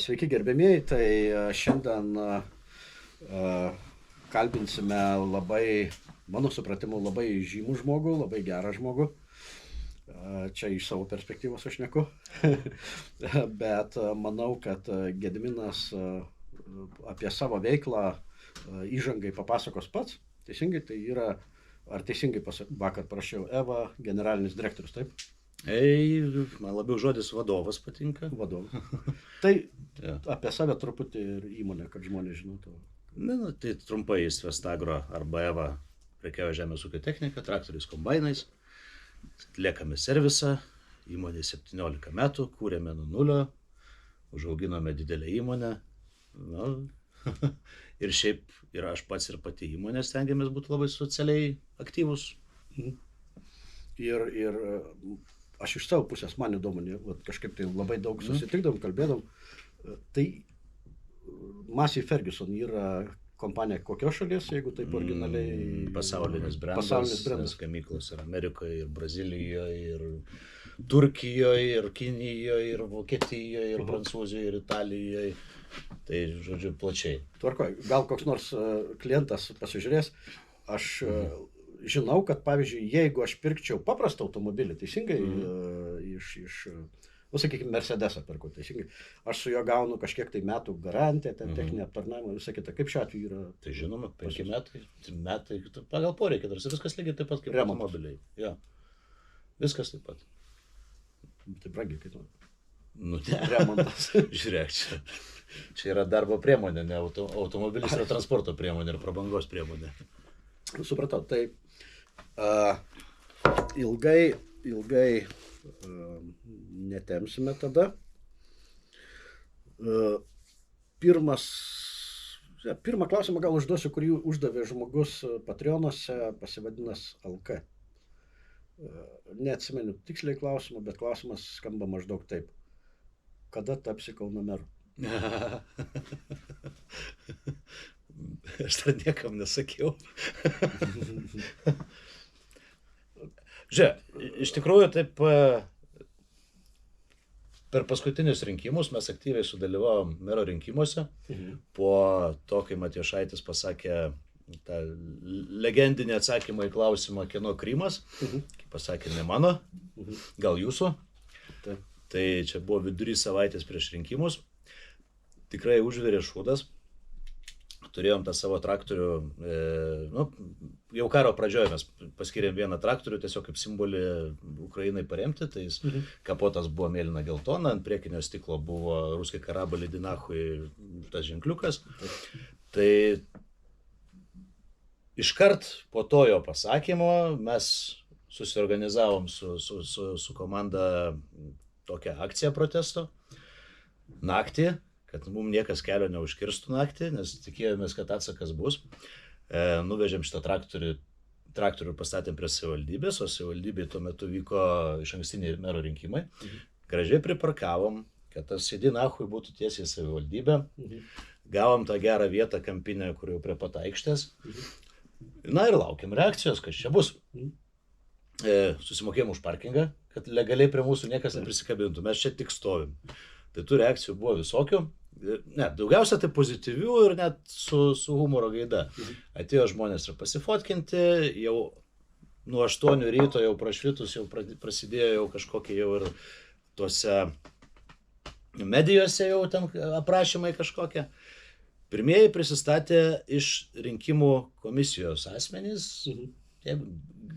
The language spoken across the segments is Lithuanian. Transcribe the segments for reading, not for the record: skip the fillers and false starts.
Sveiki gerbėmieji, tai šiandien kalbinsime labai, mano supratimu, labai žymų žmogų, labai gerą žmogų. Čia iš savo perspektyvos aš neku, bet manau, kad Gediminas apie savo veiklą įžangai papasakos pats. Teisingai, tai yra, ar teisingai vakar parašiau, EVA generalinis direktorius, taip? Man labiau žodis vadovas patinka. Vadovas. Tai apie save truputį ir įmonę, kad žmonės žinotų. Tai trumpai Svestagro arba EVA prekiauja žemės ūkio technika, traktoriais, kombainais. Atliekame servisą, įmonė 17 metų, kūrėme nuo nulio, užauginome didelę įmonę. Ir šiaip ir aš pats ir pati įmonė stengiamės būti labai socialiai aktyvus. Ir aš iš savo pusės, man įdomu, kažkaip tai labai daug susitikdom, kalbėdom. Tai Massey Ferguson yra kompanija kokios šalies, jeigu taip originaliai? Pasaulinis brandas. Nes gamyklos ir Amerikoje, ir Brazilijoje, ir Turkijoje, ir Kinijoje, ir Vokietijoje, ir Prancūzijoje, ir Italijoje. Tai, žodžiu, plačiai. Tvarkoj, gal koks nors klientas pasižiūrės, aš žinau, kad, pavyzdžiui, jeigu aš pirkčiau paprastą automobilį, teisingai, sakykime, Mercedesą perku, teisingai, aš su juo gaunu kažkiek tai metų garantiją, techninę aptarnavimą, visą kitą. Kaip šiuo atveju yra? Tai žinoma, 5 metai, pagal poreikį, tarsi viskas lygiai taip pat kaip automobiliai. Ja. Viskas taip pat. Tai brangiai kainuoja. Ne. Remontas. Žiūrėk, čia yra darbo priemonė, ne automobilis yra transporto priemonė ir prabangos priemonė. Supratau, tai ilgai netemsime tada. Pirmą klausimą gal užduosiu, kurį uždavė žmogus Patreonuose, pasivadinęs LK. Neatsimenu tiksliai klausimą, bet klausimas skamba maždaug taip. Kada tapsi Kauno meru? Aš dar niekam nesakiau. Žiūrėk, iš tikrųjų taip per paskutinius rinkimus mes aktyviai sudalyvavom mero rinkimuose. Po to, kai Matijošaitis pasakė tą legendinį atsakymą į klausimą, kieno Krymas, kaip pasakė, ne mano, gal jūsų. Tai čia buvo vidury savaitės prieš rinkimus. Tikrai užvirė šūdas. Turėjom tą savo traktorių, jau karo pradžioje mes paskyrėm vieną traktorių tiesiog kaip simbolį Ukrainai paremti, tai kapotas buvo mėlyna geltona, ant priekinio stiklo buvo Ruskiai karabalį Dinachui tas ženkliukas. Tai iškart po to jo pasakymo mes susiorganizavom su komanda tokią akciją protesto naktį, kad mums niekas kelio neužkirstų naktį, nes tikėjomės, kad atsakas bus. Nuvežėm šitą traktorių ir pastatėm prie savivaldybės, o savivaldybėje tuo metu vyko išankstiniai mero rinkimai. Gražiai priparkavom, kad tas Dinachui būtų tiesiai savivaldybė. Gavom tą gerą vietą kampinę, kur jau prie pat aikštės. Na ir laukiam reakcijos, kas čia bus. Susimokėjom už parkingą, kad legaliai prie mūsų niekas neprisikabintų. Mes čia tik stovim. Tai tų reakcijų buvo visokių. Ne, daugiausia tai pozityvių ir net su humoro gaida. Atėjo žmonės ir pasifotkinti, jau nuo 8 ryto jau prašvitus, jau prasidėjo jau kažkokie jau ir tuose medijose jau ten aprašymai kažkokie. Pirmieji prisistatė iš rinkimų komisijos asmenys.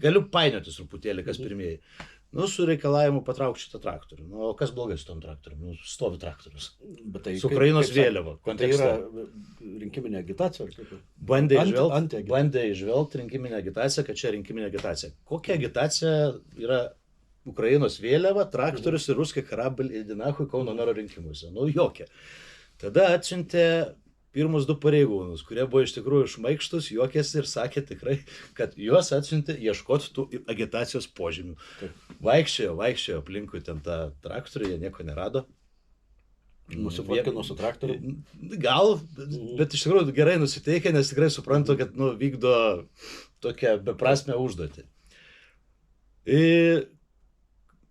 Galiu painioti truputėlį, kas pirmieji. Su reikalavimu patraukti šitą traktorių. O kas blogai su tom traktorium? Stovi traktorius. Su Ukrainos vėliava. Tai yra rinkiminė agitacija? Bandė įžvelgti rinkiminę agitaciją, kad čia rinkiminė agitacija. Kokia agitacija yra Ukrainos vėliava, traktorius ir Ruskiai karabalį Dinachui Kauno mero rinkimuose? Jokia. Tada atsiuntė pirmus 2 pareigūnus, kurie buvo iš tikrųjų šmaikštus, juokėsi ir sakė tikrai, kad juos atsiuntė ieškoti tų agitacijos požymių. Vaikščiojo aplinkui ten tą traktorių, jie nieko nerado. Nusifotkino su traktoriu? Gal, bet iš tikrųjų gerai nusiteikę, nes tikrai suprantu, kad vykdo tokią beprasmę užduotį.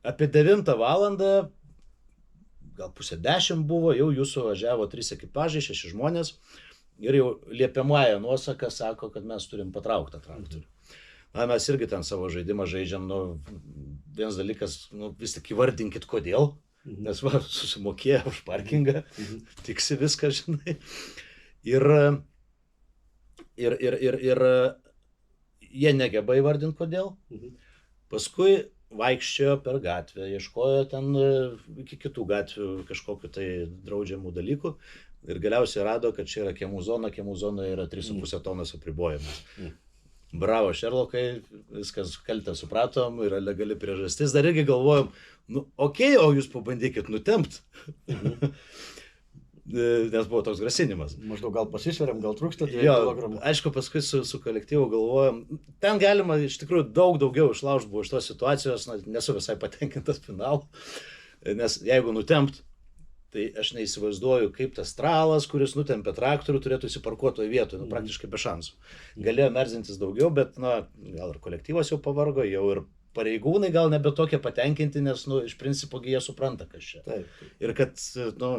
Apie 9 valandą gal 9:30 buvo, jau jūsų važiavo 3 ekipažai, 6 žmonės ir jau liepiamąją nuosaką sako, kad mes turim patrauktą traktorių. Na, mes irgi ten savo žaidimą žaidžiam, nu, vienas dalykas, nu, vis tik įvardinkit kodėl, nes va, susimokėjo už parkingą, tiksi viską, žinai. Ir jie negeba įvardinti kodėl. Paskui vaikščiojo per gatvę, ieškojo ten iki kitų gatvių kažkokiu tai draudžiamų dalykų ir galiausiai rado, kad čia yra kiemų zona yra 3,5 tonos apribojimas. Bravo, Šerlokai, viskas kaltę supratom, yra legali priežastis, dar irgi galvojom, nu, okei, o jūs pabandykit nutempt. Nes buvo toks grasinimas. Maždaug gal pasisveriam, gal trūksta 2 kilogramų. Aišku, paskui su kolektyvu galvojom, ten galima iš tikrųjų daug daugiau išlaužti buvo iš tos situacijos, nesu visai patenkintas finalu, nes jeigu nutempt, tai aš neįsivaizduoju, kaip tas tralas, kuris nutempė traktorių, turėtų įsiparkuotoje vietoje, nu, praktiškai be šansų. Galėjo merzintis daugiau, bet, na, gal ir kolektyvas jau pavargo, jau ir pareigūnai gal nebe tokie patenkinti, nes, nu, iš principo jie supranta, kas čia. Taip. Ir kad, nu,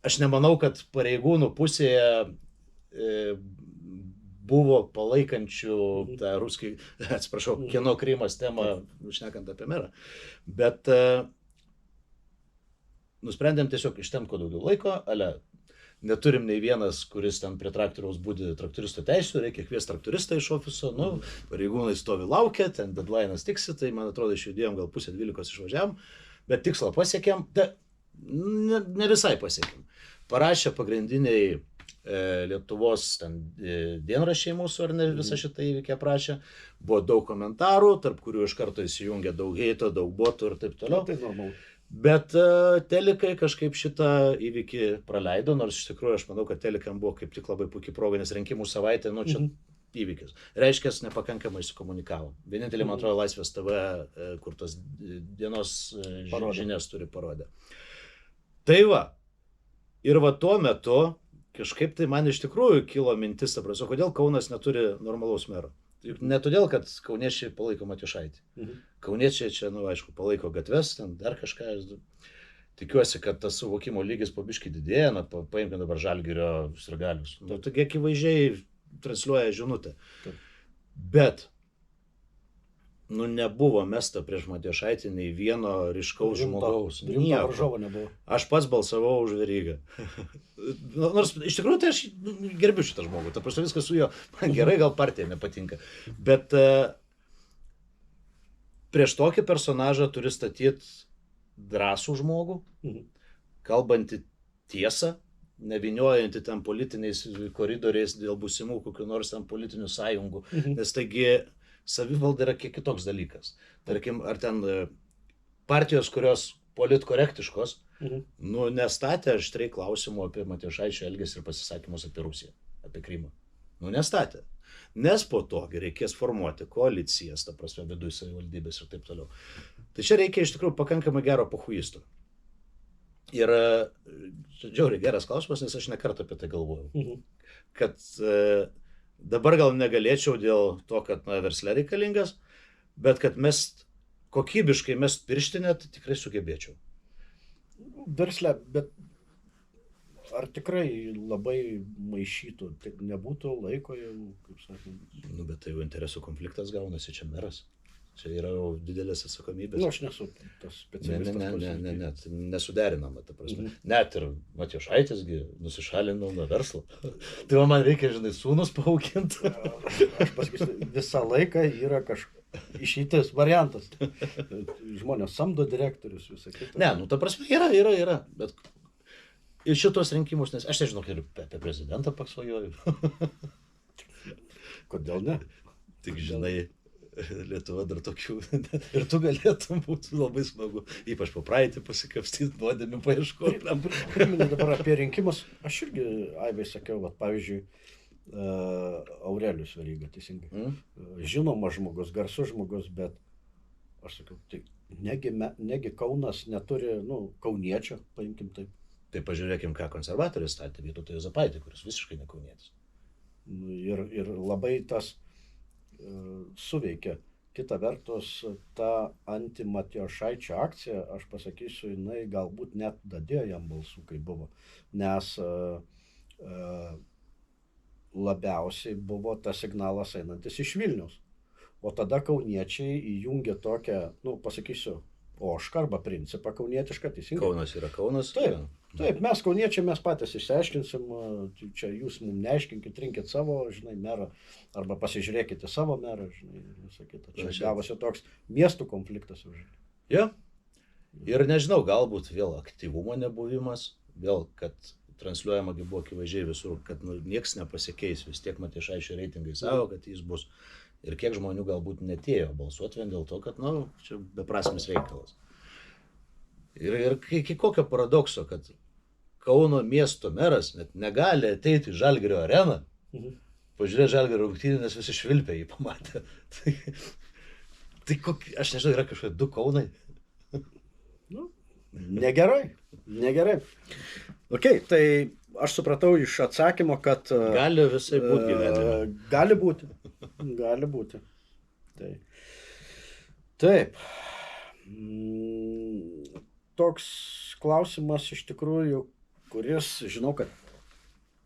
aš nemanau, kad pareigūnų pusėje buvo palaikančių tą ruskį, atsiprašau, kieno Krymas temą, šnekant apie merą. Bet nusprendėm tiesiog ištemti kuo daugiau laiko, neturim nei vienas, kuris ten prie traktoriaus būdi traktoristo teisų, reikia kviesti traktoristą iš ofiso, nu, pareigūnai stovi laukia, ten deadline'as tiksi, tai man atrodo išjudėjom gal 11:30 išvažiavam, bet tikslą pasiekėm, ne visai pasiekėm. Parašė pagrindiniai Lietuvos dienraščiai mūsų, ar ne, visą šitą įvykį aprašė. Buvo daug komentarų, tarp kurių iš karto įsijungė daug heito, daug botų ir taip toliau. Tai normalu. Bet telikai kažkaip šitą įvykį praleido, nors iš tikrųjų aš manau, kad telikam buvo kaip tik labai puikiai proga, nes rinkimų savaitė, nu čia įvykis. Reiškia, nepakankamai sukomunikavo. Vienintelį, man atrodo, Laisvės TV, kur tos dienos žinias turi parodė. Tai va. Ir va tuo metu kažkaip tai man iš tikrųjų kilo mintis, ta prasme, kodėl Kaunas neturi normalaus mero. Ne todėl, kad kauniečiai palaiko Matijošaitį. Kauniečiai čia, nu, aišku, palaiko gatves, ten dar kažką. Tikiuosi, kad tas suvokimo lygis po biškį didėja, na, paimkime dabar Žalgirio sirgalius. Nu, tokie akivaizdžiai transliuoja žinutę. Bet, nu, nebuvo mesta prieš Matijošaitį nei vieno ryškaus žmogaus. Rimto varžovo nebuvo. Aš pats balsavau už Verygą. Nors iš tikrųjų tai aš gerbiu šitą žmogų, ta prasme viskas su juo, man gerai, gal partija nepatinka. Bet prieš tokį personažą turi statyti drąsų žmogų, kalbantį tiesą, nevyniojantį ten politiniais koridoriais dėl būsimų kokių nors ten politinių sąjungų, nes taigi savivalda yra kiek kitoks dalykas. Tarkim, ar ten partijos, kurios politkorektiškos, nu, nestatė aštriai klausimų apie Matijošaičio elgesį ir pasisakymus apie Rusiją, apie Krymą. Nu, nestatė. Nes po to reikės formuoti koalicijas, ta prasme, viduje savivaldybės ir taip toliau. Tai čia reikia iš tikrųjų pakankamai gero pochuisto. Ir žiauriai geras klausimas, nes aš ne kartą apie tai galvojau. Kad dabar gal negalėčiau dėl to, kad versle reikalingas, bet kad kokybiškai mest pirštinę, tai tikrai sugebėčiau. Versle, bet ar tikrai labai maišytų, tik nebūtų laiko jau, kaip sakant. Nu, bet tai jau interesų konfliktas gaunasi, čia meras. Čia yra jau didelės atsakomybės. Nu, aš nesu tas specialistas. Ne, nesuderinama, ta prasme. Net ir Matijošaitisgi nusišalino nuo verslo. Tai man reikia, žinai, sūnus paauginti. Aš pasakysiu, visą laiką yra išeitis variantas. Žmonės samdo direktorius, visą kitą. Ne, nu, ta prasme, yra. Bet ir šitos rinkimus, nes aš nežinau, ir apie prezidentą pasvajoju. Kodėl ne? Tik žinai, Lietuva dar tokių, ir tu galėtum būti labai smagu, ypač po praeitį pasikapstyti, nuodėmių paieškoti. Priminė dabar apie rinkimus, aš irgi Aivai sakiau, vat, pavyzdžiui, Aurelijus Veryga, teisingai. Žinomas žmogus, garsus žmogus, bet aš sakiau, tai negi Kaunas neturi, nu, kauniečio, paimkim taip. Tai pažiūrėkim, ką konservatoriai statė Vytautą Juozapaitį, kuris visiškai ne kaunietis. Ir labai tas suveikia. kita vertus, ta anti-Matijošaičio akcija, aš pasakysiu, jinai galbūt net dadėjo jam balsų, kai buvo. Nes labiausiai buvo tas signalas einantis iš Vilniaus. O tada kauniečiai įjungė tokią, pasakysiu, ožką arba principą kaunietišką, teisingai. Kaunas yra Kaunas. Taip, mes kauniečiai, mes patys išsiaiškinsim, čia jūs mums neaiškinkit, rinkit savo, merą, arba pasižiūrėkite savo merą, visą kitą. Čia gavosi toks miestų konfliktas. Ja. Ir nežinau, galbūt vėl aktyvumo nebuvimas, vėl, kad transliuojama buvo akivaizdžiai visur, kad nieks nepasikeis, vis tiek Matijošaičio reitingai savo, kad jis bus. Ir kiek žmonių galbūt netėjo balsuoti vien dėl to, kad, čia beprasmis reikalas. Ir kokio paradokso, kad Kauno miesto meras net negali ateiti į Žalgirio areną, pažiūrėti Žalgirio rungtynę, nes visi švilpė jį pamatė. Tai aš nežinau, yra kažkokie du Kaunai. Negerai. Ok, tai aš supratau iš atsakymo, kad... Gali visai būti gyvenime. Gali būti. Taip. Toks klausimas iš tikrųjų, kuris, žinau, kad,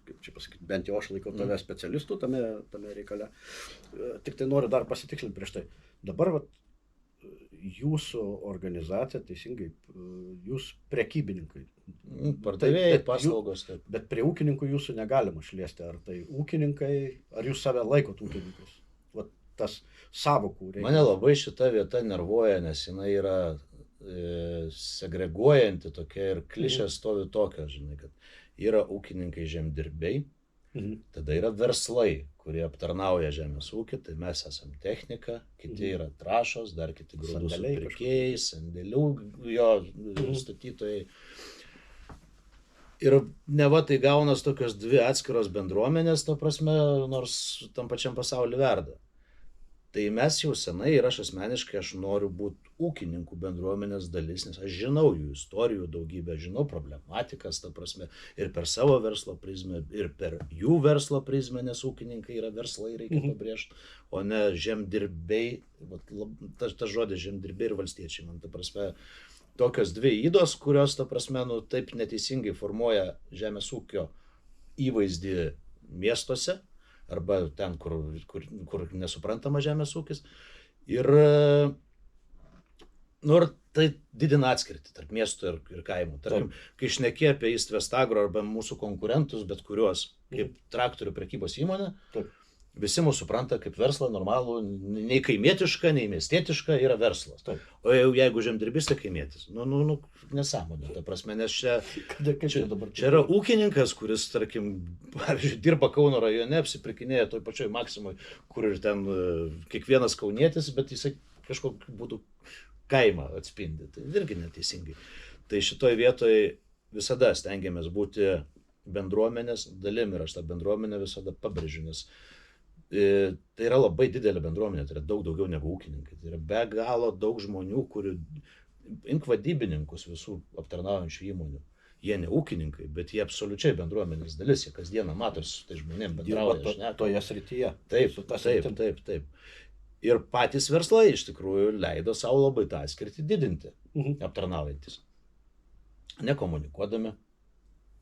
kaip čia pasakyti, bent jau aš laikau tave specialistų tame reikale. Tik tai noriu dar pasitikslinti prieš tai. Dabar jūsų organizacija, teisingai, jūs prekybininkai. Pardavėjai, paslaugos. Bet prie ūkininkų jūsų negalima šliesti. Ar tai ūkininkai, ar jūs save laikot ūkininkais? Tas savokų reikia. Mane labai šita vieta nervuoja, nes jinai yra segreguojanti tokia ir klišės stovi tokios, kad yra ūkininkai žemdirbiai, tada yra verslai, kurie aptarnauja žemės ūkį, tai mes esam technika, kiti yra trąšos, dar kiti grūdų supirkėjai, sandėlių jo statytojai. Ir neva tai gaunas tokios dvi atskiros bendruomenės, ta prasme, nors tam pačiam pasaulyje verda. Tai mes jau senai ir aš asmeniškai noriu būti ūkininkų bendruomenės dalis, nes aš žinau jų istorijų daugybę, žinau problematikas, ta prasme, ir per savo verslo prizmę, ir per jų verslo prizmę, nes ūkininkai yra verslai, reikia pabrėžti, o ne žemdirbiai, tas žodis žemdirbiai ir valstiečiai, man ta prasme, tokios dvi ydos, kurios, ta prasme, taip neteisingai formuoja žemės ūkio įvaizdį miestuose, arba ten, kur nesuprantama žemės ūkis. Ir tai didina atskirtį tarp miesto ir kaimo. Tarkim, kai šneki apie East West Agro arba mūsų konkurentus, bet kuriuos, kaip traktorių prekybos įmonė, visi mūsų supranta kaip verslą normalų, nei kaimietišką, nei miestietišką yra verslas. O jeigu žemdirbys, tai kaimietis. Nesąmonė, ta prasme, nes čia yra ūkininkas, kuris, tarkim, pavyzdžiui, dirba Kauno rajone, apsipirkinėja toj pačioj Maksimoj, kur ir ten kiekvienas kaunietis, bet jisai kažkokiu būdu kaimą atspindi. Tai irgi neteisingai. Tai šitoj vietoj visada stengiamės būti bendruomenės dalim ir aš tą bendruomenę visada pabrėžiu, nes tai yra labai didelė bendruomenė, tai yra daug daugiau negu ūkininkai. Tai yra be galo daug žmonių, kurių vadybininkus visų aptarnaujančių įmonių. Jie ne ūkininkai, bet jie absoliučiai bendruomenės dalis, jie kasdieną matosi su tai žmonėm bendrauja. Toje srityje. Taip. Ir patys verslai iš tikrųjų leido savo labai tą atskirtį didinti, aptarnaujantis. Nekomunikuodami,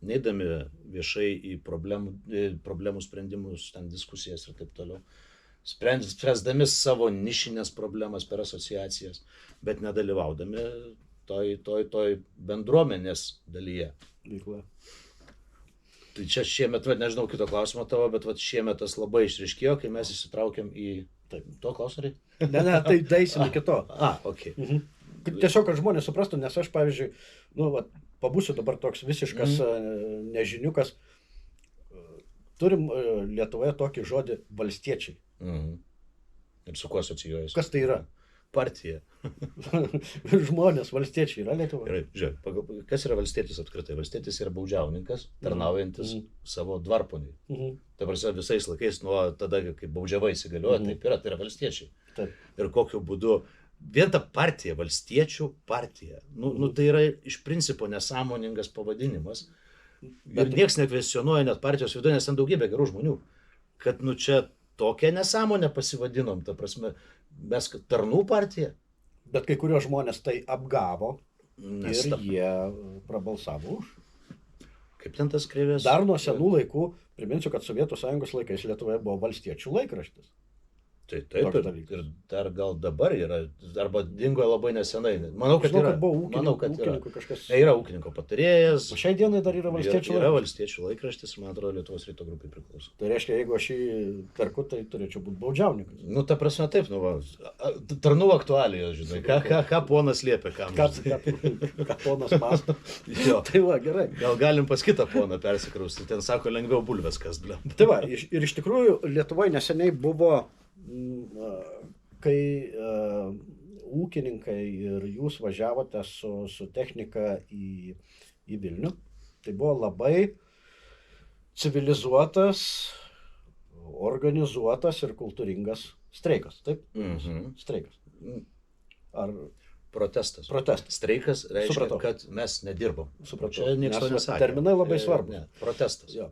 neidami viešai į problemų sprendimus, ten diskusijas ir taip toliau, spręsdami savo nišinės problemas per asociacijas, bet nedalyvaudami toj bendruomenės dalyje. Veikla. Tai čia šiemet, nežinau kito klausimo tavo, bet šiemet tas labai išryškėjo, kai mes įsitraukėm į... To klausimai? Ne, tai daisim iki to. Okay. Tiesiog, kad žmonės suprastų, nes aš, pavyzdžiui, pabūsiu dabar toks visiškas nežiniukas. Turim Lietuvoje tokį žodį valstiečiai. Ir su kuo asocijuojasi? Kas tai yra? Partija. Žmonės, valstiečiai yra Lietuvoje. Žiūrėk, kas yra valstietis apskritai? Valstietis yra baudžiauninkas, tarnaujantis savo dvarponiui. Tai prasme, visais laikais nuo tada, kai baudžiava įsigalioja, taip yra, tai yra valstiečiai. Ir kokiu būdu, vien ta partija, valstiečių partija, tai yra iš principo nesąmoningas pavadinimas. Ir nieks nekvestionuoja net partijos viduje, nes ten daugybė gerų žmonių. Kad čia tokią nesąmonę pasivadinom, ta prasme, mes tarnų partija. Bet kai kurios žmonės tai apgavo Nes ir jie prabalsavo už. Kaip ten tas kreivės? Dar nuo senų laikų, priminsiu, kad Sovietų Sąjungos laikais Lietuvoje buvo valstiečių laikraštis. Tai taip, ir dar gal dabar yra, arba dingo labai nesenai. Manau, kad Žinau, yra. kad buvo Manau, kad yra. kažkas. Yra ūkininko patarėjas. Šiai dienai dar yra valstiečių Yra laikraštis. valstiečių laikraštis, man atrodo, Lietuvos ryto grupai priklauso. Tai reiškia, jeigu aš jį perku, tai turėčiau būti baudžiauninkas. Nu, ta prasme taip, nu, va, tarnų aktualijos, žinai, ką ponas liepia, kam. Ką ponas mąsto. Jo. Tai va, gerai. Gal galim pas kitą poną persikraustyti, ten sako, lengviau bulves kas, blem. Tai va, ir iš tikrųjų Lietuvoje neseniai buvo, kai ūkininkai ir jūs važiavote su technika į Vilnių, tai buvo labai civilizuotas, organizuotas ir kultūringas streikas, taip? Streikas. Ar Protestas. Streikas reiškia, Supratau. kad mes nedirbom. Supratau. Čia nieks to Nes nesakė. terminai labai svarbus. Ne, protestas. Jo.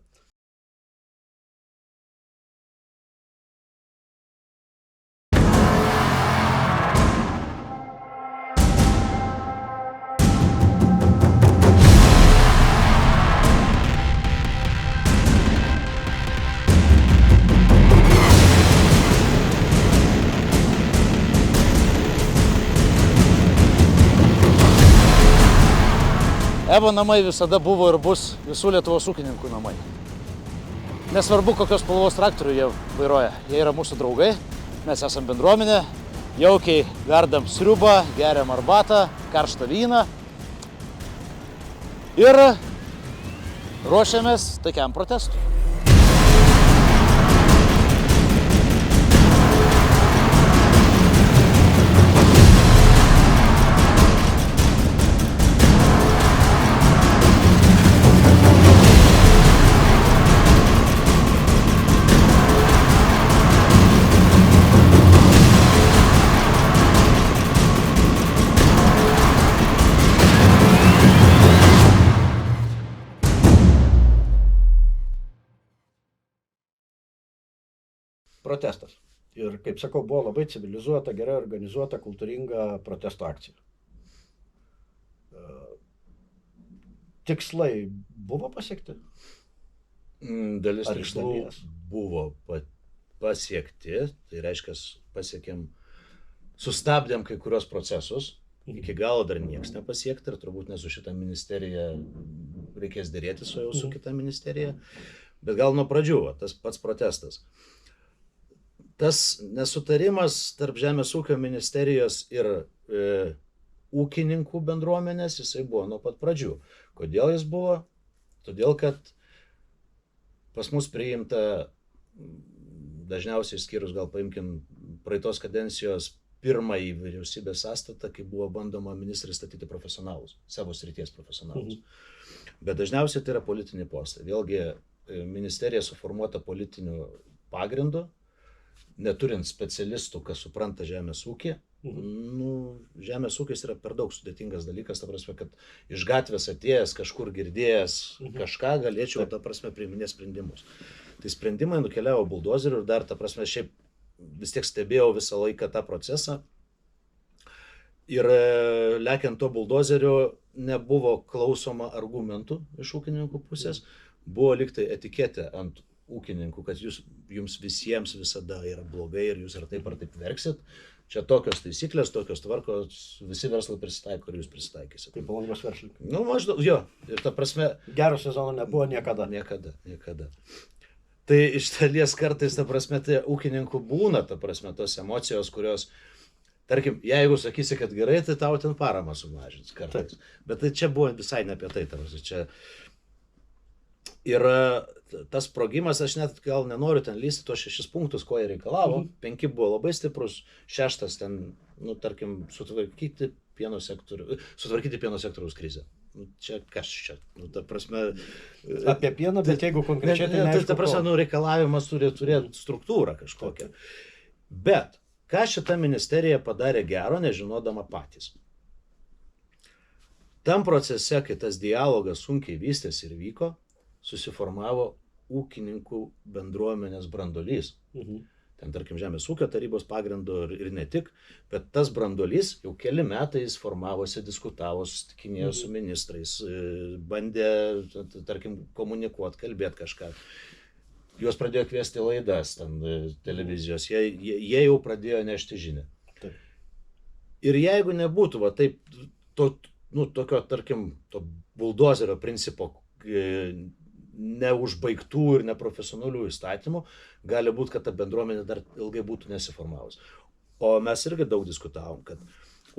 EVO namai visada buvo ir bus visų Lietuvos ūkininkų namai. Nesvarbu, kokios spalvos traktorių jie vairuoja, jie yra mūsų draugai, mes esam bendruomenė, jaukiai verdam sriubą, geriam arbatą, karštą vyną ir ruošiamės taikiam protestui. Protestas. Ir, kaip sakau, buvo labai civilizuota, gerai organizuota, kultūringa protesto akcija. Tikslai buvo pasiekti? Dalis Ar iš tikslų dalies? buvo pasiekti, tai reiškia, pasiekėm, sustabdėm kai kurios procesus, iki galo dar nieks nepasiekti ir turbūt ne su šitą ministeriją reikės dėrėtis, o jau su kita ministerija. Bet gal nuo pradžių, tas pats protestas. Tas nesutarimas tarp Žemės ūkio ministerijos ir ūkininkų bendruomenės, jisai buvo nuo pat pradžių. Kodėl jis buvo? Todėl, kad pas mus priimta, dažniausiai skyrus, gal paimkim praeitos kadencijos pirmąjį vyriausybės sąstatą, kai buvo bandoma ministrai statyti profesionalus, savo srities profesionalus. Bet dažniausiai tai yra politiniai postai. Vėlgi, ministerija suformuota politiniu pagrindu, neturint specialistų, kas supranta žemės ūkį. Žemės ūkis yra per daug sudėtingas dalykas, ta prasme, kad iš gatvės atėjęs, kažkur girdėjęs kažką, galėčiau, ta prasme, priiminėti sprendimus. Tai sprendimai nukeliavo buldozeriu ir dar, ta prasme, šiaip vis tiek stebėjau visą laiką tą procesą. Ir lekiant to buldozeriu nebuvo klausoma argumentų iš ūkininkų pusės, buvo liktai etiketė ant ūkininkų, kad jums visiems visada yra blogai ir jūs ar taip verksit. Čia tokios taisyklės, tokios tvarkos, visi verslai prisitaiko ir jūs prisitaikysit. Kaip Palangos verslininkai. Maždaug, jo. Ir ta prasme... Gero sezono nebuvo niekada. Niekada. Tai iš dalies kartais, ta prasme, tai ūkininkų būna, ta prasme, tos emocijos, kurios, tarkim, jeigu sakysi, kad gerai, tai tau ten paramą sumažins kartais. Bet tai čia buvo visai ne apie tai, tarsi čia... Ir tas sprogimas, aš net gal nenoriu ten lysti tos 6 punktus, ko jie reikalavo. 5 buvo labai stiprus, 6 ten, tarkim, sutvarkyti pieno sektoriaus krizę. Čia kas čia? Ta prasme... Apie pieną, bet jeigu konkrečiai tai neaišku. Ta prasme, reikalavimas turi turėti struktūrą kažkokią. Bet ką šita ministerija padarė gero, nežinodama patys? Tam procese, kai tas dialogas sunkiai vystėsi ir vyko, susiformavo ūkininkų bendruomenės branduolys. ten tarkim Žemės ūkio tarybos pagrindu ir ne tik, bet tas branduolys jau keli metai jis formavosi, diskutavo, susitikinėjo su ministrais, bandė, tarkim, komunikuoti, kalbėti kažką. Juos pradėjo kviesti laidas ten televizijos, jie jau pradėjo nešti žinią. Taip. Ir jeigu nebūtų va taip, tokio, tarkim, to buldozerio principo, neužbaigtų ir neprofesionalių įstatymų, gali būti, kad ta bendruomenė dar ilgai būtų nesiformavus. O mes irgi daug diskutavom, kad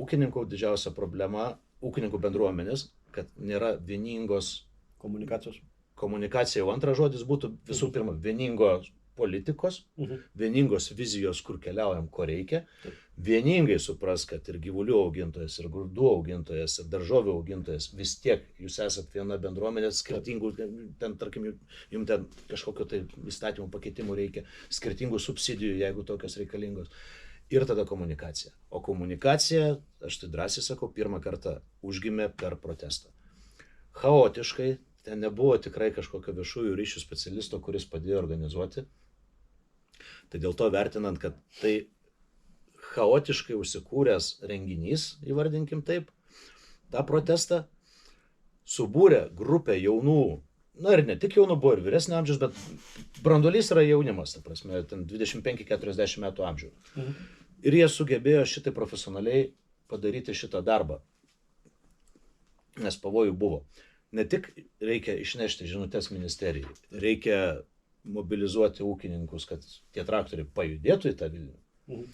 ūkininkų didžiausia problema, ūkininkų bendruomenės, kad nėra vieningos komunikacija, jau antras žodis būtų visų pirma vieningos politikos, vieningos vizijos, kur keliaujam, ko reikia, vieningai supras, kad ir gyvulių augintojas, ir grūdų augintojas, ir daržovių augintojas, vis tiek jūs esat viena bendruomenė, skirtingų, ten, tarkim, jums ten kažkokio tai įstatymų pakeitimų reikia, skirtingų subsidijų, jeigu tokios reikalingos. Ir tada komunikacija. O komunikacija, aš tai drąsiai sakau, pirmą kartą užgimė per protestą. Chaotiškai, ten nebuvo tikrai kažkokio viešųjų ryšių specialisto, kuris padėjo organizuoti. Tai dėl to vertinant, kad tai chaotiškai užsikūręs renginys, įvardinkim taip, tą protestą, subūrė grupę jaunų, ir ne tik jaunų, buvo ir vyresnio amžiaus, bet branduolys yra jaunimas, ta prasme, ten 25-40 metų amžiaus. Ir jie sugebėjo šitai profesionaliai padaryti šitą darbą, nes pavojų buvo. Ne tik reikia išnešti žinutes ministerijai, reikia mobilizuoti ūkininkus, kad tie traktoriai pajudėtų į tą Vilnių,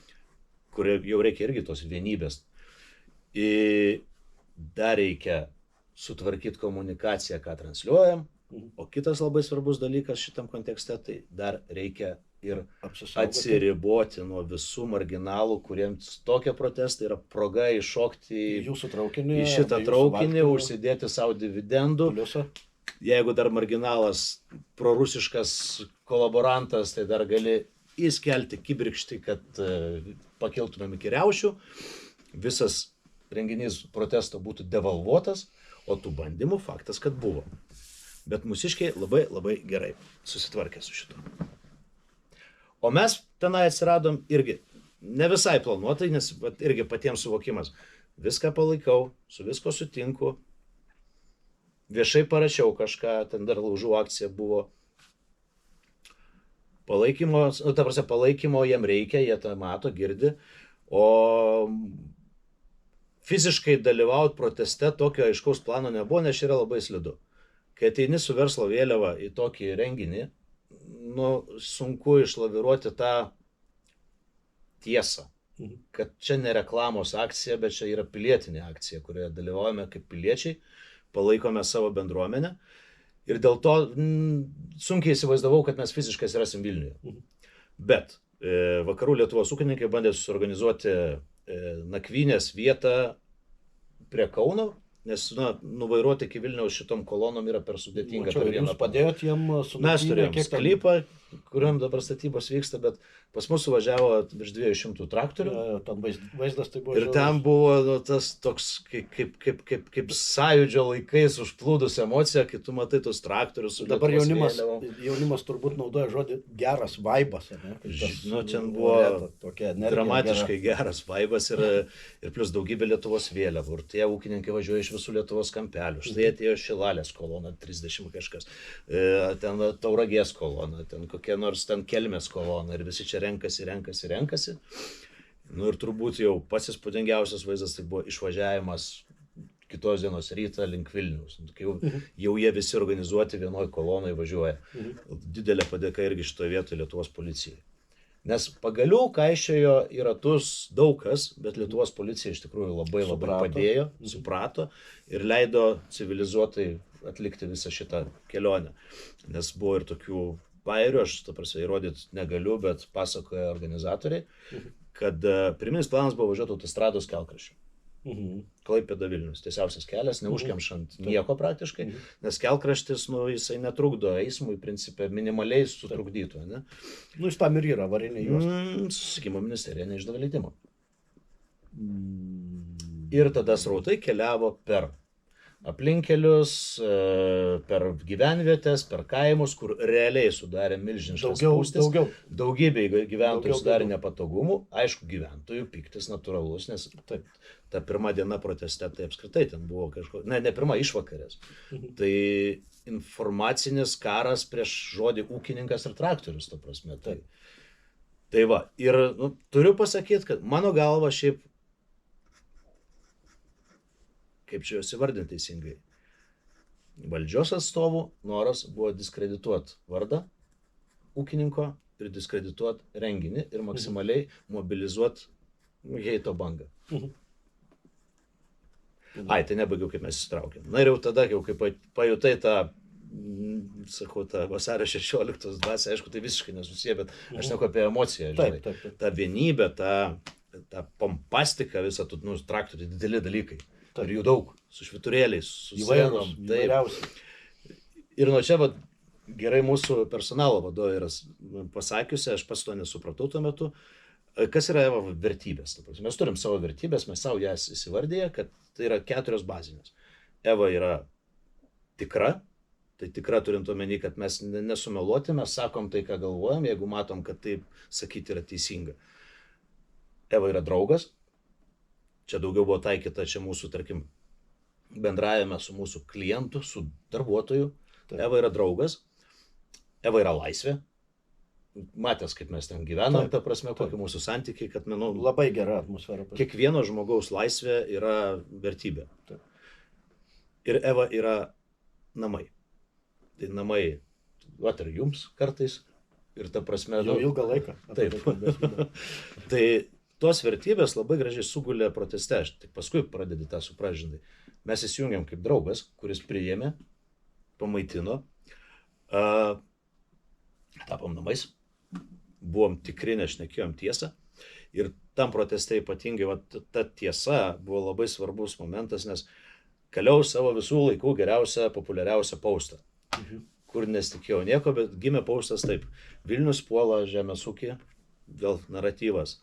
kur jau reikia irgi tos vienybės. Ir dar reikia sutvarkyti komunikaciją, ką transliuojam, o kitas labai svarbus dalykas šitam kontekste, tai dar reikia ir atsiriboti nuo visų marginalų, kuriems tokie protestai yra proga iššokti į šitą traukinį, užsidėti savo dividendų. Jeigu dar marginalas prorusiškas kolaborantas, tai dar gali įskelti kibirkštį, kad pakiltumėm iki riaušių, visas renginys protesto būtų devalvuotas, o tų bandymų faktas, kad buvo. Bet mūsiškiai labai labai gerai susitvarkė su šito. O mes tenai atsiradom irgi ne visai planuotai, nes irgi patiems suvokimas. Viską palaikau, su visko sutinku, viešai parašiau kažką, ten dar laužų akcija buvo. Palaikymo jiem reikia, jie tą mato, girdi, o fiziškai dalyvauti proteste tokio aiškaus plano nebuvo, nes yra labai slidu. Kai ateini su verslo vėliava į tokį renginį, sunku išlaviruoti tą tiesą, kad čia ne reklamos akcija, bet čia yra pilietinė akcija, kurioje dalyvaujame kaip piliečiai, palaikome savo bendruomenę. Ir dėl to sunkiai įsivaizdavau, kad mes fiziškai atsirasim Vilniuje. Bet vakarų Lietuvos ūkininkai bandė suorganizuoti nakvynės vietą prie Kauno, nes nuvairuoti iki Vilniaus šitom kolonom yra per sudėtinga. Jūs padėjot jiem su nakvynė? Mes turėjom sklypą, kuriam dabar statybos vyksta, bet pas mus suvažiavo virš 200 traktorių. Ten vaizdas tai buvo. Ir ten buvo tas toks kaip sąjūdžio laikais užplūdus emocija, kai tu matai tos traktorius su dabar jaunimas turbūt naudoja žodį geras vaibas. Ten buvo dramatiškai geras vaibas ir plus daugybė Lietuvos vėliavų. Ir tie ūkininkai važiuoja iš visų Lietuvos kampelių. Štai atėjo Šilalės kolona, 30 kažkas, ten Tauragės kolona, ten kokia nors ten Kelmės kolona ir visi čia renkasi. Ir turbūt jau pats įspūdingiausias vaizdas tai buvo išvažiavimas kitos dienos rytą link Vilniaus. Jau jie visi organizuoti vienoj kolonai važiuoja. Didelė padėka irgi šitoje vietoje Lietuvos policijai. Nes pagaliau kaišiojo į ratus daug kas, bet Lietuvos policija iš tikrųjų labai padėjo, suprato ir leido civilizuotai atlikti visą šitą kelionę. Nes buvo ir tokių bairių, aš įrodyti negaliu, bet pasakoja organizatoriai, kad pirminis planas buvo važiuoti autostrados kelkraščiu. Klaipėda Vilnius, tiesiausias kelias, neužkemšant nieko praktiškai, nes kelkraštis, jisai netrukdo eismui, principė, minimaliai sutrukdytų, ne? Jis tam ir yra avarinė juosta. Susisiekimo ministerija neišdavė leidimo. Ir tada srautai keliavo per aplinkelius, per gyvenvietės, per kaimus, kur realiai sudarė milžiniškas spūstis. Daugybė gyventojų sudarė nepatogumų. Aišku, gyventojų piktis natūralus, nes taip, ta pirma diena proteste, tai apskritai ten buvo kažko, ne pirma, išvakarės. Tai informacinis karas prieš žodį ūkininkas ir traktorius, ta prasme. Tai va, ir turiu pasakyti, kad mano galva šiaip, kaip čia juos įvardinti teisingai, valdžios atstovų noras buvo diskredituoti vardą ūkininko ir diskredituoti renginį ir maksimaliai mobilizuoti heito bangą. Ai, tai nebaigiau, kaip mes įsitraukėm. Na ir jau tada, kai pajutai tą, sakau, tą vasario 16 dvasią, aišku, tai visiškai nesusiję, bet aš neku apie emociją, žinai. Taip. Ta vienybė, ta pompastika, visą tų traktorių dideli dalykai. Ir jų daug, su švyturėliais, su sienom. Ir nuo čia gerai mūsų personalo vadovė yra pasakiusi, aš pats to nesupratau tuo metu, kas yra vertybės. Mes turim savo vertybės, mes savo jas įsivardėję, kad tai yra 4 bazinės. Eva yra tikra, tai tikra turint omeny, kad mes nesumeluoti, mes sakom tai, ką galvojam, jeigu matom, kad taip sakyti yra teisinga. Eva yra draugas. Čia daugiau buvo taikyta čia mūsų, tarkim, bendravime su mūsų klientu, su darbuotoju. Eva yra draugas. Eva yra laisvė. Matęs, kaip mes ten gyvenam, ta prasme, kokie mūsų santykiai, kad, manau, labai gera atmosfera. Kiekvieno žmogaus laisvė yra vertybė. Ir Eva yra namai. Tai namai, ir jums kartais. Ir ta prasme... Jau ilgą laiką. Taip. Tai tos vertybės labai gražiai sugulė proteste, aš tik paskui pradedi tą supražinti. Mes įsijungiam kaip draugas, kuris priėmė, pamaitino, tapom namais, buvom tikri, nešnekėjom tiesą ir tam proteste ypatingai ta tiesa buvo labai svarbus momentas, nes kaliau savo visų laikų geriausią, populiariausią paustą, kur nesitikėjau nieko, bet gimė paustas taip. Vilnius puola žemės ūkį, vėl naratyvas.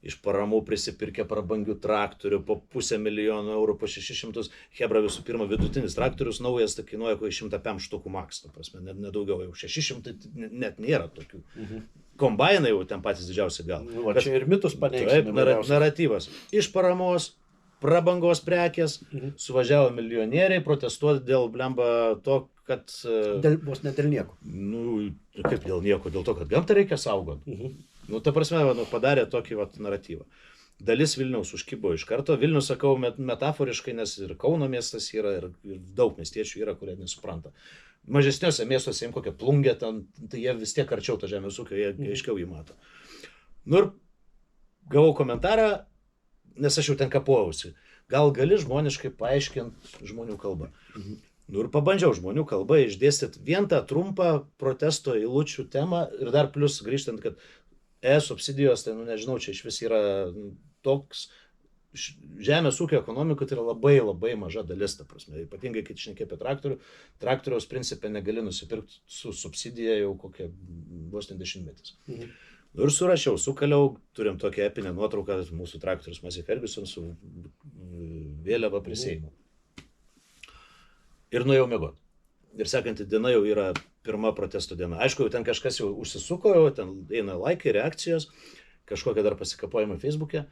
Iš paramų prisipirkė prabangių traktorių po 500 000 eurų, po 600. Hebra visų pirma, vidutinis traktorius naujas, tai kainuoja kokį 105 štukų maks, ta prasme, nedaugiau, jau 600 net nėra tokių. Kombainai jau ten patys didžiausi gal. Čia ir mitus paneigsime. Taip, naratyvas. Iš paramos, prabangos prekės, suvažiavo milijonieriai protestuoti dėl blemba to, kad... Vos ne dėl nieko. Kaip dėl nieko? Dėl to, kad gamtą reikia saugoti. Ta prasme, padarė tokį naratyvą. Dalis Vilniaus užkibo iš karto. Vilnius, sakau, metaforiškai, nes ir Kauno miestas yra, ir daug miestiečių yra, kurie nesupranta. Mažesniuose miestuose, jiems kokią plungę, tai jie vis tiek arčiau to žemės ūkio, jie aiškiau jį mato. Ir gavau komentarą, nes aš jau ten kapojausi. Gal gali žmoniškai paaiškinti žmonių kalbą. Ir pabandžiau žmonių kalbą išdėstyti vien tą trumpą protesto eilučių temą ir dar plus grįžtant, kad subsidijos, tai nežinau, čia iš vis yra toks, žemės ūkio ekonomika tai yra labai labai maža dalis, ta prasme, ypatingai, kai šnekė apie traktoriaus principę negali nusipirkti su subsidija jau kokia vos 10 metais. Ir surašiau, sukaliau, turim tokią epinę nuotrauką, mūsų traktorius Massey Ferguson su vėliava prie Seimo. Ir nuėjau miegoti. Ir sekanti diena jau yra pirma protesto diena. Aišku, ten kažkas jau užsisuko, ten eina laikai, reakcijos, kažkokie dar pasikapojimai Facebook'e.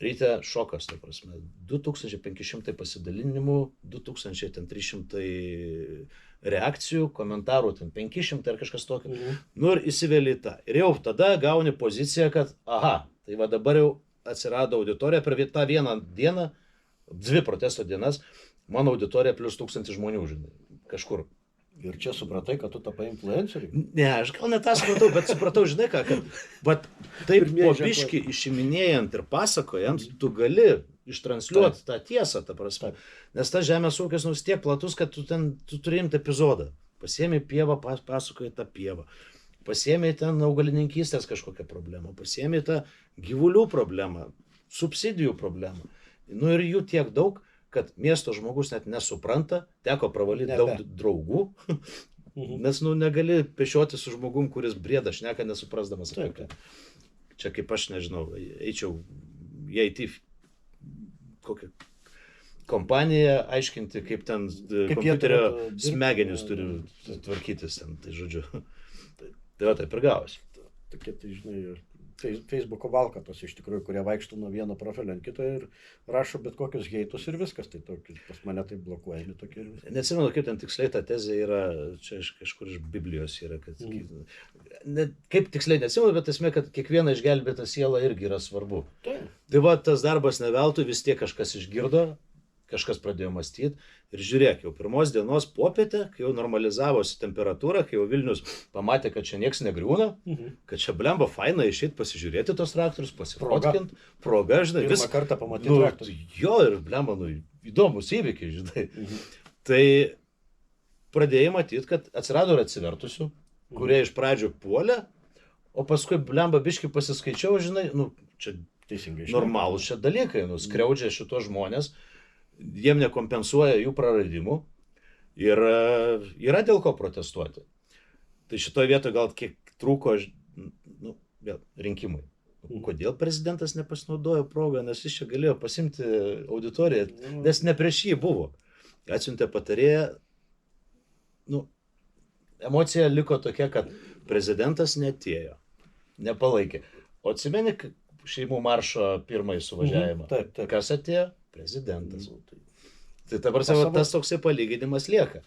Ryte šokas, ta prasme, 2500 pasidalinimų, 2300 reakcijų, komentarų, ten 500 ar kažkas tokio. Ir įsivėlė tą. Ir jau tada gauni poziciją, kad, tai va dabar jau atsirado auditorija per tą vieną dieną, 2 protesto dienas, mano auditorija plus 1000 žmonių, žinai, kažkur. Ir čia supratai, kad tu tapai influenceriu? Ne, aš gal ne tą supratau, bet supratau, žinai ką, kad taip po biškį išiminėjant ir pasakojant, tu gali ištransliuoti tą tiesą, ta prasme. Nes ta žemės ūkis vis tiek platus, kad tu turi imti epizodą. Pasiėmė pievą, pasakoji tą pievą. Pasiėmė ten augalininkystės kažkokią problemą. Pasiėmė tą gyvulių problemą, subsidijų problemą. Ir jų tiek daug, kad miesto žmogus net nesupranta, teko pravalyti daug draugų, nes negali pešioti su žmogum, kuris briedą šneka nesuprasdamas. Čia kaip aš nežinau, eičiau į IT kokią kompaniją aiškinti, kaip ten jie kompiuterio turėtų dirbti. smegenys turi tvarkytis ten, tai žodžiu. Tai taip ir gavosi. Tokie, tai žinai, Facebook'o valkatos iš tikrųjų, kurie vaikšto nuo vieno profilio ant kito ir rašo bet kokius heitus ir viskas, tai tokie, pas mane tai blokuojami tokie ir viskas. Neatsimenu, kaip ten tiksliai ta tezė yra, čia kažkur iš Biblijos yra, kad... Kaip tiksliai neatsimenu, bet esmė, kad kiekviena išgelbėta siela irgi yra svarbu. Tai va, tas darbas neveltui, vis tiek kažkas išgirdo, kažkas pradėjo mąstyti ir žiūrėk, jau pirmos dienos popietę, kai jau normalizavosi temperatūra, kai jau Vilnius pamatė, kad čia nieks negriūna, kad čia blemba faina išeiti pasižiūrėti tos traktorius, pasifotkint, proga, žinai, Pirmą kartą pamatyti traktorius. Jo, ir blemba, įdomus įvykiai, žinai. Tai pradėjai matyti, kad atsirado ir atsivertusių, kurie iš pradžių puolė, o paskui blemba biški pasiskaičiau, žinai, čia Teisingai, normalūs čia dalykai, skriaudžia šitos žmonės, jiem nekompensuoja jų praradimų ir yra dėl ko protestuoti. Tai šitoje vietoje gal kiek trūko vėl rinkimai. Kodėl prezidentas nepasinaudojo progą, nes jis čia galėjo pasimti auditoriją, nes ne prieš jį buvo. Atsiuntė patarėją, emocija liko tokia, kad prezidentas neatėjo, nepalaikė. O atsimeni šeimų maršo pirmąjį suvažiavimą? Taip. Kas atėjo? Prezidentas. Tai dabar tas toksai palyginimas lieka.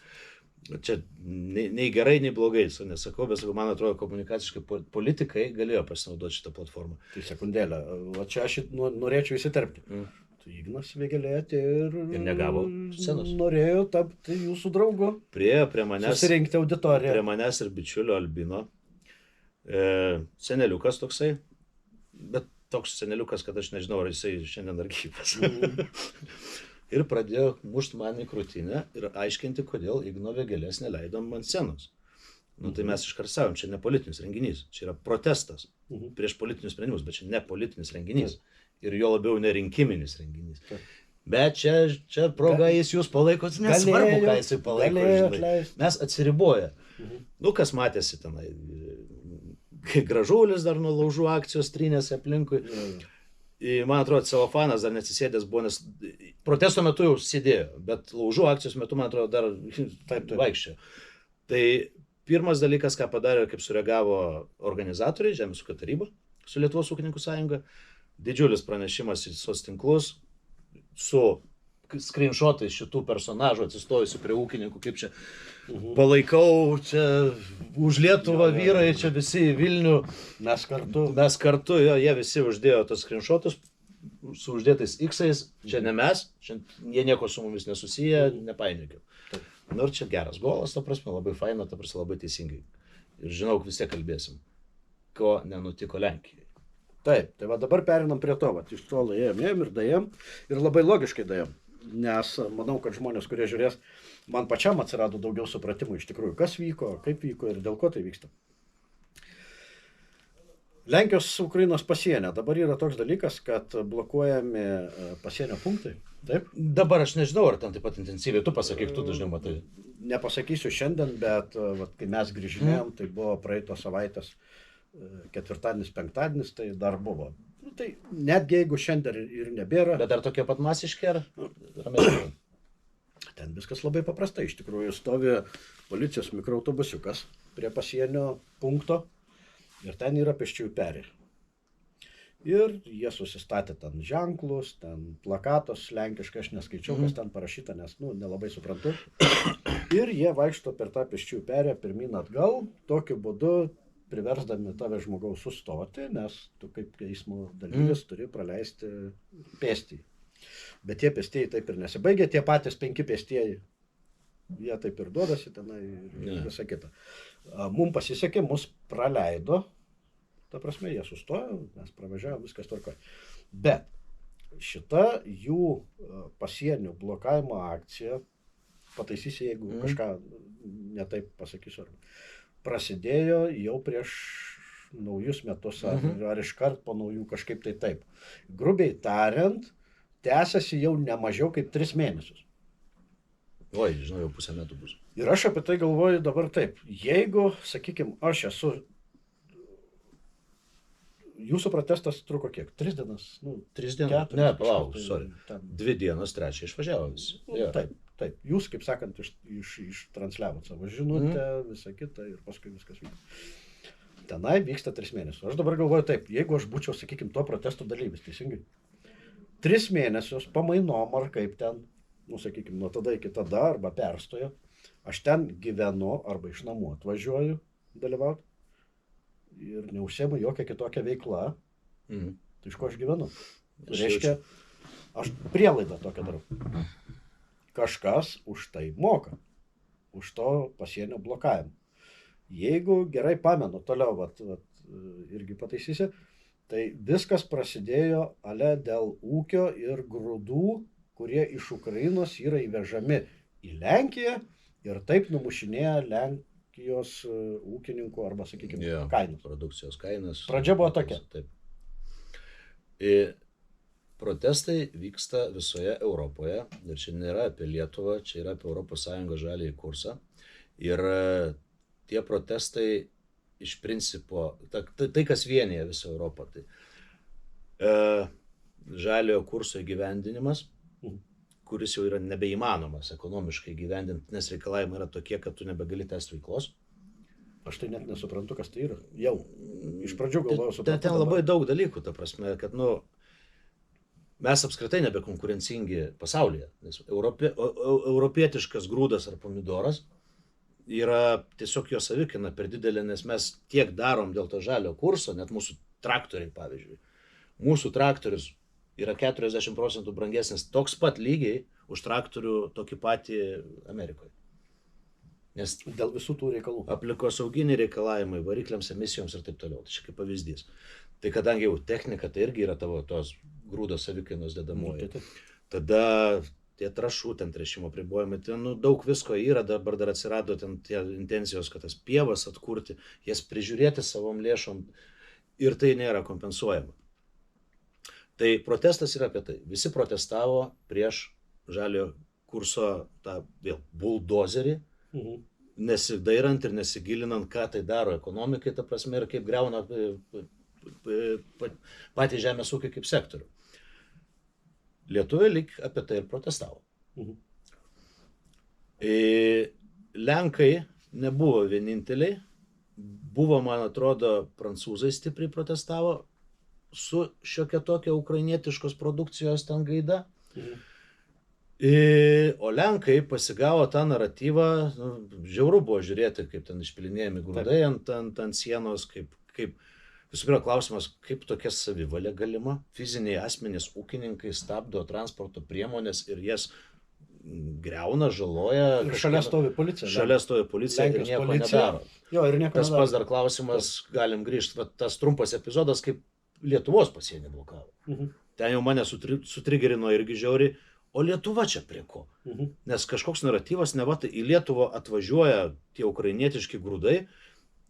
Čia nei gerai, nei blogai, nesakau, bet man atrodo, komunikaciškai politikai galėjo pasinaudoti šitą platformą. Tai sekundėlę, o čia aš norėčiau įsiterpti. Tai Ignas Vėgėlė atėjo ir negavo scenos. Norėjo tapti jūsų draugu. Priėjo prie manęs. Susirinkti auditoriją. Prie manęs ir bičiulio Albino. Seneliukas toksai, bet toks seneliukas, kad aš nežinau, ar jisai šiandien dar gyvas. Ir pradėjo mušti man į krūtinę ir aiškinti, kodėl Igno Vėgėlės neleidom man scenos. Tai mes iškarsavom, čia ne politinis renginys, čia yra protestas prieš politinius sprendimus, bet čia ne politinis renginys. Ir jo labiau nerinkiminis renginys. Bet čia proga jūs palaikot, nesvarbu, ką jisai palaiko. Mes atsiriboję. Kas matėsi tenai. Kai Gražulis dar nuo laužų akcijos trynėsi aplinkui. Man atrodo, celofanas dar neatsisėdęs buvo, nes protesto metu jau sėdėjo, bet laužų akcijos metu, man atrodo, dar vaikščiojo. Tai pirmas dalykas, ką padarė, kaip sureagavo organizatoriai, Žemės ūkio taryba su Lietuvos ūkininkų sąjunga, didžiulis pranešimas į soc tinklus su screenshotais šitų personažų atsistojusių prie ūkininkų, kaip čia palaikau, čia už Lietuvą vyrai, čia visi į Vilnių. Mes kartu, jie visi uždėjo tos screenshotus su uždėtais X-ais, čia ne mes, jie nieko su mumis nesusiję, nepainiokime. Ir čia geras golas, ta prasme, labai faina, ta prasme, labai teisingai. Ir žinau, vis tiek kalbėsim, ko nenutiko Lenkijai. Taip, tai va dabar perinam prie to, iš to ėjom ir daėjom, ir labai logiškai daėjom, nes manau, kad žmonės, kurie žiūrės, man pačiam atsirado daugiau supratimų iš tikrųjų, kas vyko, kaip vyko ir dėl ko tai vyksta. Lenkijos Ukrainos pasienė, dabar yra toks dalykas, kad blokuojami pasienio punktai, taip? Dabar aš nežinau, ar ten taip pat intensyviai, tu pasakyk, tu dažniau matai. Nepasakysiu šiandien, bet kai mes grįžinėjom, tai buvo praeitos savaitės ketvirtadienis, penktadienis, tai dar buvo. Tai netgi jeigu šiandien ir nebėra. Bet ar tokie pat masiški, ar ramiai? Ten viskas labai paprastai. Iš tikrųjų stovi policijos mikroautobusiukas prie pasienio punkto ir ten yra pėsčiųjų perėja. Ir jie susistatė ten ženklus, ten plakatos lenkiškai, aš neskaičiau, kas ten parašyta, nes nelabai suprantu. Ir jie vaikšto per tą pėsčiųjų perėją pirmyn atgal, tokiu būdu priversdami tave žmogaus sustoti, nes tu kaip eismo dalyvis turi praleisti pėstįjį. Bet tie pėstieji taip ir nesibaigia, tie patys 5 pėstieji, jie taip ir duodasi tenai ir visa kita. Mums pasisekė, mus praleido, ta prasme, jie sustojo, mes pravažiavom, viskas tvarkoja. Bet šita jų pasienio blokavimo akcija, pataisysi, jeigu kažką netaip pasakysiu, prasidėjo jau prieš naujus metus, ar iškart po naujų kažkaip tai taip. Grubiai tariant, tęsiasi jau ne mažiau kaip 3 mėnesius. Oi, žinau, jau pusę metų bus. Ir aš apie tai galvoju dabar taip. Jeigu, sakykime, aš esu jūsų protestas truko kiek? 3 dienas? 3 dienas. 4, Ne, kažkas palauk, tai sorry. ten. 2 dienas, 3 išvažiavo visi. Jo. Taip. Jūs, kaip sakant, ištransliavot savo žinutę, visą kitą ir paskui viskas vyko. Tenai vyksta 3 mėnesius. Aš dabar galvoju taip, jeigu aš būčiau, sakykime, to protesto dalyvis, teisingai. 3 mėnesius pamainom ar kaip ten, sakykime, nuo tada iki tada arba perstojo, aš ten gyvenu arba iš namų atvažiuoju dalyvauti ir neužsiemu jokią kitokią veiklą. Tai iš ko aš gyvenu? Reiškia, aš prielaidą tokią darau. Kažkas už tai moka, už to pasienio blokavimą. Jeigu gerai pamenu, toliau irgi pataisysi, tai viskas prasidėjo dėl ūkio ir grūdų, kurie iš Ukrainos yra įvežami į Lenkiją ir taip numušinėja Lenkijos ūkininkų arba, sakykime, kainas. Produkcijos kainas. Pradžia buvo tokia. Taip. Protestai vyksta visoje Europoje ir čia nėra apie Lietuvą, čia yra apie ES žaliąjį kursą. Ir tie protestai iš principo, tai kas vienyje visą Europą, tai žaliojo kurso įgyvendinimas, kuris jau yra nebeįmanomas ekonomiškai įgyvendinti, nes reikalavimai yra tokie, kad tu nebegali tęsti veiklos. Aš tai net nesuprantu, kas tai yra. Jau iš pradžių galvojau suprantu. Ten labai daug dalykų, ta prasme, kad mes apskritai nebekonkurencingi pasaulyje, nes europietiškas grūdas ar pomidoras yra tiesiog jo savikaina per didelė, nes mes tiek darom dėl to žalio kurso, net mūsų traktoriai, pavyzdžiui. Mūsų traktorius yra 40% brangesnis, toks pat lygiai už traktorių tokį patį Amerikoje. Nes dėl visų tų reikalų. Aplinkosauginiai reikalavimai, varikliams, emisijoms ir taip toliau. Tai čia kaip pavyzdys. Tai kadangi jau technika, tai irgi yra tavo tos grūdo savikainos dedamoji. Tada tie trąšų, ten tręšimo apribojimai, ten daug visko yra, dabar dar atsirado ten tie intencijos, kad tas pievas atkurti, jas prižiūrėti savom lėšom ir tai nėra kompensuojama. Tai protestas yra apie tai. Visi protestavo prieš žaliojo kurso tą vėl buldozerį, nesidairant ir nesigilinant, ką tai daro ekonomikai, ta prasme, ir kaip greuna patį žemės ūkį kaip sektorių. Lietuviai lyg apie tai ir protestavo. Lenkai nebuvo vieninteliai, buvo, man atrodo, prancūzai stipriai protestavo su šiokia tokia ukrainietiškos produkcijos ten gaida. O Lenkai pasigavo tą naratyvą, žiauru buvo žiūrėti, kaip ten išpilinėjami grūdai ant sienos, kaip visų pirma klausimas, kaip tokia savivalė galima, fiziniai asmenys, ūkininkai stabdo transporto priemonės ir jas greuna, žaloja. Ir šalia stovi policija. Šalia stovi policija ir nieko nedaro. Jo, ir nieko tas nedaro. Pas dar klausimas, galim grįžti, tas trumpas epizodas, kaip Lietuvos pasienį blokavo. Ten jau mane sutrigerino irgi žiauriai. O Lietuva čia prie ko? Nes kažkoks naratyvas, neva tai į Lietuvą atvažiuoja tie ukrainietiški grūdai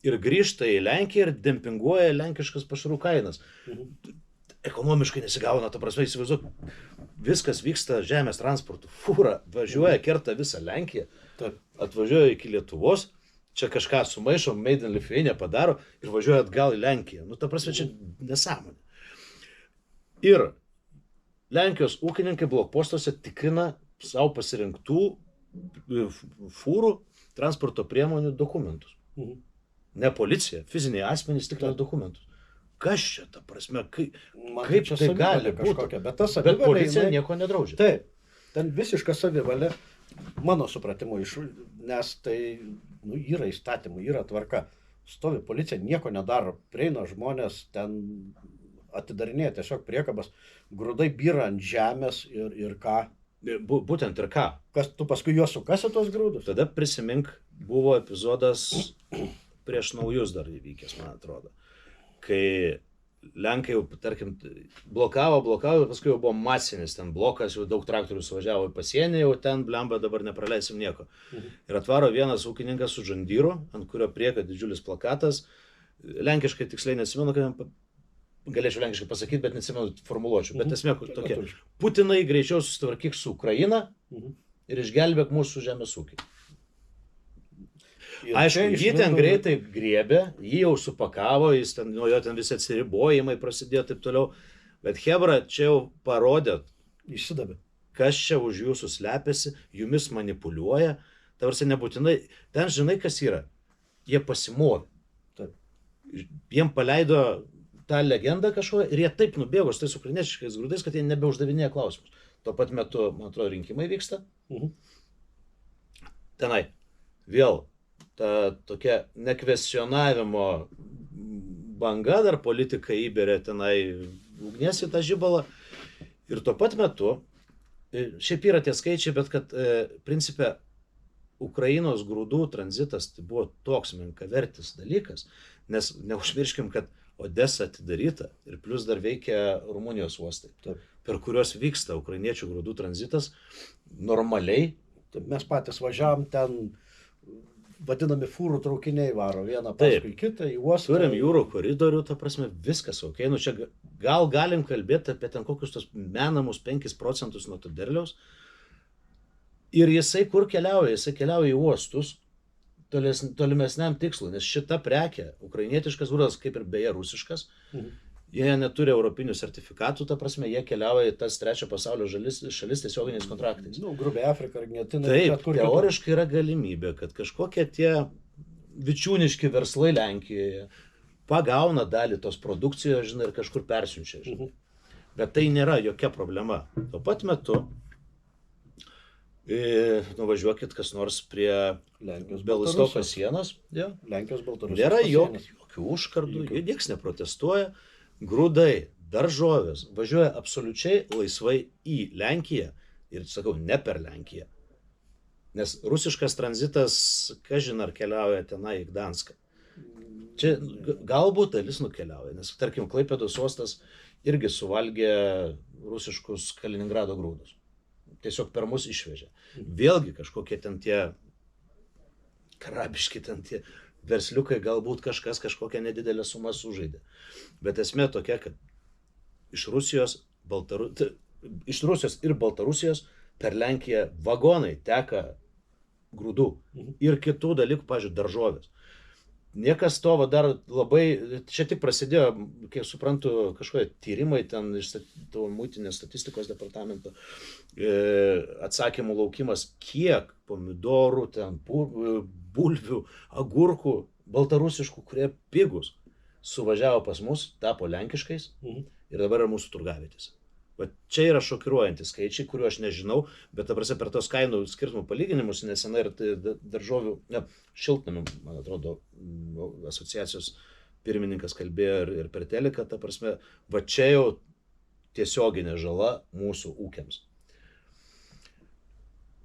ir grįžta į Lenkiją ir dempinguoja lenkiškas pašarų kainas. Ekonomiškai nesigauna, ta prasme, įsivaizduok, viskas vyksta žemės transportu. Fūra važiuoja, kerta visą Lenkiją, atvažiuoja iki Lietuvos, čia kažką sumaišo, Made in Lithuania padaro ir važiuoja atgal į Lenkiją. Ta prasme, čia nesąmonė. Ir Lenkijos ūkininkai blokpostuose tikrina savo pasirinktų fūrų transporto priemonių dokumentus. Ne policija, fiziniai asmenys tikrina dokumentus. Kas čia, ta prasme, kaip tai gali būti? Bet policija nieko nedraudžia. Taip, ten visiška savivalė, mano supratimu, nes tai yra įstatymų, yra tvarka. Stovi policija, nieko nedaro, prieina žmonės, ten atidarinėja tiesiog priekabas, grūdai byra ant žemės ir ką? Būtent ir ką? Tu paskui juos sukasi tos grūdus? Tada prisimink, buvo epizodas prieš naujus dar įvykęs, man atrodo. Kai Lenkai jau, tarkim, blokavo, paskui jau buvo masinis ten blokas, jau daug traktorių suvažiavo į pasienį, jau ten blemba dabar nepraleisim nieko. Ir atvaro vienas ūkininkas su žandyru, ant kurio prieka didžiulis plakatas. Lenkiškai tiksliai nesimenu, galėčiau lenkiškai pasakyti, bet nesimenu formuluočių. Bet esmė tokia. Putinai greičiau susitvarkyk su Ukraina ir išgelbėk mūsų žemės ūkį. Ir Aišku, čia jį ten išlindo- greitai griebė, jį jau supakavo, jis ten, nuo jo ten visi atsiribojimai prasidėjo taip toliau. Bet Hebra čia jau parodė, Išsidavė. kas čia už jūsų slepiasi, jumis manipuliuoja. Tavarsi nebūtinai, ten žinai, kas yra. Jie pasimovė. Taip. Jiem paleido tą legendą kažkokią ir jie taip nubėgo su tais ukrainiečiais grūdais, kad jie nebeuždavinėja klausimus. Tuo pat metu, man atrodo, rinkimai vyksta. Tenai vėl ta tokia nekvestionavimo banga, dar politika įberė tenai ugnies į tą žibalą. Ir tuo pat metu, šiaip yra tie skaičiai, bet kad principe Ukrainos grūdų tranzitas tai buvo toks menkavertis dalykas, nes neužmirškim, kad Odesa atidaryta ir plus dar veikia Rumunijos uostai, Taip. per kuriuos vyksta ukrainiečių grūdų tranzitas normaliai. Taip, mes patys važiavam ten, vadinami fūrų traukiniai varo vieną paskui kitą į uostą. Turim jūrų koridorių, ta prasme, viskas ok. Nu čia gal galim kalbėti apie ten kokius tos menamus 5% nuo to derliaus. Ir jisai kur keliauja? Jisai keliauja į uostus tolimesniam tikslui, nes šita prekė, ukrainietiškas grūdas, kaip ir beje rusiškas, jie neturi europinių sertifikatų, ta prasme, jie keliauja į tas trečio pasaulio šalis tiesioginiais kontraktais. Grubiai Afrika, Argentina. Taip, teoriškai yra galimybė, kad kažkokie tie vičiūniški verslai Lenkijoje pagauna dalį tos produkcijos, žinai, ir kažkur persiunčia. Bet tai nėra jokia problema. Tuo pat metu nuvažiuokit kas nors prie Bialystoko sienos. Ja. Lenkijos, Baltarusijos. Nėra jokių užkardų, niekas neprotestuoja. Grūdai, daržovės važiuoja absoliučiai laisvai į Lenkiją ir, sakau, ne per Lenkiją. Nes rusiškas tranzitas, kažin ar keliauja tenai į Gdanską. Čia galbūt dalis nukeliauja, nes, tarkim, Klaipėdos uostas irgi suvalgė rusiškus Kaliningrado grūdus. Tiesiog per mus išvežė. Vėlgi kažkokie ten tie karabiški ten tie versliukai, galbūt kažkokią nedidelę sumą sužaidė. Bet esmė tokia, kad iš Rusijos ir Baltarusijos per Lenkiją vagonai teka grūdų ir kitų dalykų, pavyzdžiui, daržovės. Niekas to dar labai, čia tik prasidėjo, kiek suprantu, kažkokie tyrimai ten iš muitinės statistikos departamento, atsakymų laukimas, kiek pomidorų, ten bulvių, agurkų, baltarusiškų, kurie pigus, suvažiavo pas mus, tapo lenkiškais ir dabar yra mūsų turgavietėse. Va čia yra šokiruojantys skaičiai, kuriuo aš nežinau, bet ta prasme per tos kainų skirtumų palyginimus nesenai ir daržovių, šiltnamių, man atrodo, asociacijos pirmininkas kalbėjo ir per teliką, ta prasme, va čia jau tiesioginė žala mūsų ūkiams.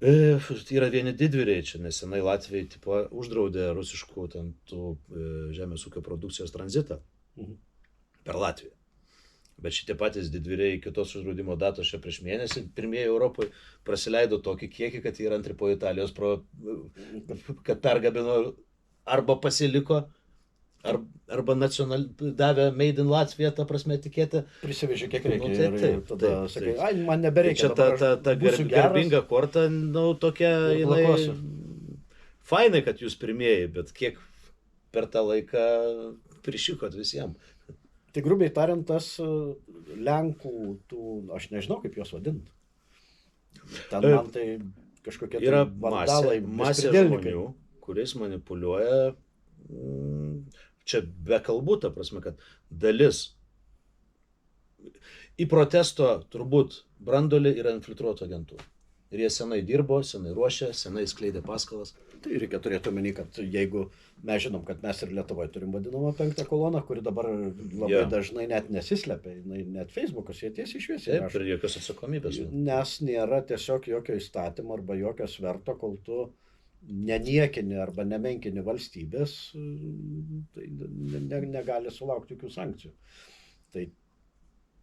Tai yra vieni didvyriai, čia nesenai Latvijai tipo uždraudė rusiškų ten tų žemės ūkio produkcijos tranzitą per Latviją. Bet šitie patys didvyriai kitos uždraudimo datos čia prieš mėnesį, pirmieji Europoje prasileido tokį kiekį, kad jie yra antri po Italijos, kad pergabino arba pasiliko, arba davė Made in Latvija, ta prasme, etiketę. Prisivežė kiek reikia. Taip, tada sakai, ai, man nebereikia. Čia ta garbinga korta, tokia, jinai, fainai, kad jūs pirmieji, bet kiek per tą laiką prišykot visiems. Tai grubiai tariant, tas Lenkų, aš nežinau, kaip juos vadinti. Ten man tai kažkokie yra vandalai, masė žmonių, kuriais manipuliuoja, čia be kalbų, ta prasme, kad dalis į protesto turbūt brandolį yra infiltruotų agentų. Ir jie senai dirbo, senai ruošė, senai skleidė paskalas. Tai reikia turėti omeny, kad jeigu mes žinom, kad mes ir Lietuvoje turim vadinamą penktą koloną, kuri dabar labai dažnai net nesislepia, net Facebookas jie tiesiai šviesiai. Taip, ir jokios atsakomybės. Nes nėra tiesiog jokio įstatymo arba jokio sverto, kol tu neniekini arba nemenkini valstybės, tai negali sulaukti jokių sankcijų. Tai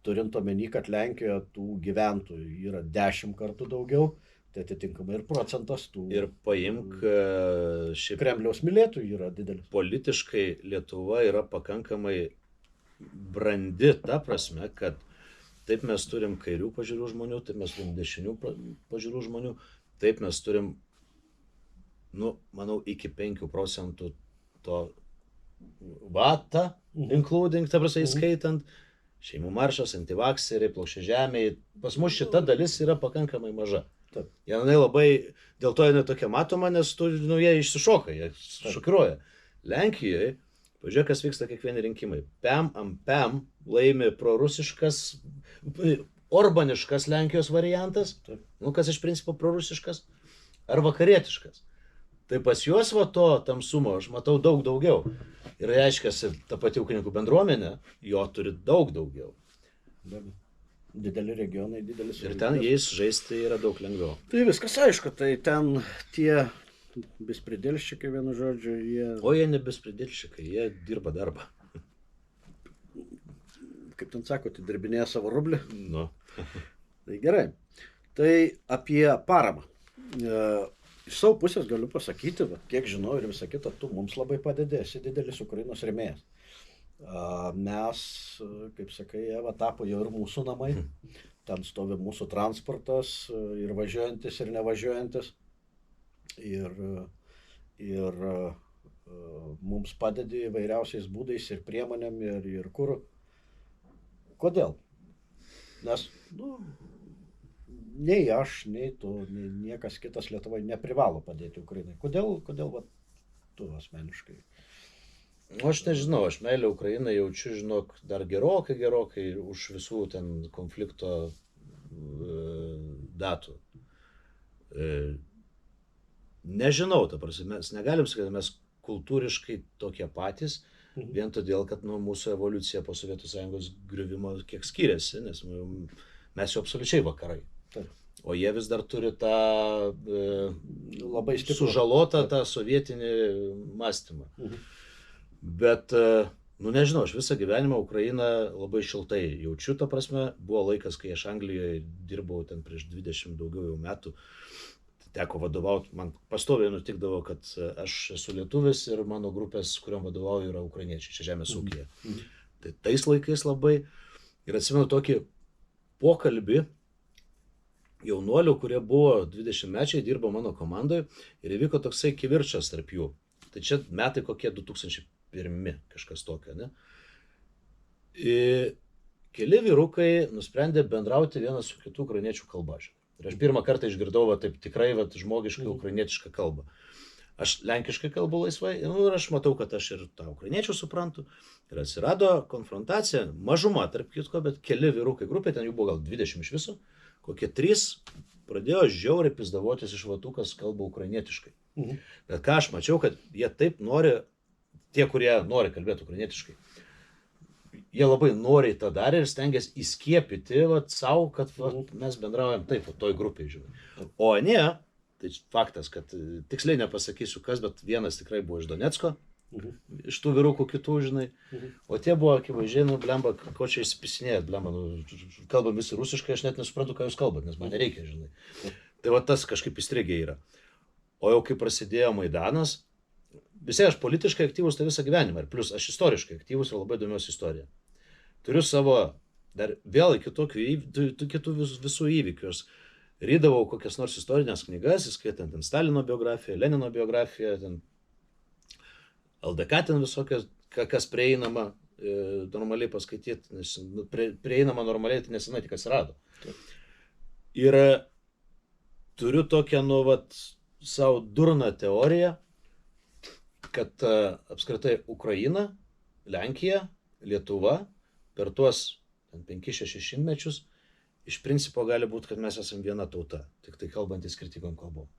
turint omeny, kad Lenkijoje tų gyventojų yra 10 kartų daugiau, tai atitinkamai ir procentas tų. Ir paimk šiaip Kremliaus mylėtojų yra didelis. Politiškai Lietuva yra pakankamai brandi ta prasme, kad taip mes turim kairių pažiūrų žmonių, taip mes turim dešinių pažiūrų žmonių, taip mes turim manau, iki 5% to vatą, including, ta prasme, įskaitant, šeimų maršas, antivakseriai, plokščiažemiai. Pas mus šita dalis yra pakankamai maža. Taip. Jinai labai, dėl to jinai tokia matoma, nes jie išsišoka, jie šokiruoja. Lenkijoje, pažiūrėk, kas vyksta kiekvieni rinkimai. Pem ant pem laimi prorusiškas, orbaniškas Lenkijos variantas, kas iš principo prorusiškas, ar vakarietiškas. Tai pas juos to tamsumo aš matau daug daugiau. Ir reiškia, ta pati ūkininkų bendruomenė, jo turi daug daugiau. Dideli regionai, didelis. Ir ten jais žaisti yra daug lengviau. Tai viskas aišku, tai ten tie bespridėlščikai, vienu žodžiu, jie... O jie ne bespridėlščikai, jie dirba darbą. Kaip ten sako, tai dirbinėja savo rublį. Nu. Tai gerai. Tai apie paramą. Iš savo pusės galiu pasakyti, kiek žinau ir visą kitą, tu mums labai padedi, esi didelis Ukrainos rėmėjas. Mes, kaip sakai, Eva, tapo jau ir mūsų namai. Ten stovi mūsų transportas, ir važiuojantis, ir nevažiuojantis. Ir mums padedi įvairiausiais būdais ir priemonėm, ir kuru. Kodėl? Nes, nei aš, nei tu, nei niekas kitas Lietuvoje neprivalo padėti Ukrainai. Kodėl tu asmeniškai? Aš nežinau, aš meilę Ukrainai jaučiu, žinok, dar gerokai už visų ten konflikto datų. Nežinau, ta prasme, mes negalim sakyti, mes kultūriškai tokie patys, vien todėl, kad mūsų evoliucija po Sovietų Sąjungos griuvimo kiek skiriasi, nes mes jau absoliučiai vakarai. Taip. O jie vis dar turi tą labai sužalotą tą sovietinį mąstymą. Bet, nežinau, aš visą gyvenimą Ukrainą labai šiltai jaučiu, ta prasme, buvo laikas, kai aš Anglijoje dirbau ten prieš 20 daugiau jau metų, teko vadovauti, man pastoviai nutikdavo, kad aš esu lietuvis ir mano grupės, kuriam vadovauju, yra ukrainiečiai, čia žemės ūkyje. Tai tais laikais labai, ir atsimenu tokį pokalbį jaunuolių, kurie buvo 20-mečiai, dirbo mano komandoje ir įvyko toksai kivirčas tarp jų. Tai čia metai kokie 2001, kažkas tokio, ne? Keli vyrukai nusprendė bendrauti vienas su kitų ukrainiečių kalba. Ir aš pirmą kartą išgirdau taip tikrai žmogiškai ukrainietišką kalbą. Aš lenkiškai kalbu laisvai ir aš matau, kad aš ir tą ukrainiečių suprantu. Ir atsirado konfrontacija, mažuma tarp kitko, bet keli vyrukai grupė, ten jų buvo gal 20 iš viso, kokie 3 pradėjo žiauriai pizdavotis iš vatų, kas kalba ukrainietiškai. Bet ką aš mačiau, kad jie taip nori, tie, kurie nori kalbėti ukrainietiškai, jie labai noriai tą darė ir stengiasi įskiepyti savo, kad mes bendraujam taip, toj grupiai, žinai. O ne, tai faktas, kad tiksliai nepasakysiu kas, bet vienas tikrai buvo iš Donecko, iš tų vyrukų kitų, žinai. O tie buvo akivaizdžiai, blemba, ko čia įsipisinėjat, blemba, kalbam visi rusiškai, aš net nesuprantu, ką jūs kalbat, nes man nereikia, žinai. Tai tas kažkaip įstrigė yra. O jau kai prasidėjo Maidanas, visi aš politiškai aktyvus tą visą gyvenimą, ir plus aš istoriškai aktyvus ir labai domiuosi istoriją. Turiu savo, dar vėl kitų visų įvykių. Aš rydavau kokias nors istorinės knygas, įskaitant ten Stalino biografiją, Lenino biografiją, ten LDK ten visokias, kas prieinama normaliai paskaityti, nes prieinama normaliai, tai nesenai tik atsirado. Ir turiu tokią, savo durną teoriją, kad apskritai Ukraina, Lenkija, Lietuva per tuos 5-6 šimtmečius iš principo gali būti, kad mes esame viena tauta, tik tai kalbantys skirtingom kalbom.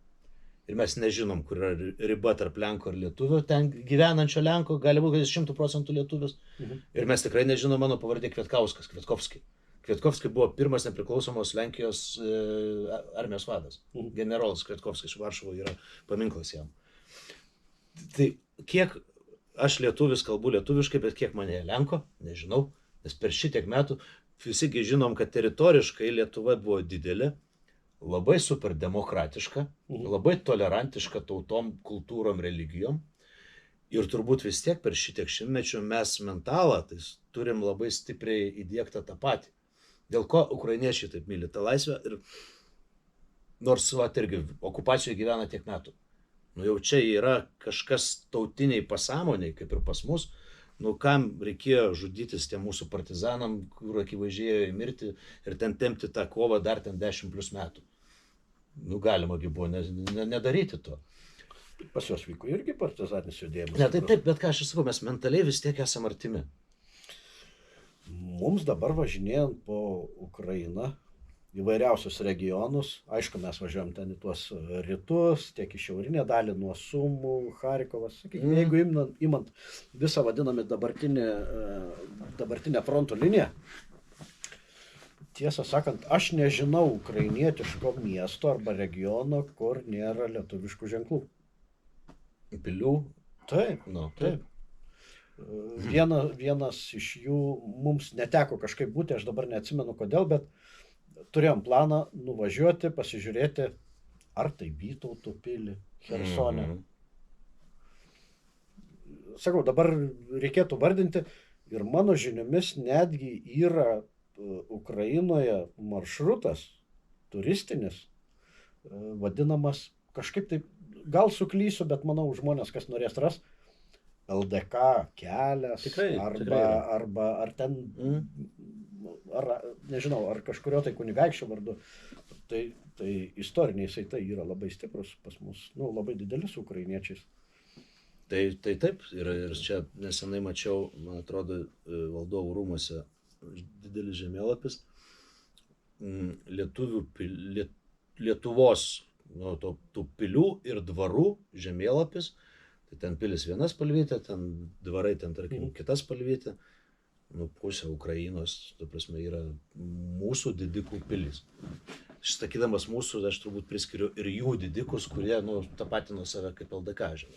Ir mes nežinom, kur yra riba tarp Lenko ir Lietuvio, ten gyvenančio Lenko gali būti 100% lietuvis. Ir mes tikrai nežinom mano pavardė Kvietkovski. Kvietkovski buvo pirmas nepriklausomos Lenkijos armijos vadas. Generolas Kvietkovskis iš Varšuvoje yra paminklas jam. Tai kiek aš lietuvis kalbu lietuviškai, bet kiek mane Lenko, nežinau, nes per šitiek metų visigi žinom, kad teritoriškai Lietuva buvo didelė, labai super demokratiška, labai tolerantiška tautom, kultūrom, religijom. Ir turbūt vis tiek per šitiek šimtmečių mes mentalą, tai turim labai stipriai įdiegtą tą patį. Dėl ko ukrainiečiai taip myli tą laisvę ir nors irgi okupacijoje gyvena tiek metų. Nu jau čia yra kažkas tautiniai pasąmoniai, kaip ir pas mus. Nu kam reikėjo žudytis tiem mūsų partizanam, kur akivaizdžiai mirti ir ten tempti tą kovą dar ten 10+ metų. Nu galimagi buvo nedaryti to. Pas juos vyko irgi partizaninis judėjimas. Ne, taip, bet ką aš sakau, mes mentaliai vis tiek esame artimi. Mums dabar važinėjant po Ukrainą, įvairiausius regionus, aišku, mes važiuojam ten į tuos rytus, tiek į šiaurinę dalį, nuo Sumų, Charkovas, sakykime, jeigu imant visą vadinamą dabartinę fronto liniją, tiesą sakant, aš nežinau ukrainietiško miesto arba regiono, kur nėra lietuviškų ženklų. Pilių? Taip, Nu, taip. Vienas iš jų mums neteko kažkaip būti, aš dabar neatsimenu kodėl, bet turėjom planą nuvažiuoti, pasižiūrėti, ar tai Vytauto pilį, Chersone. Sakau, dabar reikėtų vardinti ir mano žiniomis netgi yra Ukrainoje maršrutas turistinis, vadinamas kažkaip taip, gal suklysiu, bet manau žmonės, kas norės ras, LDK kelias, Tikrai arba ar ten, ar, nežinau, ar kažkurio tai kunigaikščio vardu. Tai istoriniai saitai yra labai stiprus pas mus, nu, labai dideli su ukrainiečiais. Tai taip, ir čia nesenai mačiau, man atrodo, valdovų rūmuose didelis žemėlapis, Lietuvos, nu, tų pilių ir dvarų žemėlapis. Tai ten pilis viena spalvytė, ten dvarai, ten tarkim kita spalvytė. Nu, pusė Ukrainos, tu prasme, yra mūsų didikų pilis. Sakydamas mūsų, aš turbūt priskiriu ir jų didikus, kurie, nu, tapatino save kaip LDK, žinai.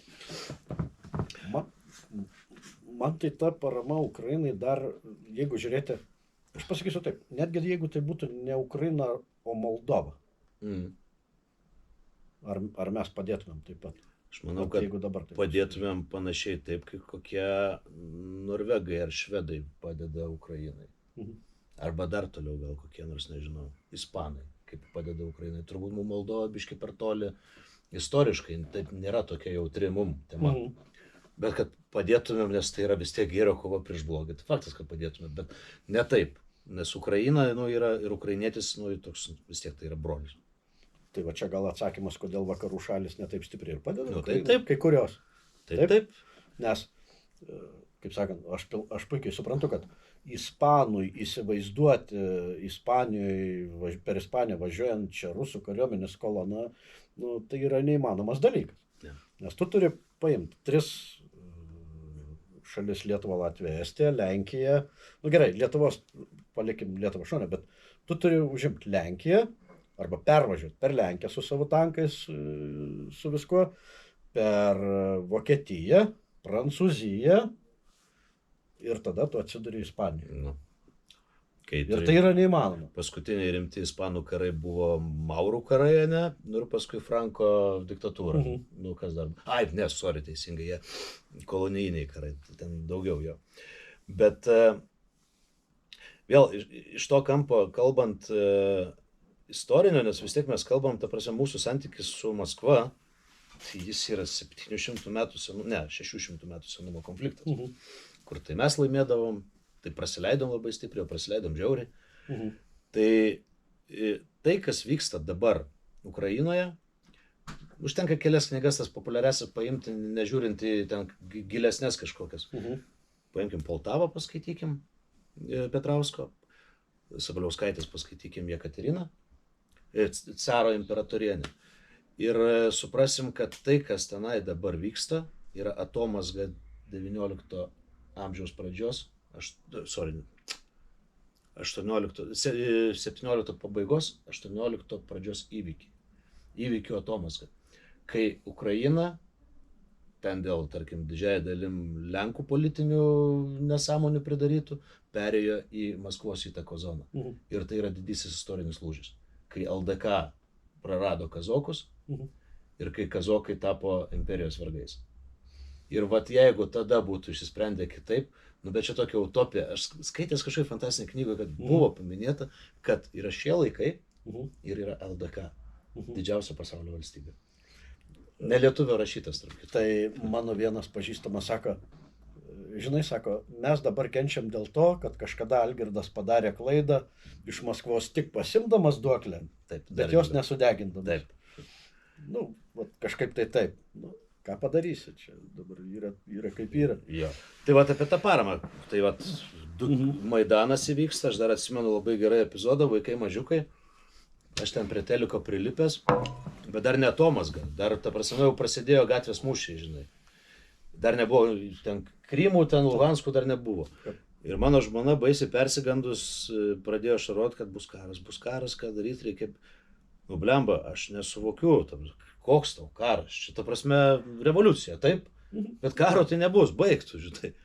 Man tai ta parama Ukrainai dar, jeigu žiūrėti, aš pasakysiu taip, netgi jeigu tai būtų ne Ukraina, o Moldova. Ar mes padėtumėm taip pat? Aš manau, kad padėtumėm panašiai taip, kaip kokie norvegai ar švedai padeda Ukrainai. Arba dar toliau gal kokie nors, nežinau, ispanai, kaip padeda Ukrainai. Turbūt mums Moldova biškai per toli istoriškai, taip nėra tokia jautri mum tema. Bet kad padėtumėm, nes tai yra vis tiek gėrio kova prieš blogį. Tai faktas, kad padėtumėm, bet ne taip. Nes Ukraina, nu, yra ir ukrainietis, nu, toks vis tiek tai yra brolis. Tai va čia gal atsakymas, kodėl vakarų šalis netaip stipriai ir padeda. Nu, taip. Kai kurios. Taip. Nes, kaip sakant, aš puikiai suprantu, kad ispanui įsivaizduoti Ispanijoje, per Ispaniją važiuojant čia rusų kariuomenės kolona, nu, tai yra neįmanomas dalykas. Ja. Nes tu turi paimti 3 šalis: Lietuvą, Latviją, Estiją, Lenkiją. Nu gerai, palikim Lietuvą šone, bet tu turi užimti Lenkiją, arba pervažiuoti per Lenkiją su savo tankais, su viskuo, per Vokietiją, Prancūziją ir tada tu atsiduri Ispanijoje. Nu, ir tai yra neįmanoma. Paskutiniai rimti ispanų karai buvo Maurų karai, ne? Nu ir paskui Franko diktatūra. Nu kas dar? Teisingai, jie kolonijiniai karai, ten daugiau jo. Bet vėl iš to kampo kalbant istorinio, nes vis tiek mes kalbam, ta prasme, mūsų santykis su Maskva, tai jis yra 600 metų senumo konfliktas, kur tai mes laimėdavom, tai prasileidom labai stipriai, prasileidom žiauriai. Tai, kas vyksta dabar Ukrainoje, užtenka kelias knygas tas populiariasias paimti, nežiūrint į ten gilesnės kažkokias. Paimkim Poltavą, paskaitykim Petrausko, Sabaliauskaitės paskaitykim Jekateriną, caro imperatorienė. Ir suprasim, kad tai, kas tenai dabar vyksta, yra atomazga 19 amžiaus pradžios, 17 pabaigos, 18 pradžios įvykių atomazga. Kai Ukraina, ten dėl, tarkim, didžiąją dalim Lenkų politinių nesąmonių pridarytų, perėjo į Maskvos įtakos zoną. Ir tai yra didysis istorinis lūžis. Kai LDK prarado kazokus ir kai kazokai tapo imperijos vergais. Ir vat jeigu tada būtų išsisprendę kitaip, nu bet čia tokia utopija. Aš skaitęs kažkaip fantastinę knygą, kad buvo paminėta, kad yra šie laikai ir yra LDK, didžiausia pasaulio valstybė. Nelietuvio rašytas, tarp kitko. Tai mano vienas pažįstamas sako, žinai, sako, mes dabar kenčiam dėl to, kad kažkada Algirdas padarė klaidą iš Maskvos tik pasimdamas duoklę, Taip, bet jos nesudegindamas. Taip. Nu, vat, kažkaip tai taip. Nu, ką padarysi, čia dabar yra kaip yra. Jo. Tai va apie tą paramą. Tai va, Maidanas įvyksta, aš dar atsimenu labai gerai epizodą, vaikai mažiukai. Aš ten prie teliko prilipęs, bet dar ne Tomas gal. Dar, ta prasme, jau prasidėjo gatvės mūšiai, žinai. Dar nebuvo, ten Krymų, ten Luganskų dar nebuvo. Ir mano žmona baisiai persigandus pradėjo šarot, kad bus karas, ką daryti reikia. Nu, blemba, aš nesuvokiu, koks tau karas. Šitą prasme revoliucija, taip? Bet karo tai nebus, baigtų, žinai.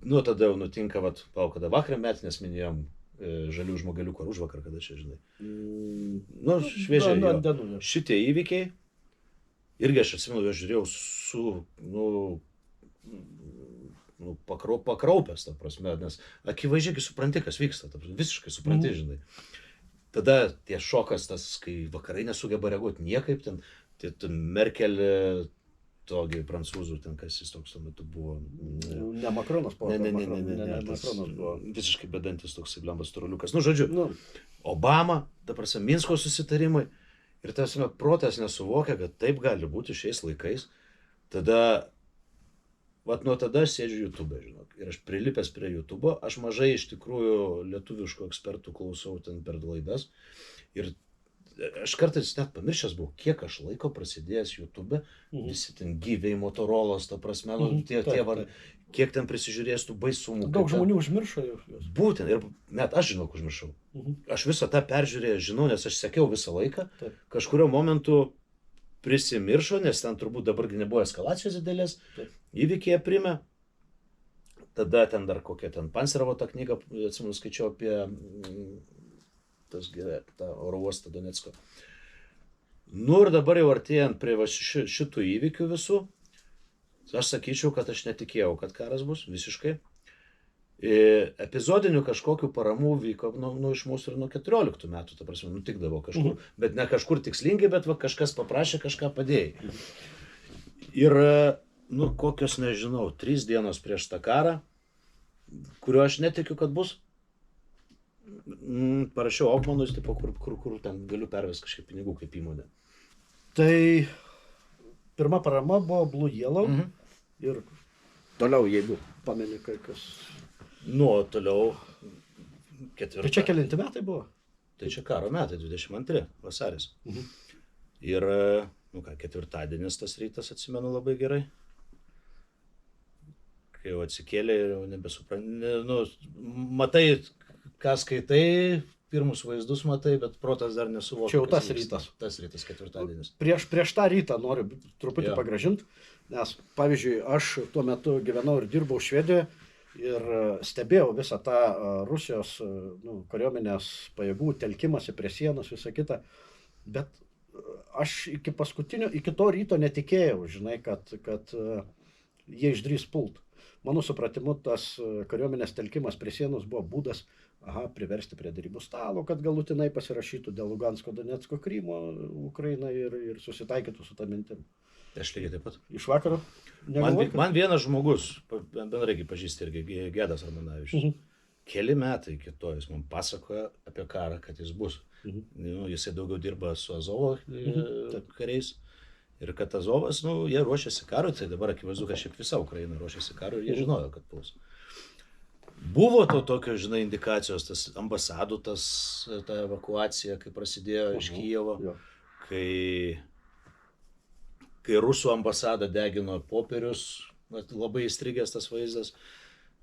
Nu, tada jau nutinka, kada vakarą metinės minėjom žalių žmogeliukų ar užvakar, kada čia, žinai. Nu, šviežiai. Šitie įvykiai, irgi aš atsimenu, aš žiūrėjau su, pakraupęs, ta prasme, nes akivaizdžiai supranti, kas vyksta, visiškai supranti, žinai. Tada tie šokas tas, kai vakarai nesugeba reaguoti niekaip, ten Merkel, togi prancūzų, ten kas jis toks tuo metu buvo. Ne Makronas buvo. Ne, Makronas buvo. Visiškai bedantis toks blambas turuliukas. Nu, žodžiu, Obama, ta prasme, Minsko susitarimai ir tas protas nesuvokia, kad taip gali būti šiais laikais. Tada, nuo tada aš sėdžiu YouTube, žinok, ir aš prilipęs prie YouTube, aš mažai iš tikrųjų lietuviškų ekspertų klausau ten per laidas ir aš kartais net pamiršęs buvau, kiek aš laiko prasidėjęs YouTube, visi ten gyviai Motorolas, ta prasme, kiek ten prisižiūrės tų baisumų. Daug žmonių užmiršo juos. Būtent, ir net aš žinau, užmiršau. Aš visą tą peržiūrėjęs žinau, nes aš sekiau visą laiką. Kažkurio momentu prisimiršo, nes ten turbūt dabargi nebuvo eskalacijos didelės, įvykiai aprime. Tada ten dar kokia ten Pancerovo tą knygą, atsimenu, skaičiau apie tą oro uostą Donecko. Nu ir dabar jau artėjant prie šitų įvykių visų, aš sakyčiau, kad aš netikėjau, kad karas bus visiškai. Epizodinių kažkokių paramų vyko iš mūsų ir nuo 14 metų, ta prasme, nutikdavo kažkur, bet ne kažkur tikslingai, bet kažkas paprašė, kažką padėjai. Ir, kokios, nežinau, 3 dienos prieš tą karą, kurio aš netikiu, kad bus, parašiau Opmanus, tipo, kur ten galiu pervesti kažkaip pinigų kaip įmonė. Tai pirma parama buvo Blue Yellow ir toliau, jeigu pameni, kas... Toliau 4. Tai čia kelinti metai buvo? Tai čia karo metai, 22 vasaris. Ir, ketvirtadienis tas rytas atsimenu labai gerai. Kai jau atsikėlė ir jau nebesupranti, matai, ką skaitai, pirmus vaizdus matai, bet protas dar nesuvokia. Čia jau tas rytas. Tas rytas, ketvirtadienis. Prieš tą rytą noriu truputį pagražinti, nes, pavyzdžiui, aš tuo metu gyvenau ir dirbau Švedijoje ir stebėjau visą tą Rusijos kariuomenės pajėgų telkimąsi prie sienos, visą kitą, bet aš iki to ryto netikėjau, žinai, kad jie išdrįs pult. Mano supratimu, tas kariuomenės telkimas prie sienos buvo būdas priversti prie derybų stalo, kad galutinai pasirašytų dėl Lugansko, Donecko, Krymo Ukraina ir susitaikytų su tą mintim. Aš lygiai taip pat. Iš vakaro? Man vienas žmogus, bendrai pažįsti irgi, Gedas Armanavičius, keli metai iki to jis man pasakoja apie karą, kad jis bus. Jisai daugiau dirba su Azovo kariais. Ir kad Azovas, jie ruošiasi karui, tai dabar akivaizdu, kad šiaip visa Ukraina ruošiasi karui ir jie žinojo, kad puls. Buvo tokio, žinai, indikacijos, tas ambasadų, ta evakuacija, kai prasidėjo iš Kijevo, kai rusų ambasada degino popierius, labai įstrigęs tas vaizdas.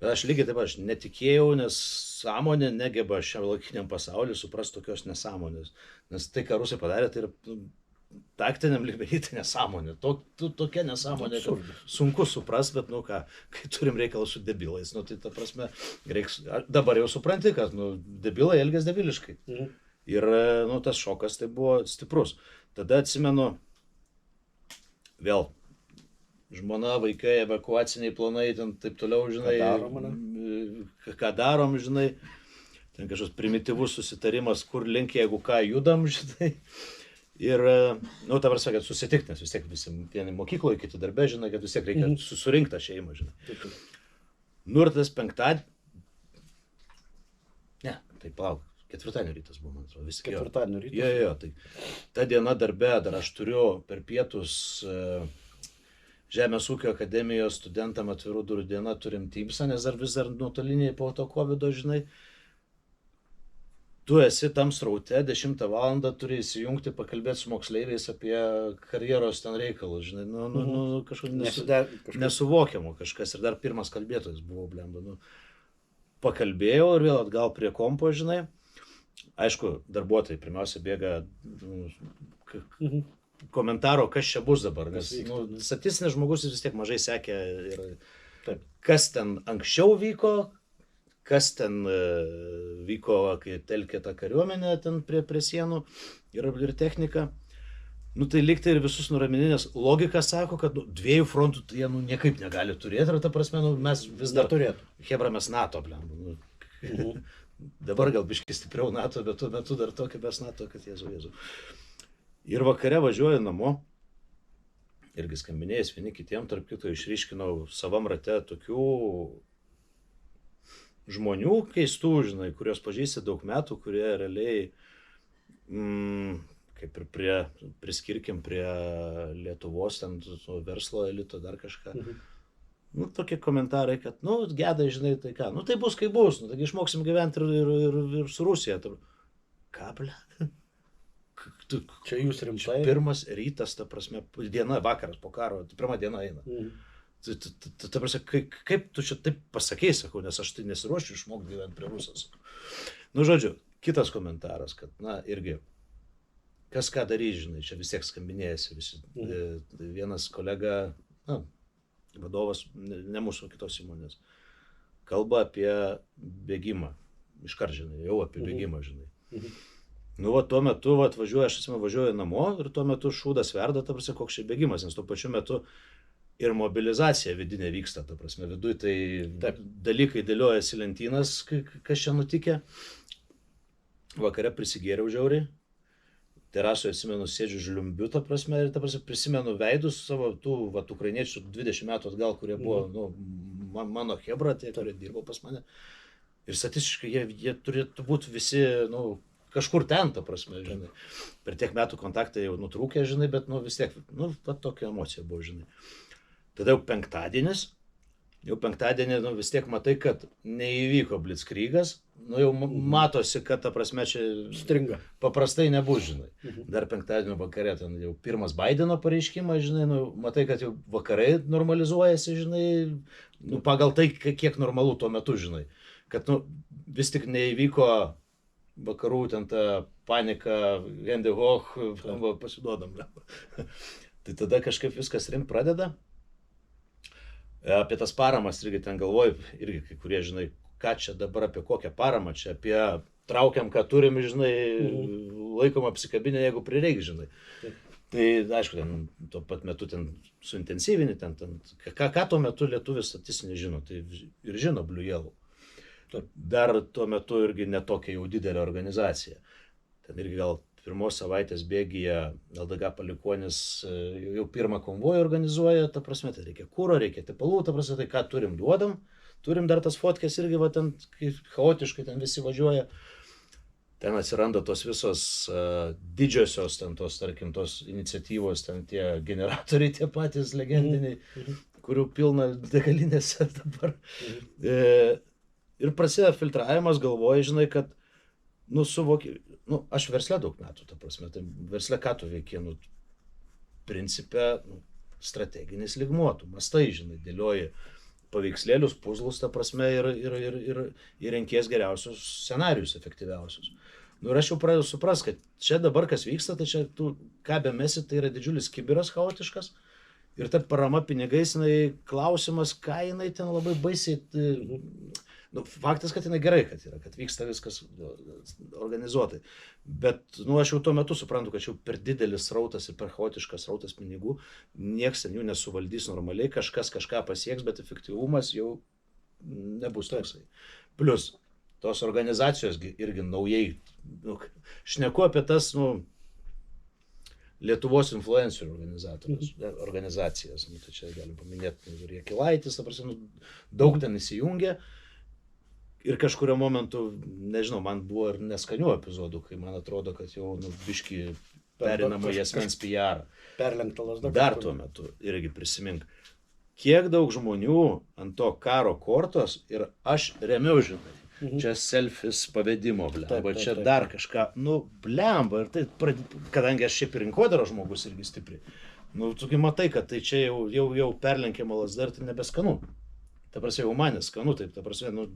Bet aš lygiai taip, aš netikėjau, nes sąmonė negeba šiuolaikiniam pasauliu suprasti tokios nesąmonės. Nes tai, ką rusai padarė, tai yra taktiniam lygmenį, tai nesąmonė. Tokia nesąmonė, kad sunku suprast, bet, kai turim reikalą su debilais, tai ta prasme, dabar jau supranti, kad, debilai elgės debiliškai. Ir, tas šokas tai buvo stiprus. Tada atsimenu, vėl, žmona, vaikai, evakuaciniai planai, ten taip toliau, žinai, ką darom, žinai, ten kažkoks primityvus susitarimas, kur link, jeigu ką judam, žinai. Ir, nu, ta prasme, kad susitikti, nes vis tiek visi vieni mokykloje, kiti darbė, žinai, kad vis tiek reikia susirinkti tą šeimą, žinai. Nu, ir tas penktadienį. Ne, tai palauk, ketvirtadienio rytas buvo, man atrodo, visi. Ketvirtadienio rytas? Jo, tai ta diena darbė, dar aš turiu per pietus Žemės ūkio akademijos studentam atvirų durų dieną turim Teamsą, nes vis dar nuotoliniai po to COVID, žinai. Tu esi tam sraute, 10 valandą turi įsijungti, pakalbėti su moksleiviais apie karjeros ten reikalus, žinai, kažkaip nesuvokiamo kažkas. Ir dar pirmas kalbėtojas buvo, blemba, pakalbėjau ir vėl atgal prie kompo, žinai. Aišku, darbuotojai pirmiausia bėga komentaro, kas čia bus dabar, nes statistinis žmogus vis tiek mažai sekė ir kas ten anksčiau vyko, kas ten vyko, kai telkė tą kariuomenę ten prie sienų ir technika. Nu tai liktai ir visus nuramini, nes logika sako, kad dviejų frontų jie niekaip negali turėti, ir ta prasme, mes vis dar turėtų. Hebra, mes NATO, blemba. Dabar gal biškai stipriau NATO, bet tuo metu dar tokia mes NATO, kad Jėzu. Ir vakare važiuoju namo, irgi skambinėjęs vieni kitiem, tarp kito išryškinau savam rate tokių žmonių keistų, žinai, kurios pažįsti daug metų, kurie realiai, kaip ir priskirkim prie Lietuvos, ten verslo elito, dar kažką. Nu, tokie komentarai, kad, gedai, žinai, tai ką, tai bus, kaip bus, taigi išmoksim gyventi ir su Rusija. Ką, ble? Čia jūs rimtai? Pirmas rytas, ta prasme, diena, vakaras po karo, pirma diena eina. Ta prasme, kaip tu čia taip pasakei, sakau, nes aš tai nesiruošiu išmokti gyventi prie Rusijos. Nu, žodžiu, kitas komentaras, kad, irgi, kas ką darys, žinai, čia vis tiek skambinėjasi visi. Vienas kolega, vadovas, ne mūsų kitos įmonės, kalba apie bėgimą. Iškart, žinai, jau apie bėgimą, žinai. Nu, tuo metu, važiuoju namo ir tuo metu šūdas verda, ta prasme, koks čia bėgimas, nes tuo pačiu metu ir mobilizacija vidinė vyksta, ta prasme, viduj tai dalykai dėliojasi lentynas, kas čia nutikė. Vakare prisigėriau žiauriai, terasoje atsimenu, sėdžiu žliumbiu, ta prasme, ir prisimenu veidus savo tų ukrainiečių 20 metų atgal, kurie buvo, mano hebra, tie, kurie dirbo pas mane. Ir statistiškai jie turėtų būti visi, kažkur ten, ta prasme, žinai. Per tiek metų kontaktai jau nutrūkė, žinai, bet, vis tiek, tokia emocija buvo, žinai. Tada jau penktadienį, vis tiek matai, kad neįvyko blitzkrygas, jau matosi, kad, ta prasme, čia stringa. Paprastai nebus, žinai. Dar penktadienio vakare, ten jau pirmas Baideno pareiškimas, žinai, matai, kad jau vakarai normalizuojasi, žinai, pagal tai, kiek normalu tuo metu, žinai. Kad, vis tik neįvyko vakarų ten ta panika, Andy Hoch, pasiduodam. Tai tada kažkaip viskas rimti pradeda. Apie tas paramas irgi ten galvoju, irgi kai kurie, žinai, ką čia dabar apie kokią paramą, čia apie traukiam, ką turim, žinai, laikom apsikabinę, jeigu prireiks, žinai. Tai, aišku, ten tuo pat metu ten suintensyvini, ką tuo metu lietuvis statistinė žino, tai ir žino Blue Yellow. Dar tuo metu irgi netokia jau didelė organizacija. Ten irgi gal pirmos savaitės bėgyje LDG palikuonis jau pirmą konvojų organizuoja, ta prasme, tai reikia kūro, reikia tepalų, ta prasme, tai ką turim duodam. Turim dar tas fotkės irgi, ten chaotiškai ten visi važiuoja. Ten atsiranda tos visos didžiosios, ten tos, tarkim, tos iniciatyvos, ten tie generatoriai tie patys legendiniai, kurių pilna degalinėse dabar. Ir prasideda filtravimas, galvoji, žinai, kad, suvoki, aš versle daug metų, ta prasme, tai versle ką tu veiki, principe, strateginis lygmuo, tu mastai, žinai, dėlioji paveikslėlius, puzlus, ta prasme, ir renkies geriausius scenarius, efektyviausius. Ir aš jau pradedu supras, kad čia dabar kas vyksta, tai čia tu ką bemesi, tai yra didžiulis kibiras chaotiškas. Ir ta parama pinigais, klausimas, ką jinai ten labai baisiai... Faktas, kad jinai gerai, kad yra, kad vyksta viskas organizuotai. Bet, aš jau tuo metu suprantu, kad čia per didelis srautas ir per chaotiškas srautas pinigų, nieks ten jų nesuvaldys normaliai, kažkas kažką pasieks, bet efektyvumas jau nebus toksai. Plius, tos organizacijos irgi naujai, šneku apie tas, Lietuvos influencerių organizacijas. Nu, tai čia galim paminėti ir Jakilaitis, daug ten įsijungė. Ir kažkurio momentu, nežinau, man buvo ir neskanių epizodų, kai man atrodo, kad jau biški perinama į asmens PR. Perlenkta lasda. Dar tuo metu, irgi prisimink, kiek daug žmonių ant to karo kortos ir aš remiau, žinai. Čia selfis pavedimo, blemba, čia dar kažką, blemba, ir tai, kadangi aš šiaip ir rinkodaro žmogus irgi stipriai, tu matai, kad tai čia jau perlenkiama lasda ir tai nebeskanu. Ta prasme, jau man neskanu, taip, ta prasme,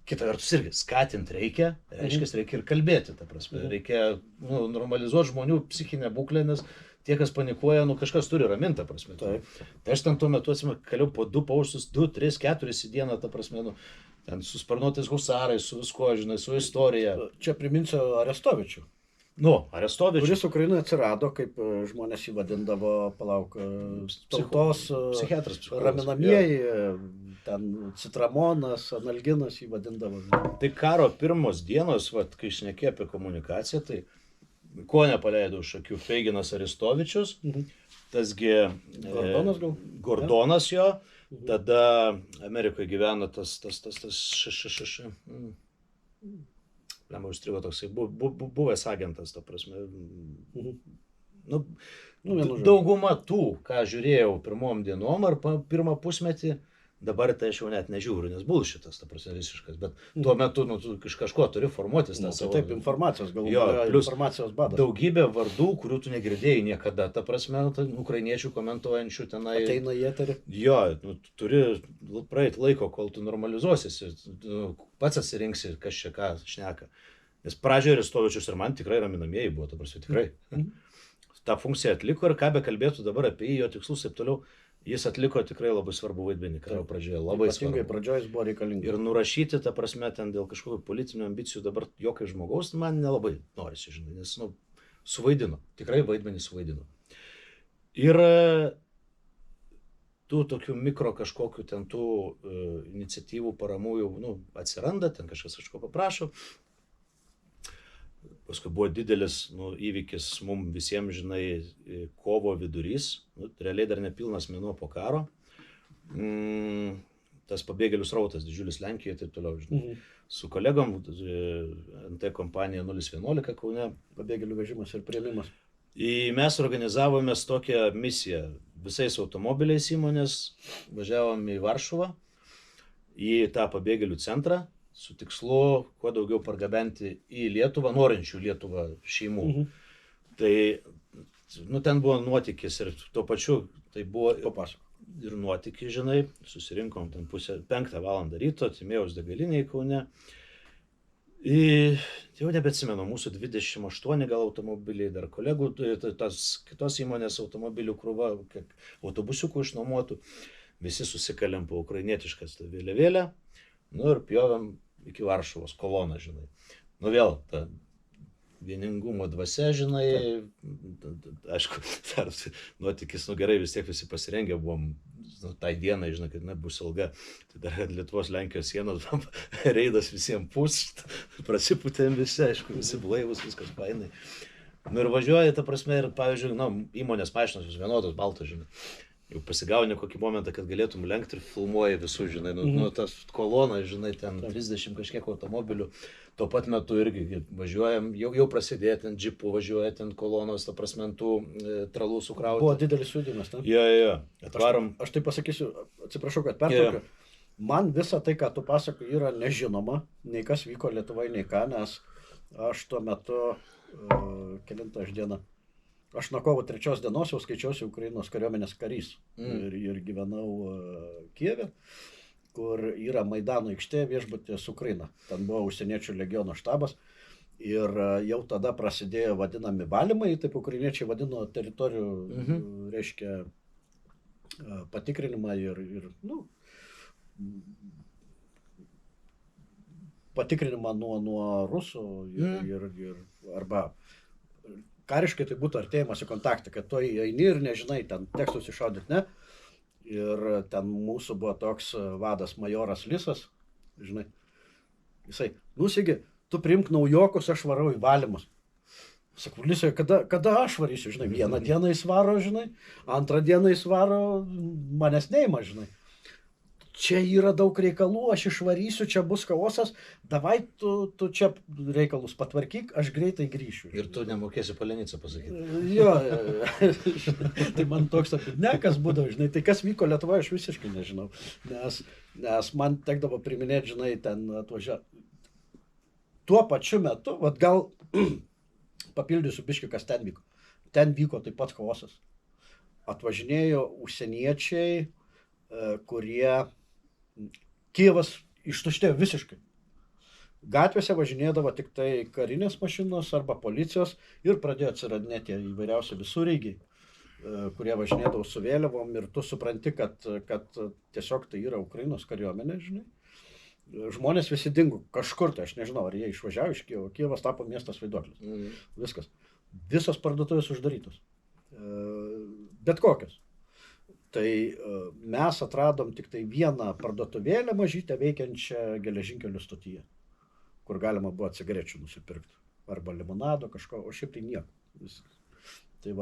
kita vertus irgi skatinti reikia, reikia ir kalbėti, ta prasme, reikia normalizuoti žmonių psichinę būklę, nes tie, kas panikuoja, kažkas turi raminti, ta prasme. Tai aš ten tuo metu kaliau po 2 paustus, 2, 3, 4 į dieną, ta prasme, ten su sparnuotais husarais, su visko, žinai, su istorija. Čia priminsiu Arestovičių. Arestovičių. Kuris Ukrainoje atsirado, kaip žmonės jį vadindavo, tautos psichiatras, raminamieji, ten citramonas, analginas jį vadindavo. Tai karo pirmos dienos, kai šnekė apie komunikaciją, tai ko nepaleido iš akių Feiginas Arestovičius, tasgi Gordonas jo, tada Amerikoje gyveno tas Lema užstrigo toksai, buvęs agentas, ta prasme. Dauguma tų, ką žiūrėjau pirmom dienom ar pirmą pusmetį, dabar tai aš jau net nežiūriu, nes bullshitas, ta prasme, visiškas, bet tuo metu tu iš kažko turi formuotis tą savo... Taip, informacijos, galbūt informacijos badas. Daugybė vardų, kurių tu negirdėjai niekada, ta prasme, ukrainiečių komentuojančių tenai... Ateina į eterį. Jo, turi praeiti laiko, kol tu normalizuosiesi, pats atsirinksi, kas čia ką šneka. Nes pradžioje Arestovičius ir man tikrai raminamieji buvo, ta prasme, tikrai. Ta funkcija atliko ir ką be kalbėtų dabar apie jį, jo tikslus ir toliau. Jis atliko tikrai labai svarbu vaidmenį karo pradžioje, labai svarbu. Ypatingai pradžioje jis buvo reikalingas. Ir nurašyti, ta prasme, ten dėl kažkokių politinių ambicijų dabar jokio žmogaus man nelabai norisi, žinai, nes, suvaidino, tikrai vaidmenį suvaidino. Ir tų tokių mikro kažkokių ten tų iniciatyvų, paramų jau, atsiranda, ten kažkas kažko paprašo. Paskui buvo didelis įvykis mums visiems, žinai, kovo vidurys, realiai dar nepilnas mėnuo po karo. Tas pabėgėlių srautas didžiulis Lenkijoje ir taip toliau, žinai. Su kolegom, NT kompanija 011 Kaune. Pabėgėlių vežimas ir priėmimas. Mes organizavomės tokią misiją. Visais automobiliais įmonės važiavom į Varšuvą, į tą pabėgėlių centrą, su tikslu kuo daugiau pargabenti į Lietuvą, norinčių Lietuvą šeimų. Tai, ten buvo nuotykis ir tuo pačiu, tai buvo ir nuotykis, žinai, susirinkom ten 5 valandą ryto, Timėjaus degalinėje Kaune. Jau nebeatsimenu, mūsų 28 gal automobiliai, dar kolegų, tas kitos įmonės automobilių krūva, kiek autobusiukų išnuomotų, visi susikalėm po ukrainietiškas vėliavėlę. Ir pjovėm iki Varšuvos koloną, žinai. Vėl ta vieningumo dvasia, žinai, aišku, dar nuotykis, gerai, vis tiek visi pasirengę buvom, tai dienai, žinai, kad bus ilga, tai dar Lietuvos Lenkijos sienos reidas visiems pūst, prasipūtėm visi, aišku, visi blaivus, viskas painai. Ir važiuoja, ta prasme, ir, pavyzdžiui, įmonės mašinos vis vienodos, baltos, žinai. Jau pasigauni kokį momentą, kad galėtum lenkti ir filmuoji visų, žinai, tas kolonas, žinai, ten 30 kažkiek automobilių, tuo pat metu irgi važiuojam, jau prasidėjo ten džipų, važiuoja ten kolonos, ta prasme, tų tralų sukrauti. Buvo didelis sujudimas, ne? Jo, atvarom. Aš tai pasakysiu, atsiprašau, kad pertraukiu. Man visa tai, ką tu pasakai, yra nežinoma, nei kas vyko Lietuvoje, nei ką, nes aš tuo metu, kelintą dieną, aš nuo kovo 3 dienos jau skaičiausi Ukrainos kariuomenės karys ir gyvenau Kijeve, kur yra Maidano aikštė viešbutis Ukraina. Ten buvo užsieniečių legiono štabas ir jau tada prasidėjo vadinami valymai, taip ukrainiečiai vadino teritorijų, reiškia, patikrinimą ir patikrinimą nuo rusų ir arba kariškai tai būtų artėjimas į kontaktą, kad tu eini ir nežinai, ten teks susišaudyti, ne? Ir ten mūsų buvo toks vadas majoras Lisas, žinai, jisai, Sigi, tu priimk naujokus, aš varau į valymus. Sakau, Liucija, kada aš varysiu, žinai, vieną dieną jis varo, žinai, antrą dieną jis varo, manęs neima, žinai. Čia yra daug reikalų, aš išvarysiu, čia bus chaosas, davai tu čia reikalus patvarkyk, aš greitai grįšiu. Ir tu nemokėsi Palenicą pasakyti. Jo, tai man toks apidnekas būdavo, žinai, tai kas vyko Lietuvoje, aš visiškai nežinau, nes man tekdavo priminėti, žinai, ten atvažiuoti. Tuo pačiu metu, vat gal papildysiu biškį, kas ten vyko. Ten vyko taip pat chaosas. Atvažinėjo užsieniečiai, kurie Kijevas ištuštėjo visiškai. Gatvėse važinėdavo tik tai karinės mašinos arba policijos ir pradėjo atsiradinėti įvairiausi visureigiai, kurie važinėdavo su vėliavom ir tu supranti, kad tiesiog tai yra Ukrainos kariuomenė, žinai. Žmonės visi dingo kažkur, tai aš nežinau, ar jie išvažiavo iš Kijevo. Kijevas tapo miestas vaiduoklis. Viskas. Visos parduotuvės uždarytos. Bet kokios. Tai mes atradom tik tai vieną parduotuvėlę mažytę veikiančią geležinkelių stotyje, kur galima buvo cigarečių nusipirkti. Arba limonado kažko, o šiaip tai nieko. Viskas. Tai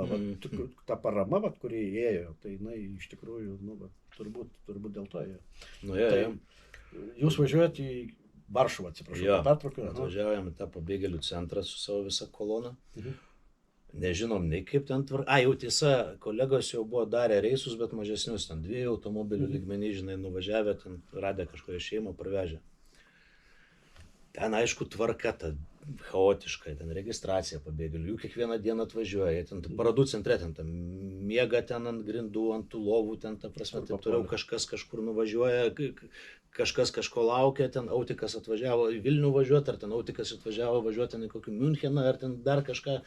ta parama, kuri įėjo, tai iš tikrųjų, turbūt dėl to ėjo. Jūs važiuojate į Varšuvą, atsiprašau, pertrauką. Atvažiavome į tą pabėgėlių centrą su savo visą koloną. Nežinom nei kaip ten jau tiesa, kolegos jau buvo darę reisus, bet mažesnius, ten 2 automobilių lygmenį, žinai, nuvažiavę, ten radę kažkokią šeimą, parvežę. Ten, aišku, tvarka ta chaotiška, ten registracija pabėgėlių, jų kiekvieną dieną atvažiuoja, ten parodų centre, ten miega ten ant grindų, ant tų lovų, ten, ta prasme, taip toliau, kažkas kažkur nuvažiuoja, kažkas kažko laukia, ten autikas atvažiavo į Vilnių važiuoti, ar ten autikas atvažiavo važiuoti ten į kokį Müncheną, ar ten dar kažką,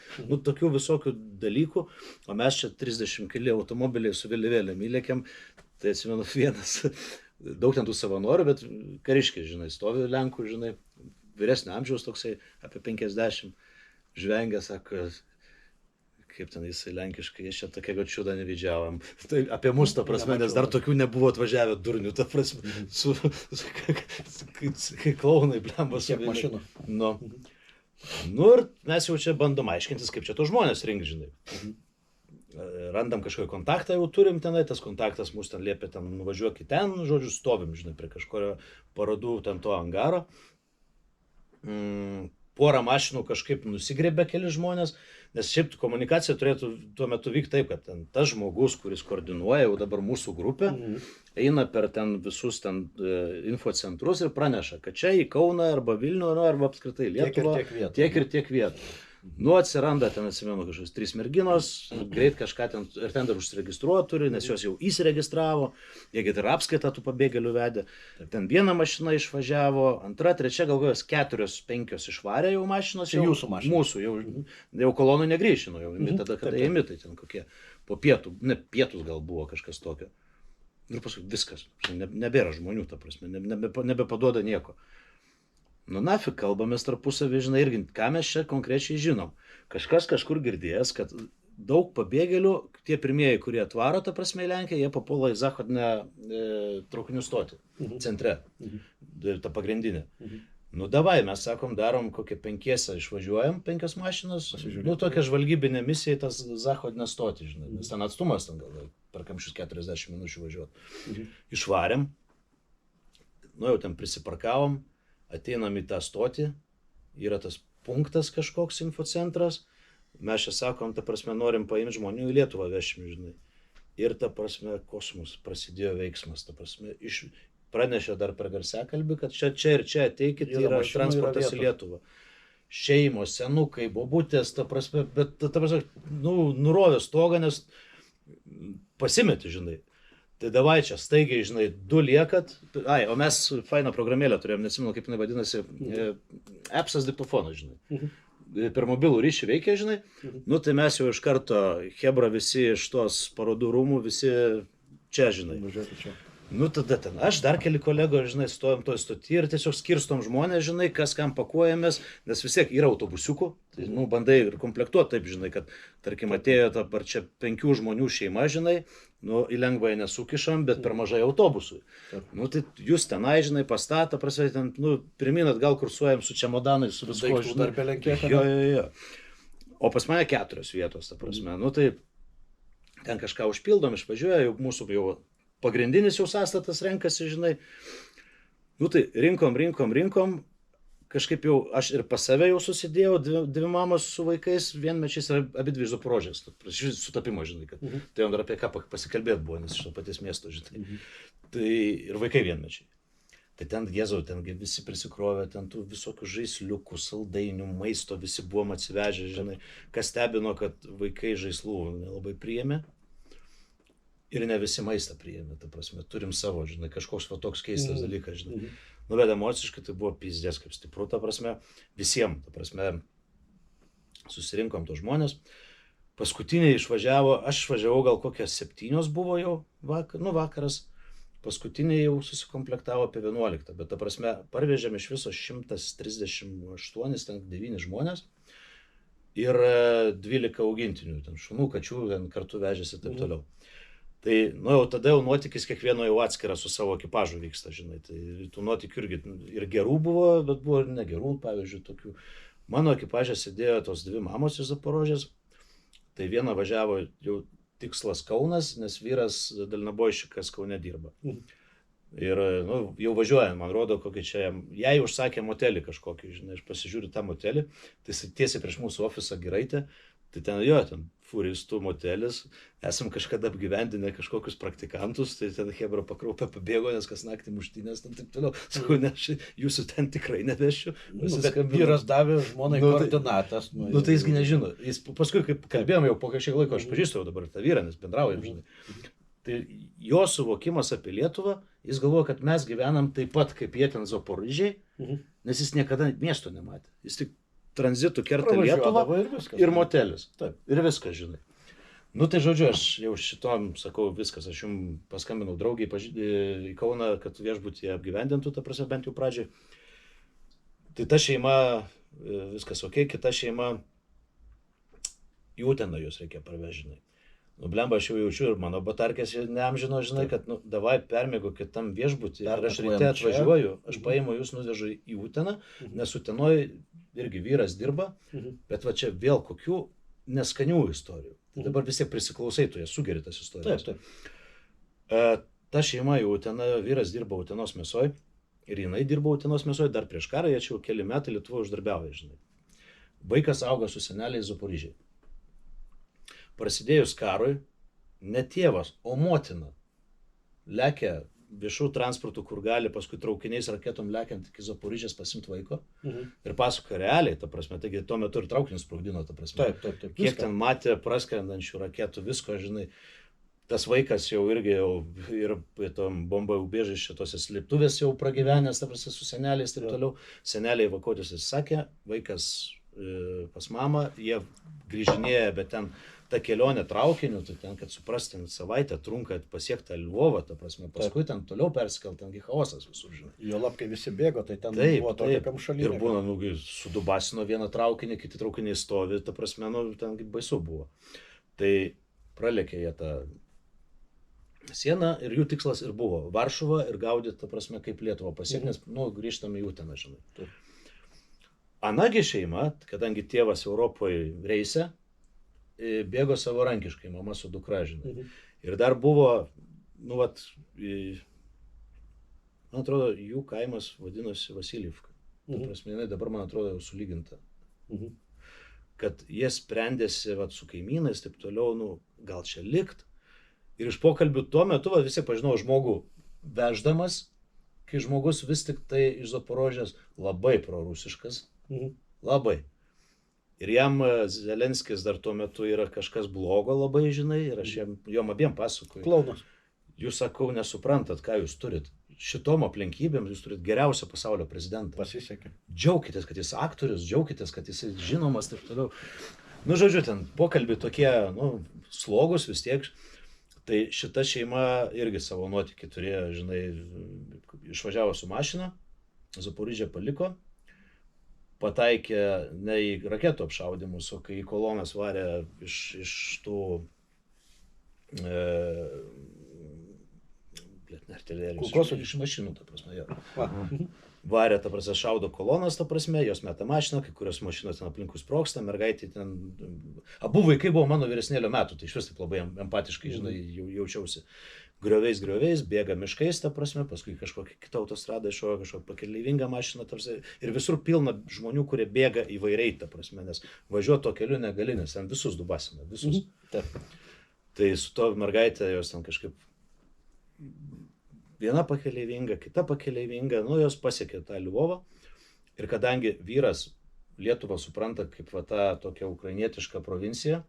tokių visokių dalykų, o mes čia 30 keli automobiliai su vėliavėlėm įlėkiam, tai atsimenu vienas, daug ten tų savanorių, bet kariškiai, žinai, stovi Lenkų, žinai, vyresnio amžiaus toksai, apie 50, žvengia, sako, kaip ten jisai lenkiškai, čia tokia gačiuda nevidžiavam. Tai apie mus, ta prasme, nes dar tokių nebuvo atvažiavę durnių, ta prasme, kai klaunai, blembos. Kiek mašinų. Nu ir mes jau čia bandom aiškintis, kaip čia to žmonės rinks, žinai. Randam kažkokį kontaktą, jau turim tenai, tas kontaktas mus ten liepia, ten nuvažiuok į ten, žodžiu, stovim, žinai, prie kažkurio parodų ten to angaro. Porą mašinų kažkaip nusigrėbė keli žmonės, nes šiaip komunikacija turėtų tuo metu vykti taip, kad ten tas žmogus, kuris koordinuoja jau dabar mūsų grupę, eina per ten visus ten infocentrus ir praneša, kad čia į Kauną arba Vilnių, arba apskritai Lietuvą, tiek ir tiek vietų. Nu, atsiranda ten, atsimenu, kažkokios 3 merginos, greit kažką ten, ir ten dar užsiregistruoti turi, nes jos jau įsiregistravo, jie dar apskaitą tų pabėgėlių vedė. Ten viena mašina išvažiavo, antra, trečia, gal kokios 4-5 išvarė jau mašinos. Čia jūsų mašina. Mūsų, jau kolonų negrįžino, jau tada, kada ėmi, tai ten kokie po pietų, ne pietus gal buvo kažkas tokio. Ir paskui viskas, nebėra žmonių, ta prasme, nebepaduoda nieko. Nu, nafik, kalbamės tarpusavį, žinai, irgi, ką mes čia konkrečiai žinom. Kažkas kažkur girdėjęs, kad daug pabėgėlių, tie pirmieji, kurie atvaro, ta prasme, į Lenkiją, jie papuola į Zahodnę traukinių stotį, centre, ta pagrindinė. Nu, davai, mes sakom, darom kokią 5 išvažiuojam, 5 mašinas, nu, tokia žvalgybinė misija į tas Zahodnę stotį, žinai, nes ten atstumas, ten gal per kamščius 40 minučių važiuoti. Išvarėm, nu, jau ten prisiparkavom. Ateinam į tą stotį, yra tas punktas kažkoks infocentras, mes čia sakom, ta prasme, norim paimti žmonių į Lietuvą vešim, žinai. Ir ta prasme, kosmos prasidėjo veiksmas, ta prasme, pranešė dar per garsiakalbį, kad čia ir čia ateikit, yra transportas į Lietuvą. Šeimos, senukai, bobutės, ta prasme, bet ta prasme, nu, nurovė stogą, nes pasimeti, žinai. Tai davai čia, staigiai, žinai, 2 liekat. O mes fainą programėlę turėjom, neatsimenu, kaip jinai vadinasi, appsas diktofonas, žinai. Per mobilų ryšį veikia, žinai. Nu, tai mes jau iš karto, hebra visi iš tos parodų rūmų, visi čia, žinai. Nu, tada ten aš, dar keli kolegos, žinai, stovim toj stoty ir tiesiog skirstom žmonės, žinai, kas kam pakuojamės, nes vis tiek yra autobusiukų, tai, nu, bandai ir komplektuoti taip, žinai, kad, tarkim, atėjo dabar čia 5 žmonių šeima, žinai, nu, į lengvai nesukišam, bet per mažai autobusui. Nu, tai jūs tenai, žinai, pastatą, prasme, ten, nu, pirmin atgal kursuojam su čemodanais, su visko, žinai. Dar belenkė. Jo. O pas mane 4 vietos, ta prasme. Nu tai ten kažką užpildom, išvažiuoja, jau mūsų jau pagrindinis jau sąstatas renkasi, žinai. Nu tai rinkom. Kažkaip jau aš ir pas save jau susidėjau, dvi mamos su vaikais, vienmečiais ir abi dvi Zaporožės. Sutapimo, žinai, kad tai jau dar apie ką pasikalbėti buvo, nes iš to paties miesto, žinai. Tai ir vaikai vienmečiai. Tai ten Gezau, ten visi prisikrovė, ten tų visokių žaisliukų, saldainių, maisto, visi buvom atsivežę, žinai. Kas stebino, kad vaikai žaislų nelabai priėmė. Ir ne visi maistą priėmė, ta prasme, turim savo, žinai, kažkoks va toks keistas dalykas, žinai. Nu, bet emociškai tai buvo pizdės kaip stipru, ta prasme, visiems, ta prasme, susirinkom tos žmonės. Paskutiniai išvažiavo, aš išvažiavau gal kokias 7 buvo jau vakaras, paskutiniai jau susikomplektavo apie 11, bet ta prasme, parvežėm iš viso 138, ten 9 žmonės ir 12 augintinių, ten šunų, kačių, ten kartu vežėsi ir taip toliau. Tai, nu, jau tada jau nuotykis kiekvieno jau atskiras su savo ekipažu vyksta, žinai. Tai tų nuotykių irgi ir gerų buvo, bet buvo ir negerų, pavyzdžiui, tokių. Mano ekipaže sėdėjo tos 2 mamos iš Zaporožės. Tai viena važiavo jau tikslas Kaunas, nes vyras dalnabojšikas Kaune dirba. Ir, nu, jau važiuojant, man rodo, kokį čia, jai užsakė motelį kažkokį, žinai, aš pasižiūriu tą motelį, tai tiesiai prieš mūsų ofisą Giraitę. Tai ten furistų motelis, esam kažkada apgyvendinę kažkokius praktikantus, tai ten hebra pakraupę pabėgo, nes kas naktį muštynės, ten taip toliau. Sakau, ne, jūsų ten tikrai nevešiu. Bet vyras davė žmonai koordinatas. Nu tai jisgi nežino. Jis paskui, kaip kalbėjom, jau po kažkiek laiko aš pažįstu jau dabar tą vyrą, nes bendraujam, žinai. Tai jo suvokimas apie Lietuvą, jis galvoja, kad mes gyvenam taip pat kaip jie ten Zaporožėj, nes jis niekada miesto nematė. Jis tik tranzitų kerta Lietuvą ir motelis. Taip, ir viskas, žinai. Nu tai žodžiu, aš jau šitom sakau viskas, aš jums paskambinau draugiai į Kauną, kad viešbutį apgyvendintų, ta prasme, bent jau pradžiai. Tai ta šeima, viskas ok, kita šeima, į Uteną jūs reikia parvežinai. Nu, blemba, aš jau jaučiu ir mano batarkės neamžino, žinai, kad, nu, davai permėgu kitam viešbutį ir aš ryte atvažiuoju, aš paimu jūs nuvežu į Uteną, nes Utenoje irgi vyras dirba, bet va čia vėl kokių neskanių istorijų. Tai dabar vis tiek prisiklausai, tu jas sugeri tas istorijas. Ta šeima į Uteną, vyras dirba Utenos mėsoj ir jinai dirba Utenos mėsoj, dar prieš karą, jie čia jau keli metai Lietuvoje uždarbiauja, žinai. Vaikas auga su seneliais Zaporožėj. Prasidėjus karui, ne tėvas, o motina lekia viešų transportų, kur gali paskui traukiniais raketom lekiant iki Zaporožės pasimti vaiko. Ir pasakoja realiai, ta prasme, taigi tuo metu ir traukinis sprogdino, ta prasme. Taip. Kiek ten matė praskrendančių raketų, visko, žinai. Tas vaikas jau irgi jau ir tom bomba ubėžai šitose slėptuvės jau pragyvenęs, ta prasme, su seneliais ir toliau. Seneliai evakuotis sakė, vaikas pas mamą, jie grįžinėja, bet ten ta kelionė traukiniu, tai ten, kad suprasti, savaitę trunka pasiekti Lvovą, ta prasme, paskui ten toliau persikelt, tengi chaosas visur, žinai. Jo lab, kai visi bėgo, tai ten buvo tokia kamšalinė. Ir būna, nu, sudubasino vieną traukinį, kiti traukiniai stovi, ta prasme, nu, ten baisu buvo. Tai pralėkė jie tą sieną ir jų tikslas ir buvo Varšuva ir gaudyti, ta prasme, kaip Lietuvą pasiekti, nes, nu, grįžtame į Uteną, žinai. Anagi šeima, kadangi tėvas Europoje reise, bėgo savarankiškai, mama su dukra, žinai. Ir dar buvo, nu, vat, man atrodo, jų kaimas vadinosi Vasiljevka. Ta prasme, jinai dabar, man atrodo, jau sulyginta. Kad jie sprendėsi, vat, su kaimynais, taip toliau, nu, gal čia likt. Ir iš pokalbių tuo metu, vat, visi pažinau žmogų veždamas, kai žmogus vis tik tai iš Zaporožės labai prorusiškas. Labai. Ir jam Zelenskis dar tuo metu yra kažkas blogo labai, žinai, ir aš jom abiem pasakoju. Klaunas. Jūs, sakau, nesuprantat, ką jūs turit. Šitom aplinkybėm jūs turit geriausią pasaulio prezidentą. Pasisekė. Džiaukitės, kad jis aktorius, džiaukitės, kad jis žinomas, taip toliau. Nu, žodžiu, ten pokalbiai tokie, nu, slogus vis tiek. Tai šita šeima irgi savo nuotykį turėjo, žinai, išvažiavo su mašina, Zaporožę paliko. Pataikė ne į raketų apšaudymus, o kai į kolonas varė iš tų artilerijos, iš mašinų, ta prasme, jo. varė, ta prasme, šaudo kolonas, ta prasme, jos meta mašiną, kai kurios mašinos ten aplinkui sprogsta, mergaitė ten... Abu vaikai buvo mano vyresnėlio metų, tai iš vis taip labai empatiškai, žinai, jaučiausi. Grioviais, bėga miškais, ta prasme, paskui kažkokia kita autostrada iššojo, kažkokia pakeleivingą mašiną, ta prasme, ir visur pilna žmonių, kurie bėga įvairiai, ta prasme, nes važiuoti to keliu negali, nes ten visus dubasina, visus. Tai su to mergaitė jos ten kažkaip viena pakeleivinga, kita pakeleivinga, nu jos pasiekė tą Lvovą ir kadangi vyras Lietuvą supranta kaip va tą tokią ukrainietišką provinciją,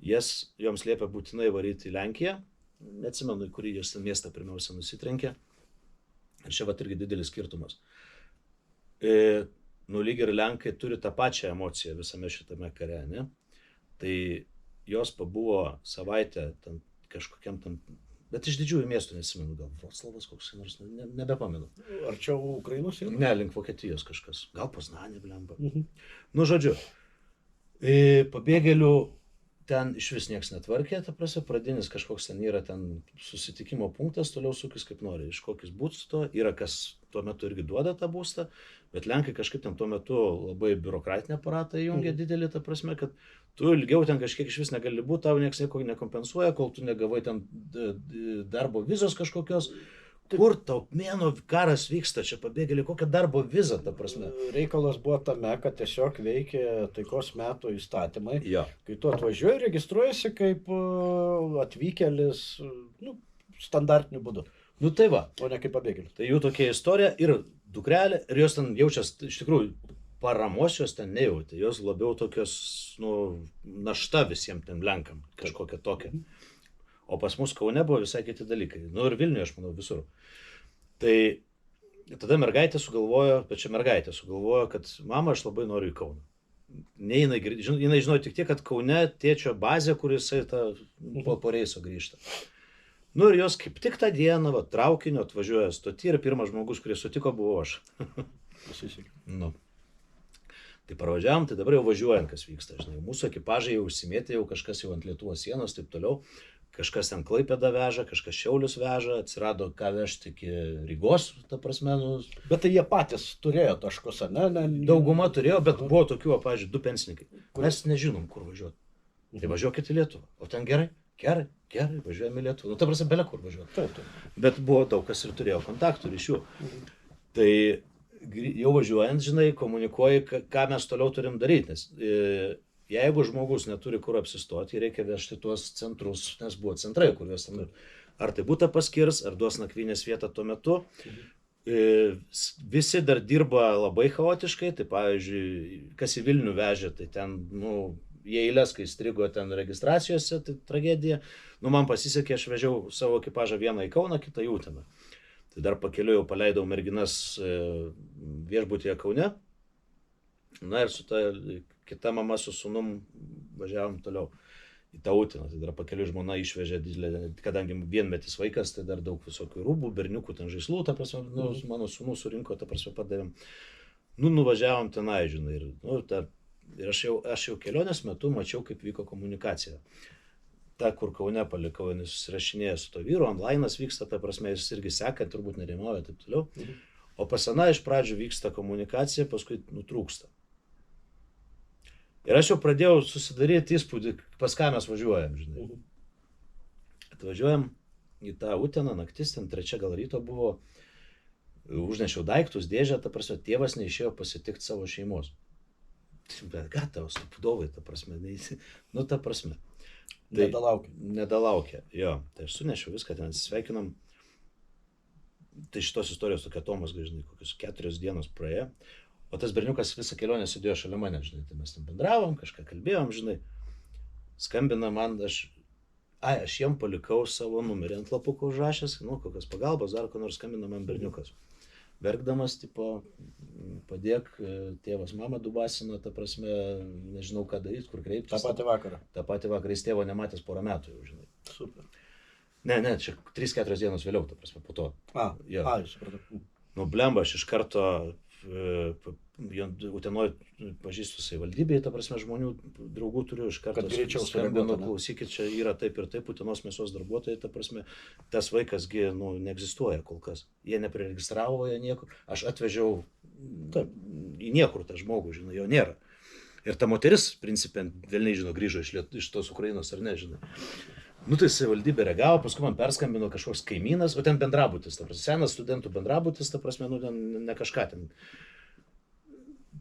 joms liepia būtinai varyti į Lenkiją, neatsimenu, į kurį jos miestą pirmiausia nusitrenkė. Ir čia va irgi didelis skirtumas. Nu lyg ir Lenkai turi tą pačią emociją visame šitame kare, ne? Tai jos pabuvo savaitę ten kažkokiam tam, bet iš didžiųjų miestų nesimenu, gal Vroclavas koks nors, nebepamenu. Arčiau Ukrainos jau? Ne, link Vokietijos kažkas, gal Poznanė, blemba. Nu žodžiu, pabėgėlių ten iš vis nieks netvarkė, ta prasme, pradinis kažkoks ten yra ten susitikimo punktas, toliau sukis kaip nori, iš kokis būsto, yra kas tuo metu irgi duoda tą būstą, bet Lenkai kažkaip ten tuo metu labai biurokratinį aparatą įjungė didelį, ta prasme, kad tu ilgiau ten kažkiek iš vis negali būti, tau nieks nieko nekompensuoja, kol tu negavai ten darbo vizos kažkokios. Kur tau mėno karas vyksta, čia pabėgėliai, kokią darbo vizą, ta prasme? Reikalas buvo tame, kad tiesiog veikė taikos metų įstatymai. Jo. Kai tu atvažiuoji, registruojasi kaip atvykėlis, nu, standartiniu būdu. Nu tai va. O ne kaip pabėgėlis. Tai jų tokia istorija ir dukrelė, ir jos ten jaučias, iš tikrųjų, paramos jos ten nejautė, jos labiau tokios, nu, našta visiems ten Lenkam, kažkokia tokia. O pas mus Kaune buvo visai kiti dalykai. Nu ir Vilniuje, aš manau, visur. Tai tada mergaitė sugalvojo, pačia mergaitė sugalvojo, kad mama, aš labai noriu į Kauną. Ne, jinai žinojo tik tiek, kad Kaune tėčio bazė, kuris po reiso grįžta. Nu ir jos kaip tik tą dieną, va, traukinio atvažiuoja stoti ir pirmas žmogus, kuris sutiko, buvo aš. Nu. Tai parvažiavam, tai dabar jau važiuojant, kas vyksta, žinai. Mūsų ekipažai jau užsimėtė, jau kažkas jau ant Lietuvos sienos, taip toliau. Kažkas ten Klaipėdą veža, kažkas Šiaulius veža, atsirado ką vežti iki Rygos, ta prasme. Nu... Bet tai jie patys turėjo taškus, ne? Dauguma turėjo, bet buvo tokių, pavyzdžiui, 2 pensininkai. Mes nežinom, kur važiuoti. Tai važiuokit į Lietuvą. O ten gerai, važiuojame į Lietuvą. Nu, ta prasme, bele kur važiuoti. Taip. Bet buvo daug kas ir turėjo kontaktų ryšių. Tai jau važiuojant, žinai, komunikuoji, ką mes toliau turim daryti. Nes jeigu žmogus neturi kur apsistoti, reikia vežti tuos centrus, nes buvo centrai, kuriuos ten ar tai būtų paskirs, ar duos nakvynės vietą tuo metu. Visi dar dirba labai chaotiškai, tai pavyzdžiui, kas į Vilnių vežė, tai ten, nu, jie eilės, kai strigo ten registracijose, tai tragedija. Nu, man pasisekė, aš vežiau savo ekipažą vieną į Kauną, kitą į Uteną. Tai dar pakeliu jau paleidau merginas viešbutyje Kaune. Na ir su ta kita mama su sūnum važiavom toliau į tą Uteną. Tai dar pakeliu žmona išvežė didelę, kadangi vienmetis vaikas, tai dar daug visokių rūbų, berniukų, ten žaislų, ta prasme, nu, mano sūnų surinko, ta prasme, padavėm. Nu, nuvažiavom tenai, žinai, ir aš jau kelionės metu mačiau, kaip vyko komunikacija. Ta, kur Kaune palikau, jis susirašinėja su to vyru, online'as vyksta, ta prasme, jis irgi seka, turbūt nerimauja, taip toliau. O pas aną iš pradžių vyksta komunikacija, paskui nutrūksta. Ir aš jau pradėjau susidaryti įspūdį, pas ką mes važiuojam, žinai. Atvažiuojam į tą Uteną, naktis, ten 3 gal ryto buvo, užnešiau daiktus, dėžę, ta prasme, tėvas neišėjo pasitikti savo šeimos. Bet gatavas, stupudovai, ta prasme, nu ta prasme. Tai, nedalaukė, jo. Tai aš sunešiau viską, ten sveikinam. Tai šitos istorijos tokia Tomas, žinai, kokius 4 dienos praėjo. O tas berniukas visą kelionę sėdėjo šalia mane, žinai, tai mes ten bendravom, kažką kalbėjom, žinai. Skambina man, aš jiem palikau savo numerį ant lapuko užrašęs, nu, kokios pagalbos, dar ko nors skambina man berniukas. Verkdamas, tipo, padėk, tėvas mamą dubasino, ta prasme, nežinau ką daryti, kur kreiptis. Ta pati vakarą. Ta pati vakarą, jis tėvo nematęs porą metų jau, žinai. Super. Ne, čia 3-4 dienos vėliau, ta prasme, po to. Supratau. Nu, blemba, aš iš karto Utenoje pažįstu savivaldybėje, ta prasme, žmonių, draugų turiu iš karto. Kad greičiau skambinu, sureaguotų, ne? klausykit, čia yra taip ir taip, Utenos mėsos darbuotojai, ta prasme, tas vaikasgi, neegzistuoja kol kas. Jie nepriregistravo, jie niekur. Aš atvežiau į niekur tą žmogų, žinai, jo nėra. Ir ta moteris, principė, vėl nežinau, grįžo iš tos Ukrainos ar ne, žinai. Tai savivaldybė reagavo, paskui man perskambino kažkoks kaimynas, o ten bendrabutis, ta prasme, senas studentų bendrabutis, ta prasme, ten ne kažką ten.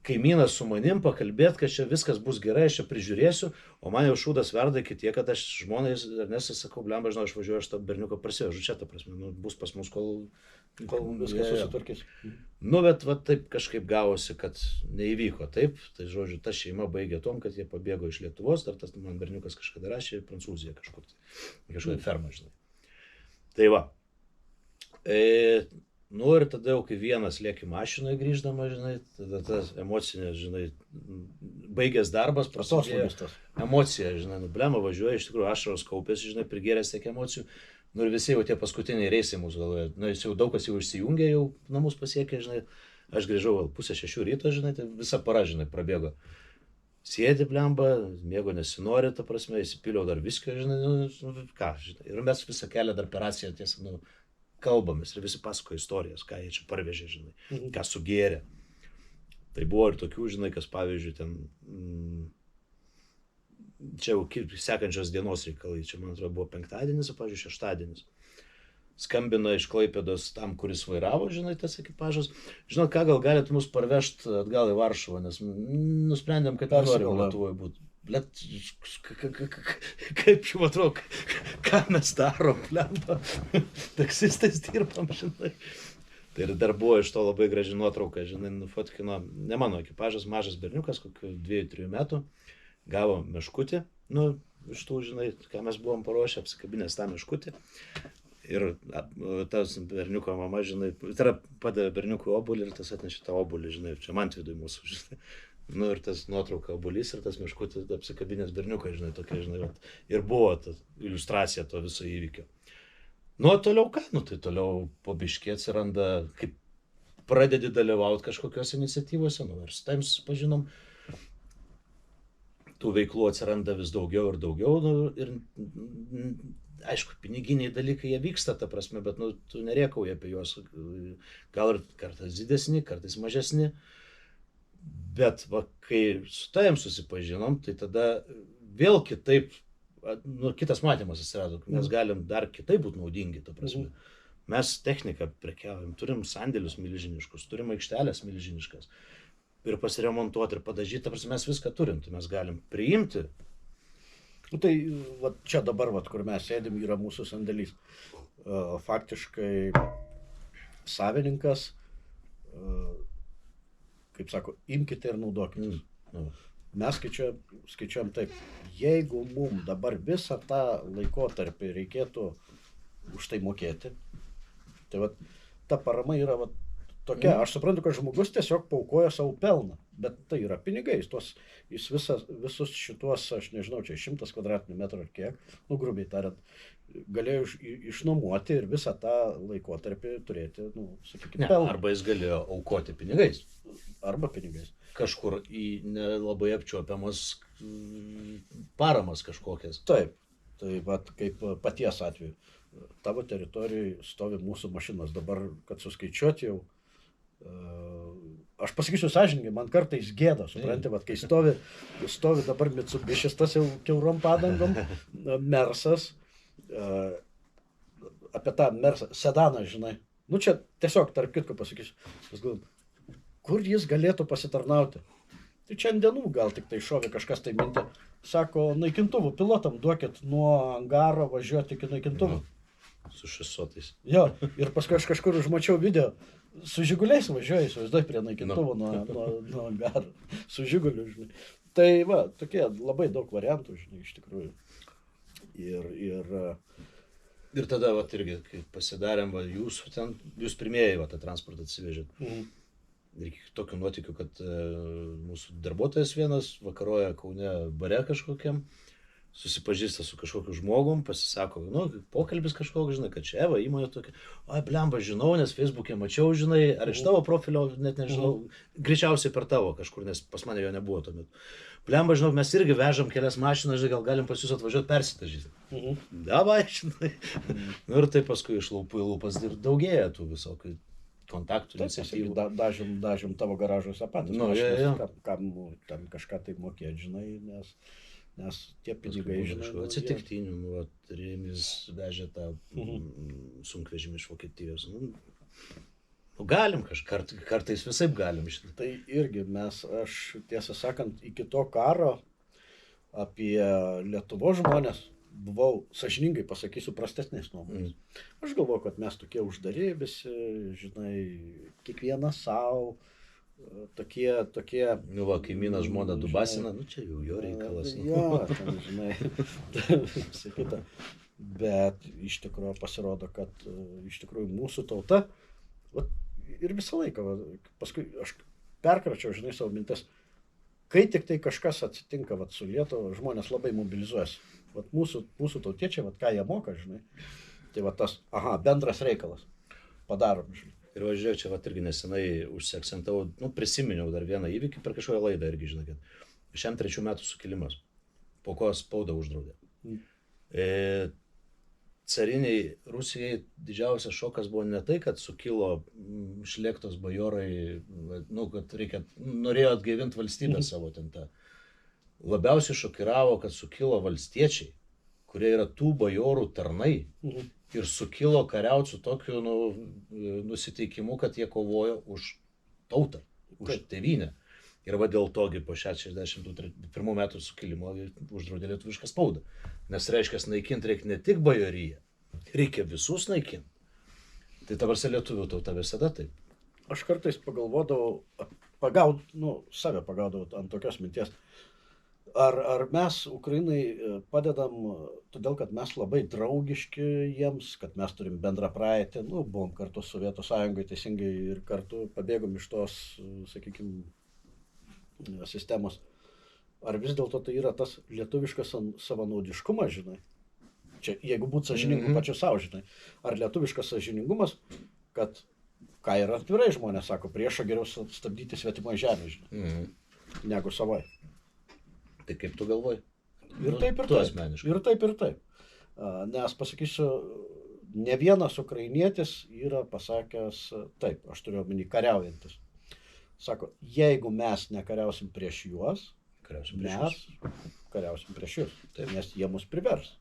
Kaimynas su manim pakalbėt, kad čia viskas bus gerai, aš čia prižiūrėsiu, o man jau šūdas verda iki tiek, kad aš žmonai Ernestas sakau, blemba, žinau, aš važiuoju, aš tą berniuką parsivežu čia, ta prasme, bus pas mus, kol viskas susitvarkys. Bet va taip kažkaip gavosi, kad neįvyko taip, tai žodžiu, ta šeima baigė tom, kad jie pabėgo iš Lietuvos, dar tas man berniukas kažkada rašė į Prancūziją kažkokią fermą, žinai. Tai va. Ir tada jau kai vienas lieki mašinoje grįždama, žinai, tada tas emocinė, žinai, baigęs darbas, prasidėjo emocija, žinai, blema važiuoja, iš tikrųjų ašaros kaupėsi, žinai, prigėręs tiek emocijų. Ir visi jau tie paskutiniai reisai mūsų galvoje, jis jau daug kas jau išsijungė, jau namus pasiekė, žinai, aš grįžau gal 5:30 ryto, žinai, tai visa para, žinai, prabėgo. Sėdi blemba, miego nesinori, ta prasme, įsipiliau dar viskio, žinai, ką, žinai, ir mes visą kelią dar per raciją tiesiog, kalbamės ir visi pasako istorijas, ką jie čia parvežė, žinai, ką sugėrė. Tai buvo ir tokių, žinai, kas pavyzdžiui ten, čia jau sekančios dienos reikalai, čia man atrodo buvo penktadienis, o pavyzdžiui šeštadienis. Skambina iš Klaipėdos tam, kuris vairavo, žinai, tas ekipažas. Žinot, ką gal galėtų mus parvežti atgal į Varšuvą, nes nusprendėm, kad norim Lietuvoje būti. Blet, kaip jums atrodo, ką mes darom, blemba, taksistais dirbam, žinai. Tai ir dar buvo iš to labai graži nuotrauka, žinai, nufotkino, ne mano ekipažas, mažas berniukas, kokių 2-3 metų, gavo meškutį, iš tų, žinai, ką mes buvom paruošę, apsikabinęs tą meškutį. Ir tas berniuko mama, žinai, tai yra padavė berniukui obuolį ir tas atnešė tą obuolį, žinai, čia man vidui mūsų, žinai. Ir tas nuotrauka obuolys ir tas meškutis apsikabinės berniukai, žinai, tokia, žinai, ir buvo ta iliustracija to viso įvykio. Toliau ką? Tai toliau po biškį atsiranda, kaip pradedi dalyvauti kažkokios iniciatyvose, ir su tavim susipažinom, tų veiklų atsiranda vis daugiau ir daugiau, ir aišku, piniginiai dalykai jie vyksta, ta prasme, bet tu nerėkauji apie juos, gal ir kartais didesni, kartais mažesni. Bet va, kai su tavim susipažinom, tai tada vėl kitaip, kitas matymas atsirado, mes galim dar kitaip būti naudingi, ta prasme. Mes techniką prekiaujam, turim sandėlius milžiniškus, turim aikštelės milžiniškas ir pasiremontuoti ir padažyti, ta prasme, mes viską turim, tai mes galim priimti. Tai va, čia dabar, va, kur mes sėdim, yra mūsų sandėlys. Faktiškai savininkas, kaip sako, imkite ir naudokite. Mes skaičiuojam taip, jeigu mums dabar visą tą laikotarpį reikėtų už tai mokėti, tai va, ta parama yra va, tokia. Aš suprantu, kad žmogus tiesiog paaukoja savo pelną, bet tai yra pinigais. Jis visus šituos, aš nežinau, čia 100 kvadratinių metrų ar kiek, grubiai tariant, galėjo išnuomoti ir visą tą laikotarpį turėti, sakykime, pelną. Arba jis galėjo aukoti pinigais. Arba pinigais. Kažkur į nelabai apčiuopiamas paramas kažkokias. Taip, tai vat, kaip paties atveju. Tavo teritorijoje stovi mūsų mašinos. Dabar, kad suskaičiuoti jau, aš pasakysiu sąžininkai, man kartais gėda, supranti, vat, kai stovi dabar Mitsubishis, tas jau kiaurom padangom, Mersas, apie tą Mersą, sedaną, žinai. Čia tiesiog tarp kitko pasakysiu, kur jis galėtų pasitarnauti. Tai čia ant dienų gal tik tai šovė kažkas tai mintė. Sako, naikintuvų pilotam duokit nuo angaro važiuoti iki naikintuvų. Su šesotais. Jo, ir paskui aš kažkur užmačiau video, su žiguliais važiuoju, įsivaizduoju prie naikintuvų nuo angaro, su žiguliu, žinai. Tai va, tokie labai daug variantų, žinai, iš tikrųjų. Ir tada, va, irgi, kai pasidarėm, va, jūs pirmieji, va, tą transportą atsivežėt. Ir tokių nuotykių, kad mūsų darbuotojas vienas vakaroja Kaune bare kažkokiam, susipažįsta su kažkokiu žmogum, pasisako, nu, pokalbis kažkoks, žinai, kad čia, va, įmonė tokia, oi, blemba, žinau, nes Facebook'e mačiau, žinai, ar iš tavo profilio, net nežinau, greičiausiai per tavo kažkur, nes pas mane jo nebuvo tuo metu. Blemba, žinau, mes irgi vežam kelias mašinas, žinai, gal galim pas jūs atvažiuoti persitažyti. Davai, žinai. Nu ir tai paskui iš lūpų į lūpas ir daugėja tų visokių kontaktų, iniciatyvų. Dažėm tavo garažuose patys. Nu, kam ten kažką tai mokėti, žinai, nes tie pinigai, žinai. Atsitiktinių, nu, Rimis vežė tą sunkvežimį iš Vokietijos. Nu, galim kartais visaip galim. Tai irgi aš tiesą sakant, iki to karo apie Lietuvos žmonės buvau, sąžiningai pasakysiu, prastesnės nuomonės. Aš galvoju, kad mes tokie uždari visi, žinai, kiekvienas savo, tokie... Nu, va, kaimynas žmona dubasina, nu, čia jau jo reikalas. Jo, ten, žinai, sakyta. Bet iš tikrųjų pasirodo, kad iš tikrųjų mūsų tauta, va, ir visą laiką, va, paskui aš perkračiau, žinai, savo mintis, kai tik tai kažkas atsitinka, va, su Lietuva, žmonės labai mobilizuojasi. Vat mūsų tautiečiai, vat ką jie moka, žinai, tai va tas, bendras reikalas, padarom, žinai. Ir važiuoju, čia va irgi nesenai užsiakcentavau, nu, prisiminiau dar vieną įvykį per kažkokią laidą irgi, žinai, kad 63 metų sukilimas, po ko spaudą uždraudė. Cariniai Rusijai didžiausias šokas buvo ne tai, kad sukilo šlėktos bajorai, nu, kad norėjo atgaivinti valstybę savo ten tą. Labiausiai šokiravo, kad sukilo valstiečiai, kurie yra tų bajorų tarnai ir sukilo kariauti su tokiu nusiteikimu, kad jie kovojo už tautą, už tėvynę. Ir va dėl togi po 61 metų sukilimo uždraudė lietuvišką spaudą. Nes reiškia, naikinti reikia ne tik bajoriją, reikia visus naikinti. Tai tavarse lietuvių tauta visada taip. Aš kartais pagalvodavau, save pagaudavau ant tokios minties. Ar mes Ukrainai padedam, todėl kad mes labai draugiški jiems, kad mes turim bendrą praeitį, buvom kartu Sovietų Sąjungoje teisingai ir kartu pabėgom iš tos, sakykime, sistemos. Ar vis dėlto tai yra tas lietuviškas savanaudiškumas, žinai? Čia, jeigu būtų sąžiningų pačiu savo, žinai. Ar lietuviškas sąžiningumas, kad, ką ir atvirai žmonės sako, priešą geriau stabdyti svetimoje žemėje, žinai, negu savai. Tai kaip tu galvoji? Ir taip, ir taip. Ir taip, ir taip. Nes pasakysiu, ne vienas ukrainietis yra pasakęs taip, aš turiu omeny kariaujantis. Sako, jeigu mes nekariausim prieš juos, mes kariausim prieš jūs, nes jie mus privers.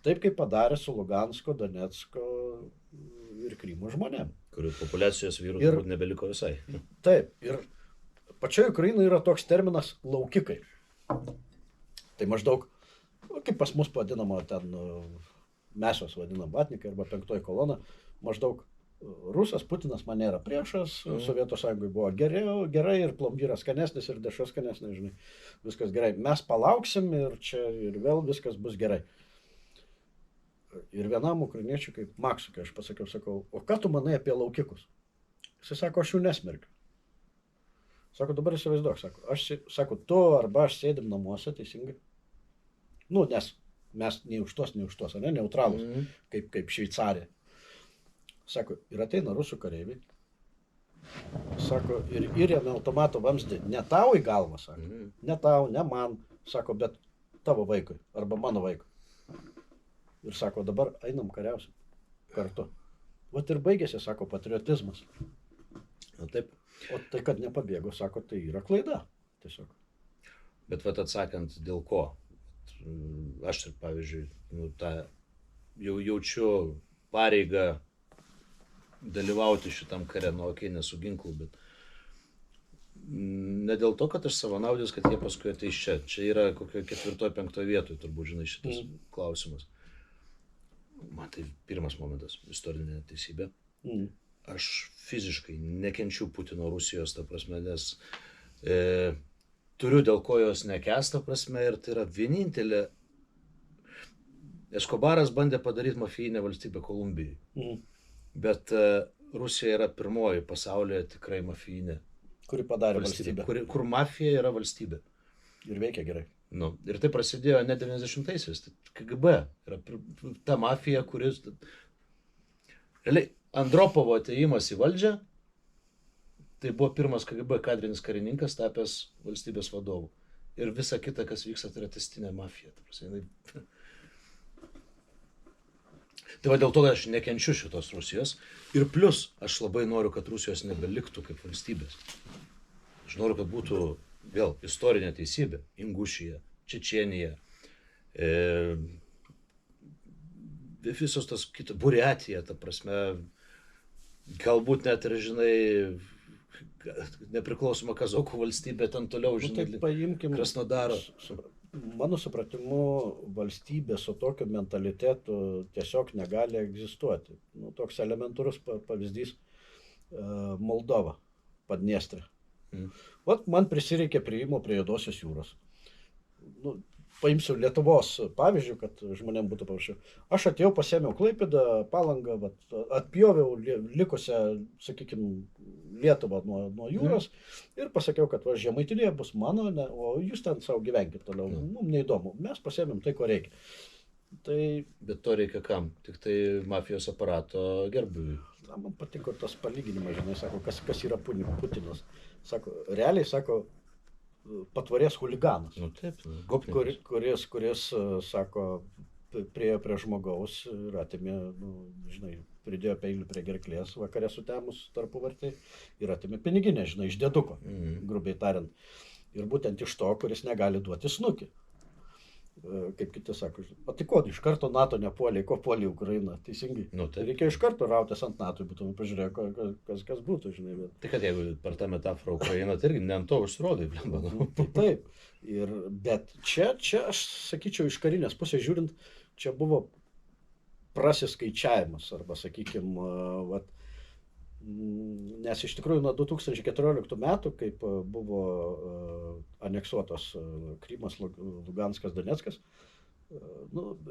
Taip kaip padarė su Lugansko, Donecko ir Krymo žmonėm. Kurių populiacijos vyrų turbūt nebeliko visai. Taip, ir pačioje Ukrainoje yra toks terminas laukikai. Tai maždaug, kaip pas mus vadinama ten, mes juos vadinam vatnikai arba penktoji kolona, maždaug Rusas, Putinas man nėra priešas, Sovietų Sąjungoje buvo gerai ir plombyras skanesnis ir dešra skanesnis, žinai, viskas gerai. Mes palauksim ir čia ir vėl viskas bus gerai. Ir vienam ukrainiečiui, kaip Maksui, kai aš pasakiau, sakau, o ką tu manai apie laukikus? Jis sako, aš jų nesmerkiu. Sako, dabar įsivaizduok, sako, tu arba aš sėdim namuose, teisingai. Nu, nes mes nei už tos, ne, neutralus, kaip Šveicarija. Sako, ir ateina rusų kareiviai. Sako, ir įrėmė automato vamzdį, ne tau į galvą, sako. Ne tau, ne man, sako, bet tavo vaikui, arba mano vaikui. Ir sako, dabar einam kariausim kartu. Vat ir baigėsi, sako, patriotizmas. O taip. O tai, kad nepabėgo, sako, tai yra klaida. Tiesiog. Bet vat atsakant, dėl ko? Aš, pavyzdžiui, jau jaučiu pareigą dalyvauti šitam kare, nesu ginklų, bet ne dėl to, kad aš savanaudis, kad jie paskui ateis čia. Čia yra kokio 4-5 vietoj, turbūt, žinai, šitas klausimas. Man tai pirmas momentas, istorinė teisybė. Aš fiziškai nekenčiu Putino Rusijos, ta prasme, nes turiu dėl ko jos nekęst, ta prasme, ir tai yra vienintelė. Eskobaras bandė padaryti mafijinę valstybę Kolumbijai. Bet Rusija yra pirmoji pasaulyje tikrai mafijinė. Kuri padarė valstybę. Kur mafija yra valstybė. Ir veikia gerai. Nu, ir tai prasidėjo ne 90-aisiais, tai KGB yra ta mafija, kuris... Realiai, Andropovo atėjimas į valdžią, tai buvo pirmas KGB kadrinis karininkas, tapęs valstybės vadovu. Ir visa kita, kas vyksta, tai yra testinė mafija. Tai va dėl to, kad aš nekenčiu šitos Rusijos. Ir plus, aš labai noriu, kad Rusijos nebeliktų kaip valstybės. Aš noriu, kad būtų vėl istorinė teisybė. Ingušija, Čečėnija, visos tas kitos, Buriatija, ta prasme, galbūt net ir, žinai, nepriklausoma Kazokų valstybė, ten toliau, žinai, tai paimkim, Krasnodaro. Mano supratimu, valstybė su tokiu mentalitetu tiesiog negali egzistuoti. Nu, toks elementarus pavyzdys Moldova, Padniestrė. Vat man prisireikė priėjimo prie Juodosios jūros. Nu, paimsiu Lietuvos pavyzdžių, kad žmonėm būtų paprasčiau. Aš atėjau, pasėmiau Klaipėdą, Palangą, atpjoviau likusią, sakykime, Lietuvą nuo jūros ir pasakiau, kad Žemaitija bus mano, o jūs ten savo gyvenkit toliau. Mums neįdomu. Mes pasėmėm tai, ko reikia. Tai... Bet to reikia kam? Tik tai mafijos aparato gerbūviui. Man patiko tas palyginimas, žinai, sako, kas yra Putinas. Sako, realiai, sako, patvarės huliganas, Nu taip, kuris, sako, priėjo prie žmogaus ir atėmė, žinai, pridėjo peilį prie gerklės vakare sutemus tarpuvartį ir atėmė piniginę, žinai, iš dėduko, grubiai tariant. Ir būtent iš to, kuris negali duoti snukį. Kaip kiti sako, o tai ko, iš karto NATO nepuolė, ko puolė Ukraina, teisingai. Nu, tai reikėjo iš karto rautis ant NATO, būtum pažiūrėję, kas būtų, žinai. Bet... Tai kad jeigu per tą metaforą Ukraina, tai irgi ne ant to užsirodai, blemba. Tai taip. Bet čia, aš sakyčiau, iš karinės pusės žiūrint, čia buvo prasiskaičiavimas, arba, sakykime, nes iš tikrųjų nuo 2014 metų, kaip buvo aneksuotos Krymas, Luganskas, Doneckas,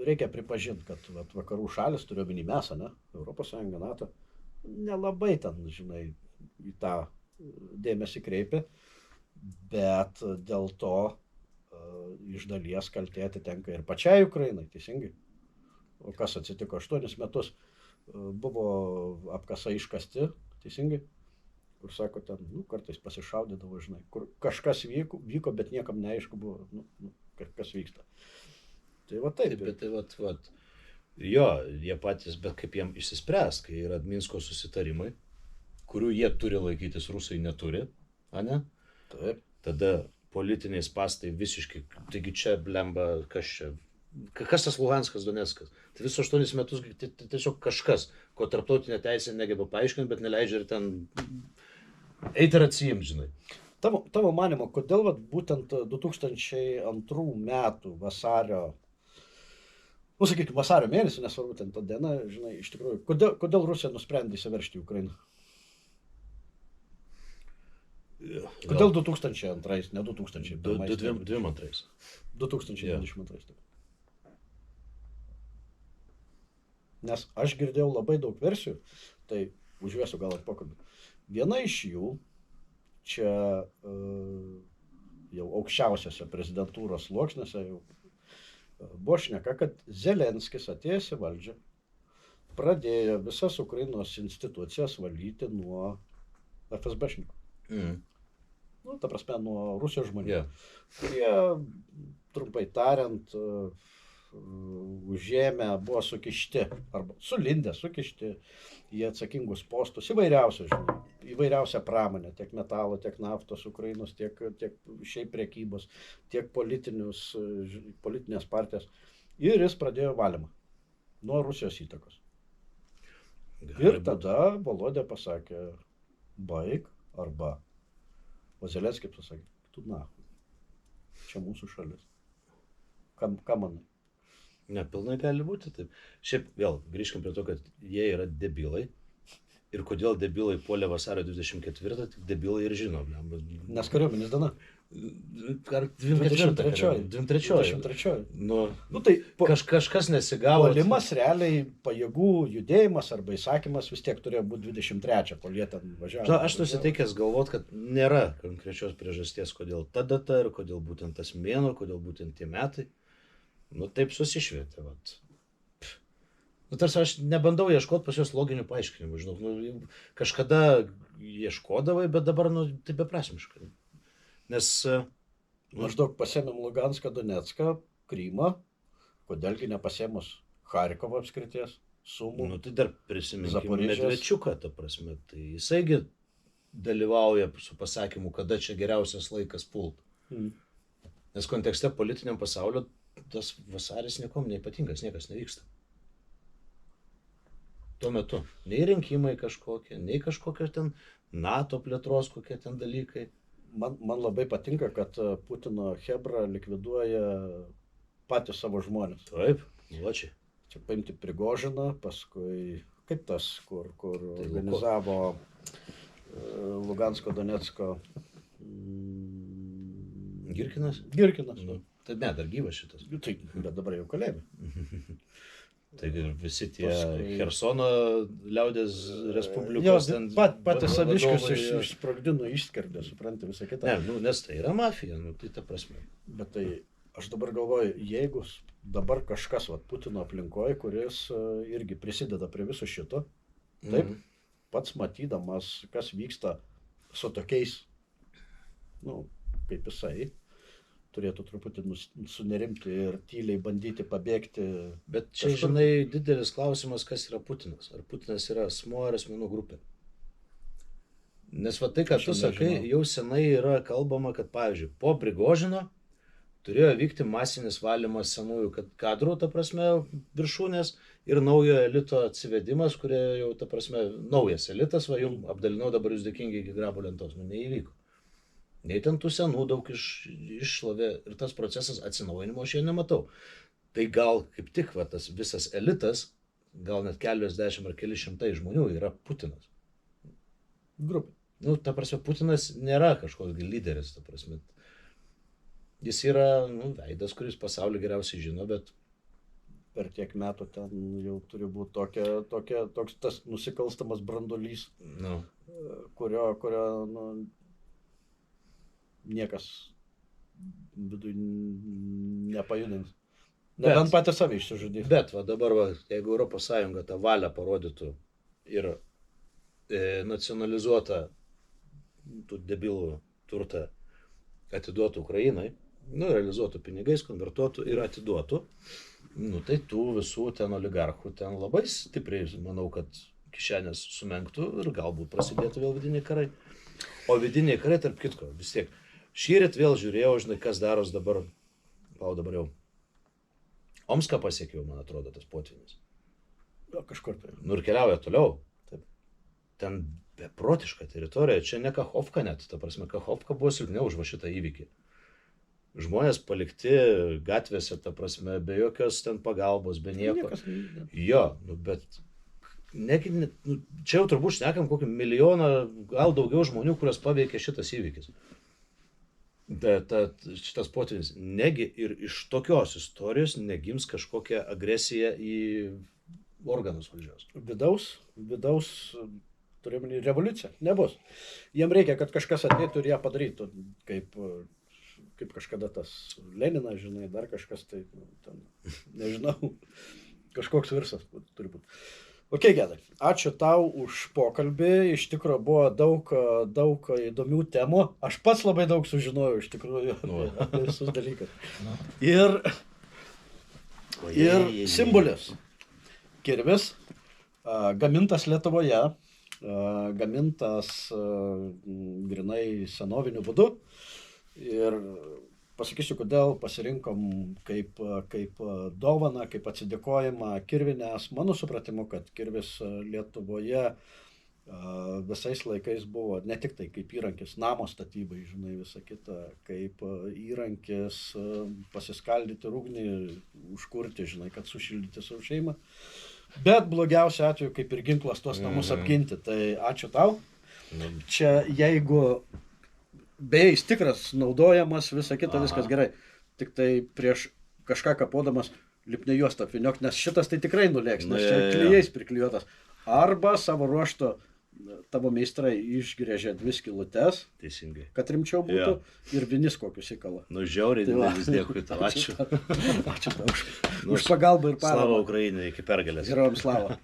reikia pripažinti, kad vakarų šalis, turiu omeny mes, Europos Sąjunga, NATO, nelabai ten, žinai, į tą dėmesį kreipia, bet dėl to iš dalies kaltė atitenka ir pačiai Ukrainai, teisingai. O kas atsitiko 8 metus? Buvo apkasai iškasti, teisingai, kur sako, ten, kartais pasišaudydavo, žinai, kur kažkas vyko, bet niekam neaišku buvo, kas vyksta. Tai va taip. Bet tai va. Jo, jie patys, bet kaip jiem išsispręs, kai yra Minsko susitarimai, kurių jie turi laikytis, rusai neturi, ane? Taip. Tada politiniai spastai visiškai, taigi čia blemba, kas tas Luhanskas, Doneckas? Tai visus 8 metus tiesiog kažkas, ko tarptautinė teisė negeba paaiškinti, bet neleidžia ir ten eiti ir atsijimti, žinai. Tavo manimo, kodėl būtent 2002 metų vasario, sakykime, vasario mėnesį, nesvarbu ten tą dieną, žinai, iš tikrųjų, kodėl Rusija nusprendė įsiveržti į Ukrainą? Kodėl 2002, ne 2000? 2022. 2022. Nes aš girdėjau labai daug versijų, tai užvesiu gal ir pokalbį. Viena iš jų, čia jau aukščiausiose prezidentūros sluoksniuose jau buvo šneka, kad Zelenskis atėjęs į valdžią pradėjo visas Ukrainos institucijas valyti nuo FSB-šnikų. Ta prasme, nuo Rusijos žmonių, kurie, trumpai tariant, užėmę, buvo sukišti, arba sulindę, sukišti į atsakingus postus įvairiausią pramonę, tiek metalo, tiek naftos Ukrainos, tiek šiaip prekybos, tiek politinės partijas. Ir jis pradėjo valymą nuo Rusijos įtakos. Ir tada Volodė pasakė, baig, arba o Zelenskis pasakė, tu čia mūsų šalis. Ką manai? Ne, pilnai gali būti taip. Šiaip vėl grįžkim prie to, kad jie yra debilai. Ir kodėl debilai puolė vasario 24, tik debilai ir žino. Nes kariuomenės diena. Ar 23? 23. Nu, Tai kažkas nesigavo. puolimas realiai pajėgų judėjimas arba įsakymas vis tiek turėjo būti 23, kol jie ten važiavo. Aš nusiteikęs galvot, kad nėra konkrečios priežasties, kodėl ta data ir kodėl būtent tas mėnuo, kodėl būtent tie metai. Nu taip susišvietė. Tarsi aš nebandau ieškoti pas juos loginių paaiškinimų. Žinau, kažkada ieškodavai, bet dabar tai beprasmiškai. Nes maždaug pasėmėm Luganską, Donecką, Krymą, kodėlgi nepasėmus Charkovo apskrities, Sumų. Tai dar prisiminkime Medvečiuką, ta prasme. Tai jisaigi dalyvauja su pasakymu, kada čia geriausias laikas pult. Nes kontekste politiniam pasaulio tas vasaris niekom neypatingas, niekas nevyksta. Tuo metu. Nei rinkimai kažkokie, nei kažkokie ten NATO plėtros kokie ten dalykai. Man labai patinka, kad Putino chebra likviduoja patys savo žmonės. Taip, nuočiai. Čia paimti Prigožiną, paskui kaip tas, kur organizavo Lugansko, Donecko. Girkinas? Girkinas. Tai ne, dar gyvas šitas. Tai, bet dabar jau kalėjime. Tai ir visi tie Hersono liaudės respublikos ten... Patys saviškius išsprogdino, išskerdė, supranti, visą kitą. Ne, nes tai yra mafija, tai ta prasme. Bet tai, aš dabar galvoju, jeigu dabar kažkas, Putino aplinkoje, kuris irgi prisideda prie viso šito, taip, pats matydamas, kas vyksta su tokiais, kaip jisai, turėtų truputį sunerimti ir tyliai bandyti pabėgti. Bet čia, žinai, didelis klausimas, kas yra Putinas. Ar Putinas yra asmuo ar asmenų grupė? Nes tai, ką tu sakai, jau senai yra kalbama, kad, pavyzdžiui, po Prigožino turėjo vykti masinis valymas senųjų kadrų, ta prasme, viršūnės ir naujo elito atsivedimas, kurie jau, ta prasme, naujas elitas, jums apdalinau, dabar jūs dėkingi iki grabo lentos. Neįvyko. Nei ten tų senų daug iššlavė ir tas procesas atsinaujinimo aš jo nematau. Tai gal kaip tik tas visas elitas, gal net keliasdešimt ar keli šimtai žmonių yra Putinas. Grupė. Ta prasme, Putinas nėra kažkoks lyderis, ta prasme. Jis yra veidas, kuris pasaulį geriausiai žino, bet per tiek metų ten jau turi būti toks tas nusikalstamas branduolys, kurio niekas vidui nepajudins. Nebent patys save išsižudys. Bet dabar, jeigu ES tą valią parodytų ir nacionalizuotą tų debilų turtą atiduotų Ukrainai, realizuotų pinigais, konvertuotų ir atiduotų, tai tų visų ten oligarchų ten labai stipriai, manau, kad kišenės sumenktų ir galbūt prasidėtų vėl vidiniai karai. O vidiniai karai, tarp kitko, vis tiek. Šįryt vėl žiūrėjau, žinai, kas daros dabar, dabar jau. Omską pasiekiau, man atrodo, tas potvynis. Kažkur tai. Ir keliauja toliau. Taip. Ten beprotiška teritorija, čia ne Kachovka net, ta prasme, Kachovka buvo silpniau už šitą įvykį. Žmonės palikti gatvėse, ta prasme, be jokios ten pagalbos, be nieko. Jo, bet čia jau turbūt šnekam kokį milijoną, gal daugiau žmonių, kurios paveikė šitas įvykis. Šitas potvynis, negi ir iš tokios istorijos negims kažkokia agresija į organus valdžios. Vidaus turėjome revoliuciją, nebus. Jiem reikia, kad kažkas ateitų ir ją padarytų, kaip kažkada tas Leninas, žinai, dar kažkas, tai ten, nežinau, kažkoks virsas turi būti. Ok, Gedai, ačiū tau už pokalbį, iš tikrųjų buvo daug įdomių temų, aš pats labai daug sužinojau iš tikrųjų apie visus dalykus. Ir simbolis, kirvis, gamintas Lietuvoje, gamintas grinai senoviniu būdu ir pasakysiu, kodėl pasirinkom kaip dovaną, kaip atsidėkojimą kirvinės. Mano supratimu, kad kirvis Lietuvoje Visais laikais buvo ne tik tai kaip įrankis namo statybai, žinai, visa kita, kaip įrankis pasiskaldyti ugnį, užkurti, žinai, kad sušildyti savo šeimą. Bet blogiausiu atveju kaip ir ginklas tuos namus apginti. Tai ačiū tau. Čia jeigu beje jis tikras naudojamas, visa kita, viskas gerai. Tik tai prieš kažką kapodamas lipnia juostą apvyniok, nes šitas tai tikrai nulėks, nes čia klijais priklijuotas. Arba savo ruošto tavo meistrai išgrėžė 2 skylutes, Teisingai. kad rimčiau būtų, ir vinis kokius įkala. Nu, žiauriai Tai va. didelis dėkui tau. Ačiū. Ačiū tau už pagalbą ir paramą. Slava Ukrainai iki pergalės. Gerom slava.